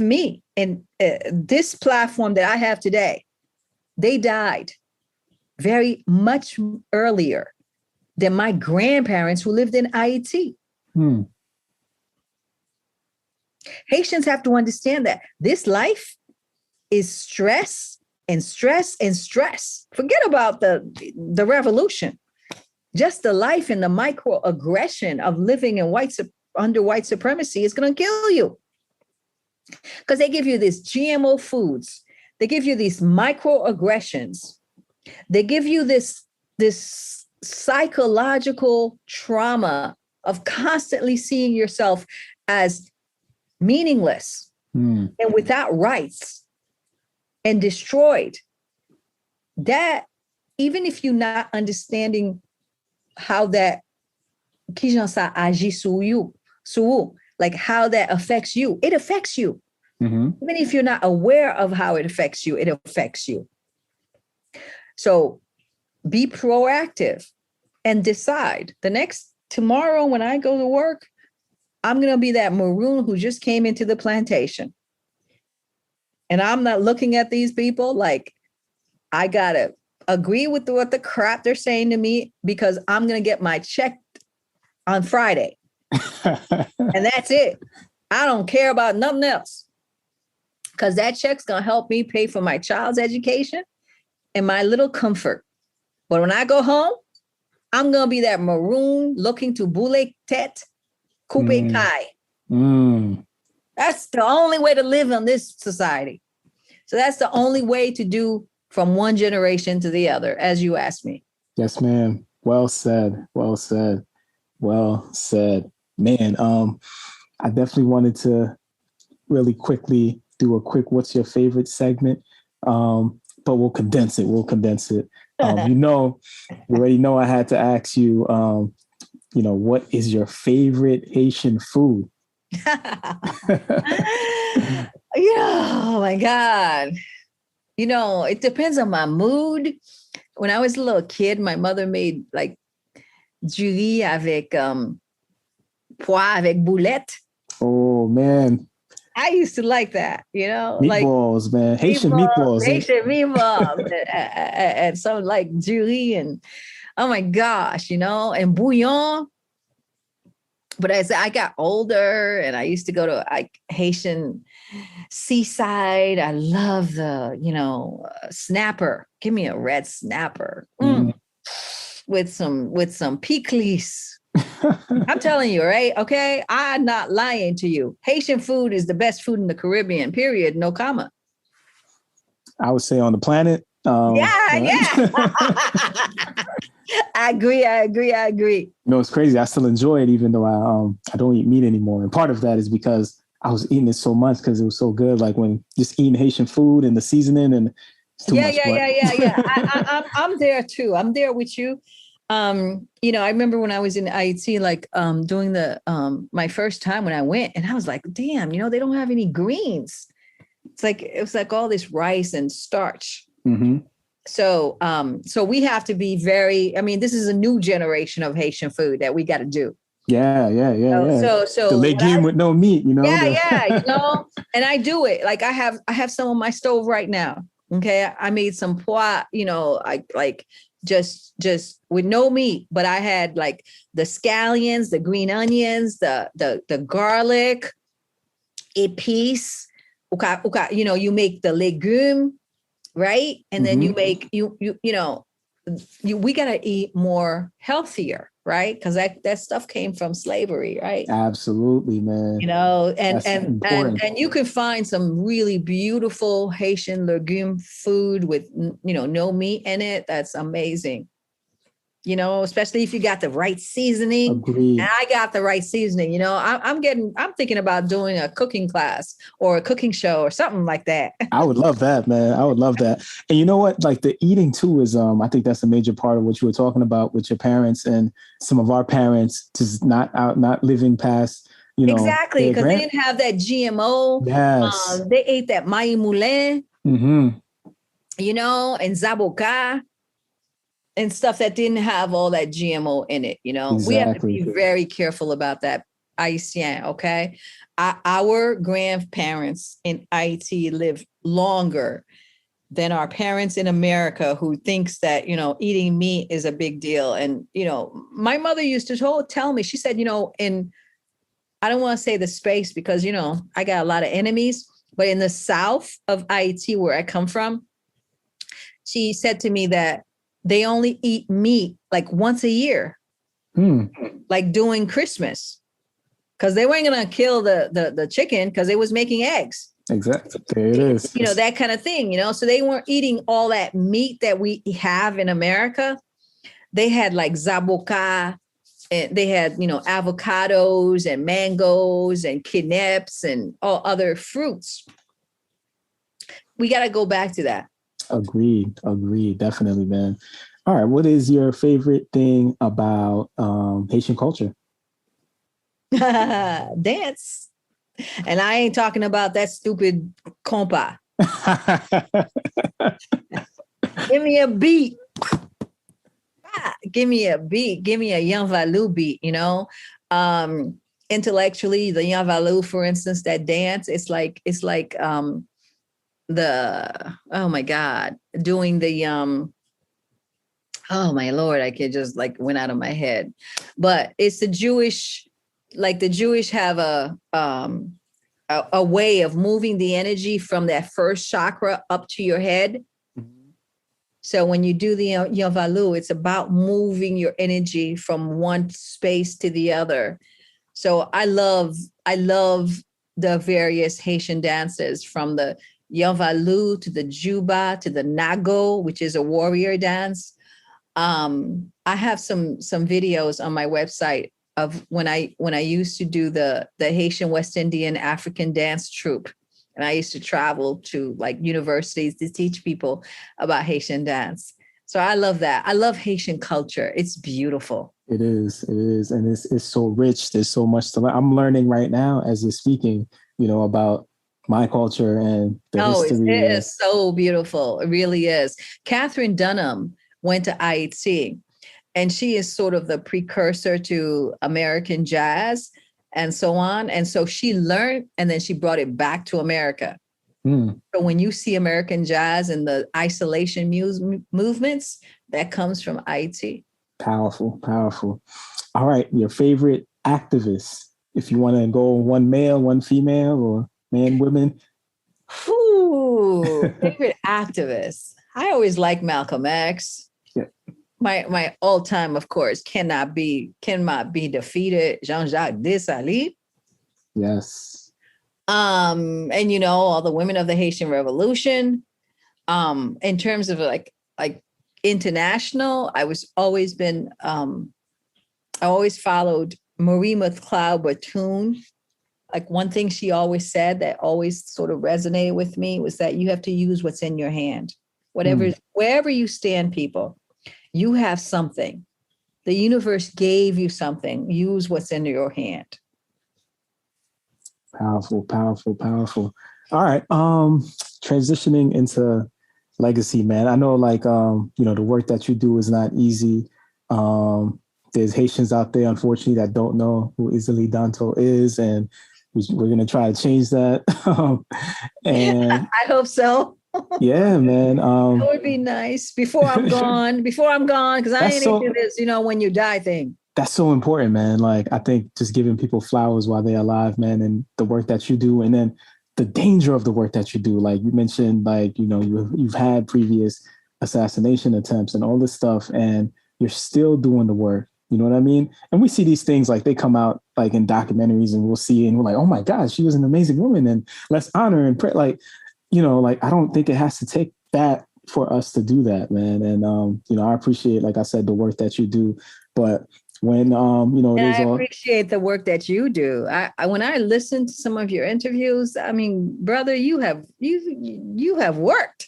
me and this platform that I have today. They died very much earlier than my grandparents who lived in Haiti. Haitians have to understand that this life is stress and stress and stress. Forget about the revolution. Just the life and the microaggression of living in under white supremacy is going to kill you. Because they give you these GMO foods. They give you these microaggressions. They give you this psychological trauma of constantly seeing yourself as meaningless and without rights and destroyed. That, even if you're not understanding how that, like how that affects you, it affects you. Even if you're not aware of how it affects you, it affects you. So be proactive and decide tomorrow when I go to work, I'm going to be that maroon who just came into the plantation. And I'm not looking at these people like I got to agree with what the crap they're saying to me because I'm going to get my check on Friday. And that's it. I don't care about nothing else because that check's going to help me pay for my child's education and my little comfort. But when I go home, I'm going to be that maroon looking to boule tete, coupe kai. That's the only way to live in this society. So that's the only way to do from one generation to the other, as you asked me. Yes, ma'am.
Well said. Well said. Well said. Man, I definitely wanted to really quickly do a quick what's your favorite segment, but we'll condense it. You already know I had to ask you, what is your favorite Haitian food?
Oh my God. It depends on my mood. When I was a little kid, my mother made like du riz avec pois avec boulette.
Oh man.
I used to like that,
meatballs, man. Haitian meatballs.
And some like du riz and oh my gosh, and bouillon. But as I got older and I used to go to Haitian seaside, I love the, snapper. Give me a red snapper with some pickles. I'm telling you, right? Okay. I'm not lying to you. Haitian food is the best food in the Caribbean, period. No comma.
I would say on the planet.
Yeah. I agree.
It's crazy. I still enjoy it, even though I don't eat meat anymore. And part of that is because I was eating it so much because it was so good. Like when just eating Haitian food and the seasoning and it's too much.
Yeah. I'm there too. I'm there with you. I remember when I was in Haiti, like doing my first time when I went, and I was like, damn, they don't have any greens. It was like all this rice and starch. So we have to be this is a new generation of Haitian food that we got to do.
Yeah. So the legume with no meat,
and I do it. Like I have some on my stove right now. Okay. I made some pois, like just with no meat, but I had like the scallions, the green onions, the garlic, épices. You make the legume right? And then you make we got to eat more healthier, right? Because that stuff came from slavery, right?
Absolutely, man.
And you can find some really beautiful Haitian legume food with no meat in it. That's amazing. Especially if you got the right seasoning.
Agreed.
And I got the right seasoning. I'm thinking about doing a cooking class or a cooking show or something like that.
I would love that, man. I would love that. And you know what? Like the eating too is, I think that's a major part of what you were talking about with your parents and some of our parents just not living past,
Exactly. Because they didn't have that GMO.
Yes.
They ate that maï moulin, and zaboka. And stuff that didn't have all that GMO in it,
Exactly.
We have to be very careful about that. Haitian, okay? Our grandparents in Haiti lived longer than our parents in America, who thinks that, eating meat is a big deal. And, my mother used to tell me, she said, I don't want to say the space because, I got a lot of enemies, but in the south of Haiti, where I come from, she said to me that they only eat meat like once a year, like during Christmas, because they weren't going to kill the chicken because they was making eggs.
Exactly. There it is.
That kind of thing, so they weren't eating all that meat that we have in America. They had like zaboka, and they had, avocados and mangoes and quinepes and all other fruits. We got to go back to that.
Agreed. Definitely, man. All right. What is your favorite thing about Haitian culture?
Dance. And I ain't talking about that stupid compa. Give me a beat. Give me a beat. Give me a Yanvalu beat, Intellectually, the Yanvalu, for instance, that dance, it's like oh my God, doing the oh my Lord, I could just went out of my head. But it's the Jewish have a way of moving the energy from that first chakra up to your head. So when you do the Yavalu, it's about moving your energy from one space to the other. So I love the various Haitian dances, from the Yavalu to the Juba to the Nago, which is a warrior dance. I have some videos on my website of when I used to do the Haitian West Indian African dance troupe. And I used to travel to universities to teach people about Haitian dance. So I love that. I love Haitian culture. It's beautiful.
It is. And it's so rich. There's so much to learn. I'm learning right now as you're speaking, about my culture and the history.
It is so beautiful. It really is. Catherine Dunham went to Haiti, and she is sort of the precursor to American jazz and so on. And so she learned, and then she brought it back to America. So when you see American jazz and the isolation movements, that comes from Haiti. Powerful.
All right. Your favorite activist, if you want to go one male, one female, or man, women.
Ooh, favorite activist. I always like Malcolm X.
Yeah.
My all-time, of course, cannot be defeated. Jean-Jacques Dessalines.
Yes.
And all the women of the Haitian Revolution. In terms of like international, I always followed Marie McLeod Bethune. One thing she always said that always sort of resonated with me was that you have to use what's in your hand. Wherever you stand, people, you have something. The universe gave you something. Use what's in your hand.
Powerful. All right. Transitioning into legacy, man. I know the work that you do is not easy. There's Haitians out there, unfortunately, that don't know who Èzili Dantò is, and we're going to try to change that. And
I hope so.
Yeah, man.
That would be nice before I'm gone, because I ain't into this, when you die thing.
That's so important, man. I think just giving people flowers while they're alive, man, and the work that you do, and then the danger of the work that you do. Like you mentioned, like, you know, you've had previous assassination attempts and all this stuff, and you're still doing the work. You know what I mean? And we see these things like they come out like in documentaries, and we'll see, and we're like, oh my God, she was an amazing woman, and let's honor and pray. Like, you know, like I don't think it has to take that for us to do that, man. And you know, I appreciate, like I said, the work that you do. But when you know,
I appreciate the work that you do. I when I listen to some of your interviews, I mean, brother, you have worked.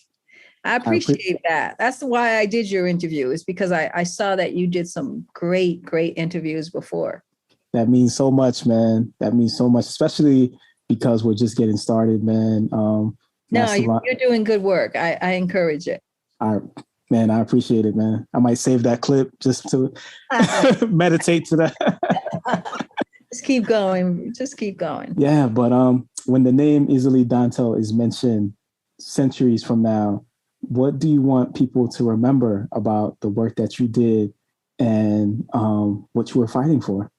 I appreciate that. That's why I did your interview, is because I saw that you did some great interviews before. That
means so much, man. That means so much, especially because we're just getting started, man.
No, you're doing good work. I encourage it.
Man, I appreciate it, man. I might save that clip just to meditate to that.
Just keep going. Just keep going.
Yeah, but when the name Èzili Dantò is mentioned centuries from now, what do you want people to remember about the work that you did and what you were fighting for?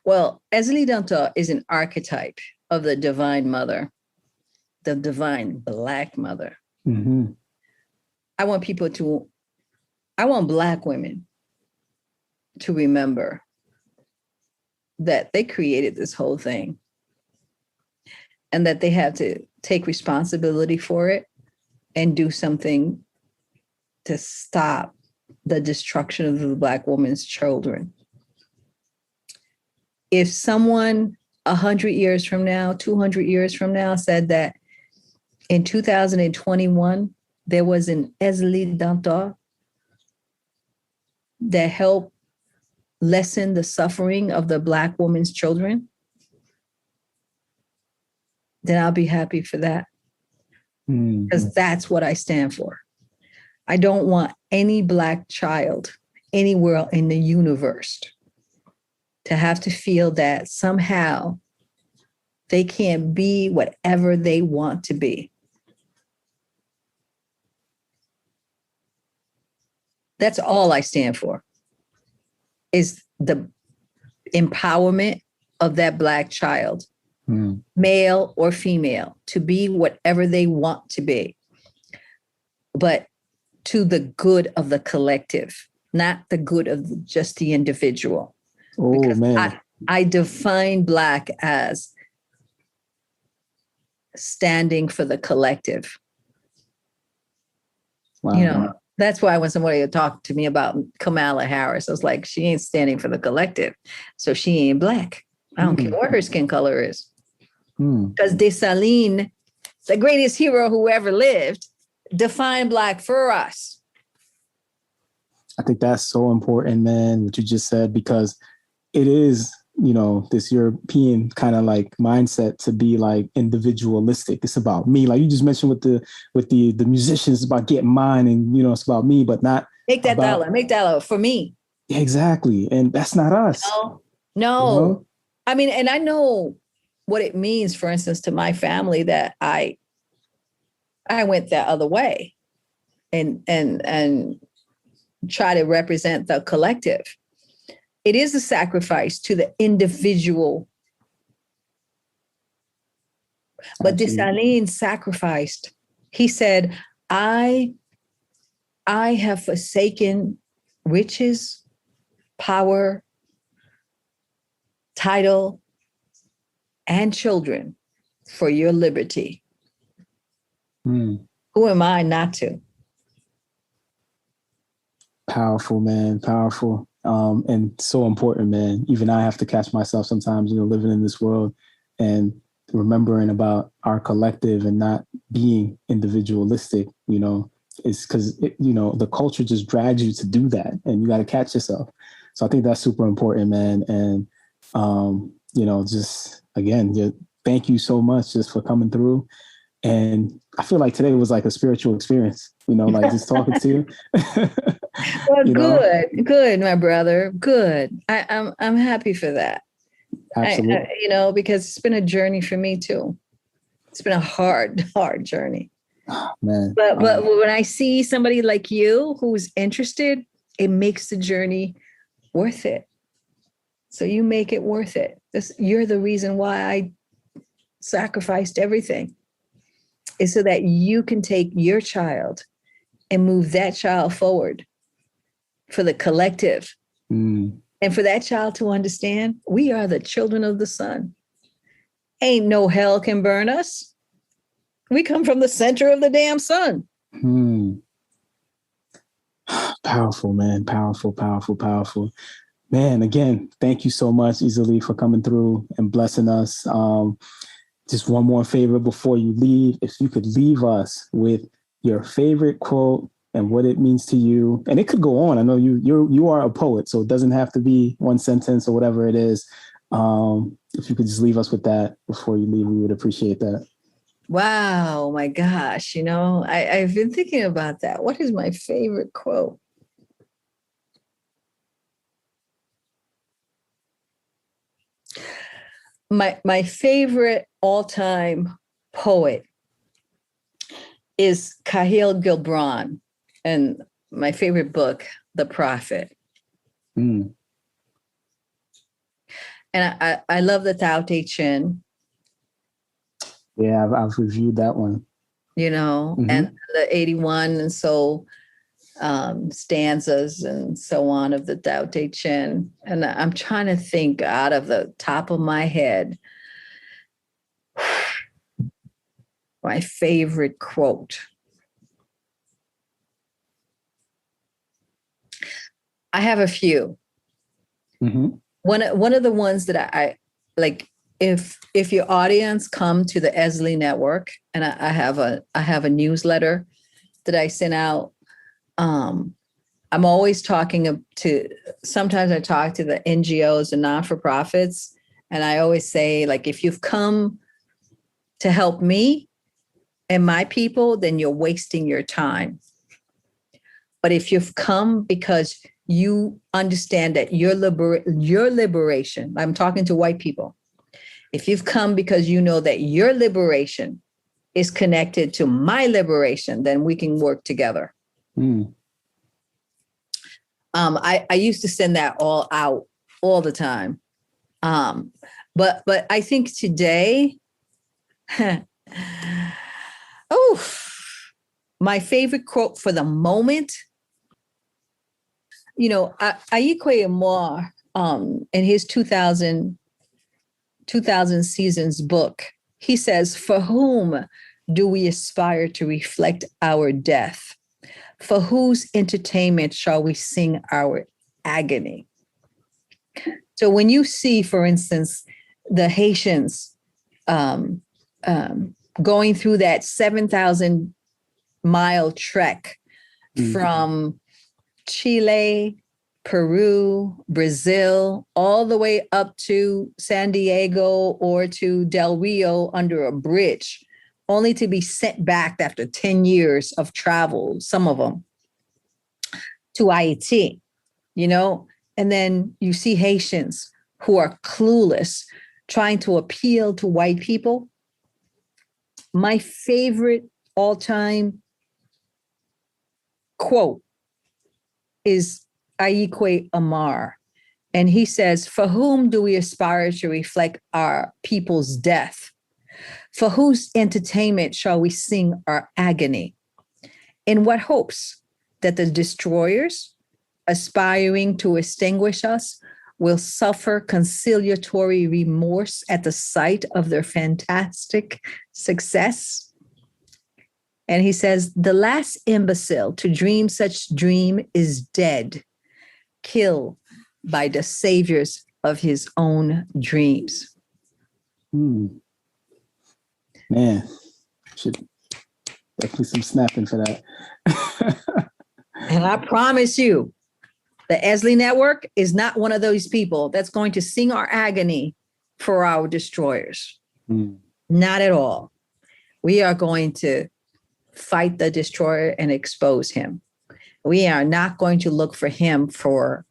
Well, Èzili Dantò is an archetype of the divine mother, the divine Black mother.
Mm-hmm.
I want Black women to remember that they created this whole thing and that they have to take responsibility for it and do something to stop the destruction of the Black woman's children. If someone 100 years from now, 200 years from now said that in 2021, there was an Èzili Dantò that helped lessen the suffering of the Black woman's children, then I'll be happy for that. Because that's what I stand for. I don't want any Black child anywhere in the universe to have to feel that somehow they can't be whatever they want to be. That's all I stand for, is the empowerment of that Black child, male or female, to be whatever they want to be, but to the good of the collective, not the good of just the individual.
Oh, because man.
I define Black as standing for the collective.
Wow.
You know, that's why when somebody talked to me about Kamala Harris, I was like, she ain't standing for the collective, so she ain't Black. I don't care what her skin color is. Because Dessalines, the greatest hero who ever lived, defined Black for us.
I think that's so important, man, what you just said, because it is, you know, this European kind of like mindset to be like individualistic. It's about me. Like you just mentioned with the musicians, it's about getting mine, and, you know, it's about me, but not
make that dollar for me.
Exactly. And that's not us.
No.
You know?
I mean, and I know what it means, for instance, to my family, that I went that other way and try to represent the collective. It is a sacrifice to the individual. But Dessalines sacrificed. He said, I have forsaken riches, power, title, and children for your liberty. Who am I not to?
Powerful, man. Powerful. And so important, man. Even I have to catch myself sometimes, you know, living in this world and remembering about our collective and not being individualistic, you know, it's because, you know, the culture just drags you to do that, and you got to catch yourself. So I think that's super important, man. And, you know, just again, thank you so much just for coming through. And I feel like today was like a spiritual experience, you know, like just talking to you.
Well, good, my brother. Good. I'm happy for that.
Absolutely.
You know, because it's been a journey for me too. It's been a hard journey.
Oh, man.
But when I see somebody like you who's interested it makes the journey worth it. So you make it worth it. You're the reason why I sacrificed everything, is so that you can take your child and move that child forward for the collective. And for that child to understand, we are the children of the sun. Ain't no hell can burn us. We come from the center of the damn sun.
Powerful, man. Powerful, powerful, powerful. Man, again, thank you so much, Èzili, for coming through and blessing us. Just one more favor before you leave. If you could leave us with your favorite quote and what it means to you. And it could go on. I know you are a poet, so it doesn't have to be one sentence or whatever it is. If you could just leave us with that before you leave, we would appreciate that.
Wow, my gosh. I've been thinking about that. What is my favorite quote? My favorite all-time poet is Khalil Gibran, and my favorite book, The Prophet. And I love the Tao Te Ching.
Yeah, I've reviewed that one.
And the 81 and so stanzas and so on of the Tao Te Ching. And I'm trying to think out of the top of my head, my favorite quote. I have a few. One of the ones that I like, if your audience come to the Èzili Network, and I have a newsletter that I send out. I'm always talking to, sometimes I talk to the NGOs and non-for-profits, and I always say, like, if you've come to help me and my people, then you're wasting your time. But if you've come because you understand that your liberation, I'm talking to white people. If you've come because you know that your liberation is connected to my liberation, then we can work together. I used to send that all out all the time. But I think today, my favorite quote for the moment, Ayikwe Amor, in his 2000 Seasons book, he says, "For whom do we aspire to reflect our death? For whose entertainment shall we sing our agony?" So when you see, for instance, the Haitians going through that 7,000-mile trek from Chile, Peru, Brazil, all the way up to San Diego or to Del Rio under a bridge, only to be sent back after 10 years of travel, some of them, to Haiti, and then you see Haitians who are clueless, trying to appeal to white people. My favorite all-time quote is Ayikwe Amar. And he says, "For whom do we aspire to reflect our people's death? For whose entertainment shall we sing our agony? In what hopes that the destroyers, aspiring to extinguish us, will suffer conciliatory remorse at the sight of their fantastic success?" And he says, "The last imbecile to dream such dream is dead, killed by the saviors of his own dreams."
Man, should definitely some snapping for that.
And I promise you, the Èzili Network is not one of those people that's going to sing our agony for our destroyers. Not at all. We are going to fight the destroyer and expose him. We are not going to look for him for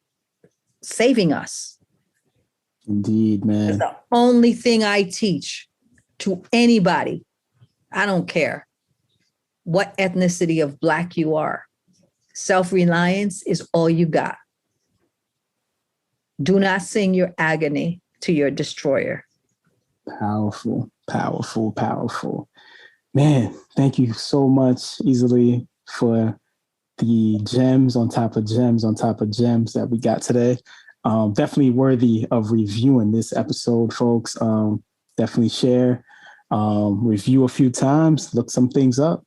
saving us.
Indeed, man.
It's the only thing I teach to anybody. I don't care what ethnicity of Black you are. Self-reliance is all you got. Do not sing your agony to your destroyer.
Powerful, powerful, powerful. Man, thank you so much, Èzili, for the gems on top of gems on top of gems that we got today. Definitely worthy of reviewing this episode, folks. Definitely share, review a few times, look some things up,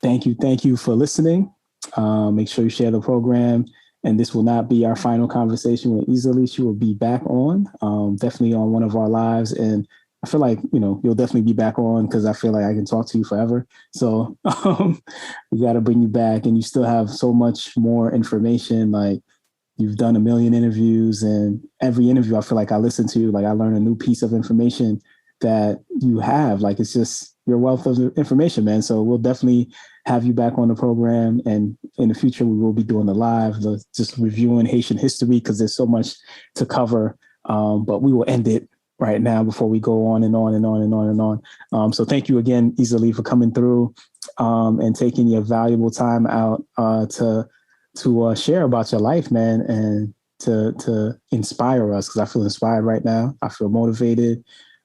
Thank you for listening. Make sure you share the program. And this will not be our final conversation with Èzili. She will be back on, definitely on one of our lives. And I feel like, you'll definitely be back on because I feel like I can talk to you forever. So we got to bring you back. And you still have so much more information. Like, you've done a million interviews, and every interview I feel like I listen to, like I learn a new piece of information that you have. Like, it's just your wealth of information, man. So we'll definitely have you back on the program. And in the future, we will be doing the live, just reviewing Haitian history, because there's so much to cover. But we will end it right now before we go on and on and on and on and on. So thank you again, Èzili, for coming through and taking your valuable time out to share about your life, man, and to inspire us, because I feel inspired right now. I feel motivated.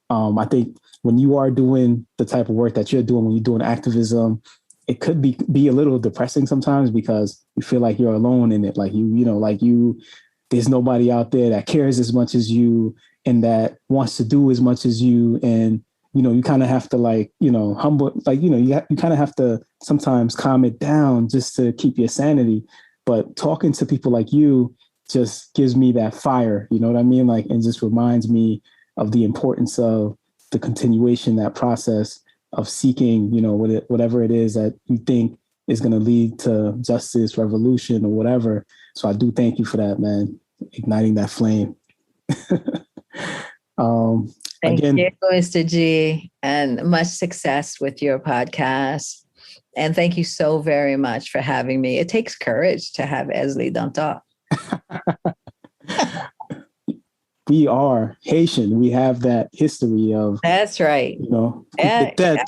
I think when you are doing the type of work that you're doing, when you're doing activism, it could be a little depressing sometimes because you feel like you're alone in it. Like there's nobody out there that cares as much as you and that wants to do as much as you. And, you kind of have to humble, you kind of have to sometimes calm it down just to keep your sanity. But talking to people like you just gives me that fire, you know what I mean? And just reminds me of the importance of the continuation, that process of seeking, whatever it is that you think is going to lead to justice, revolution, or whatever. So I do thank you for that, man. Igniting that flame.
Thank you, Mr. G, and much success with your podcast. And thank you so very much for having me. It takes courage to have Èzili Dantò.
We are Haitian. We have that history of.
That's right.
And all that.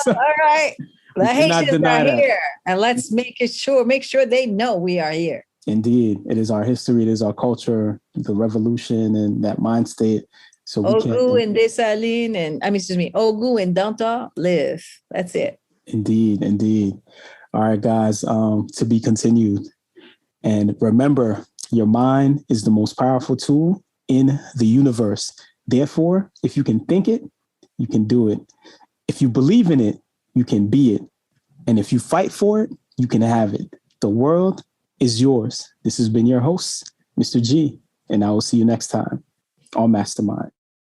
So, all right. The Haitians are here, and let's make sure they know we are here.
Indeed, it is our history. It is our culture, the revolution, and that mind state. So
Ogu and Dessalines Ogu and Dantò live. That's it.
Indeed. All right, guys. To be continued. And remember, your mind is the most powerful tool in the universe. Therefore, if you can think it, you can do it. If you believe in it, you can be it. And if you fight for it, you can have it. The world is yours. This has been your host, Mr. G, and I will see you next time on Mastermind.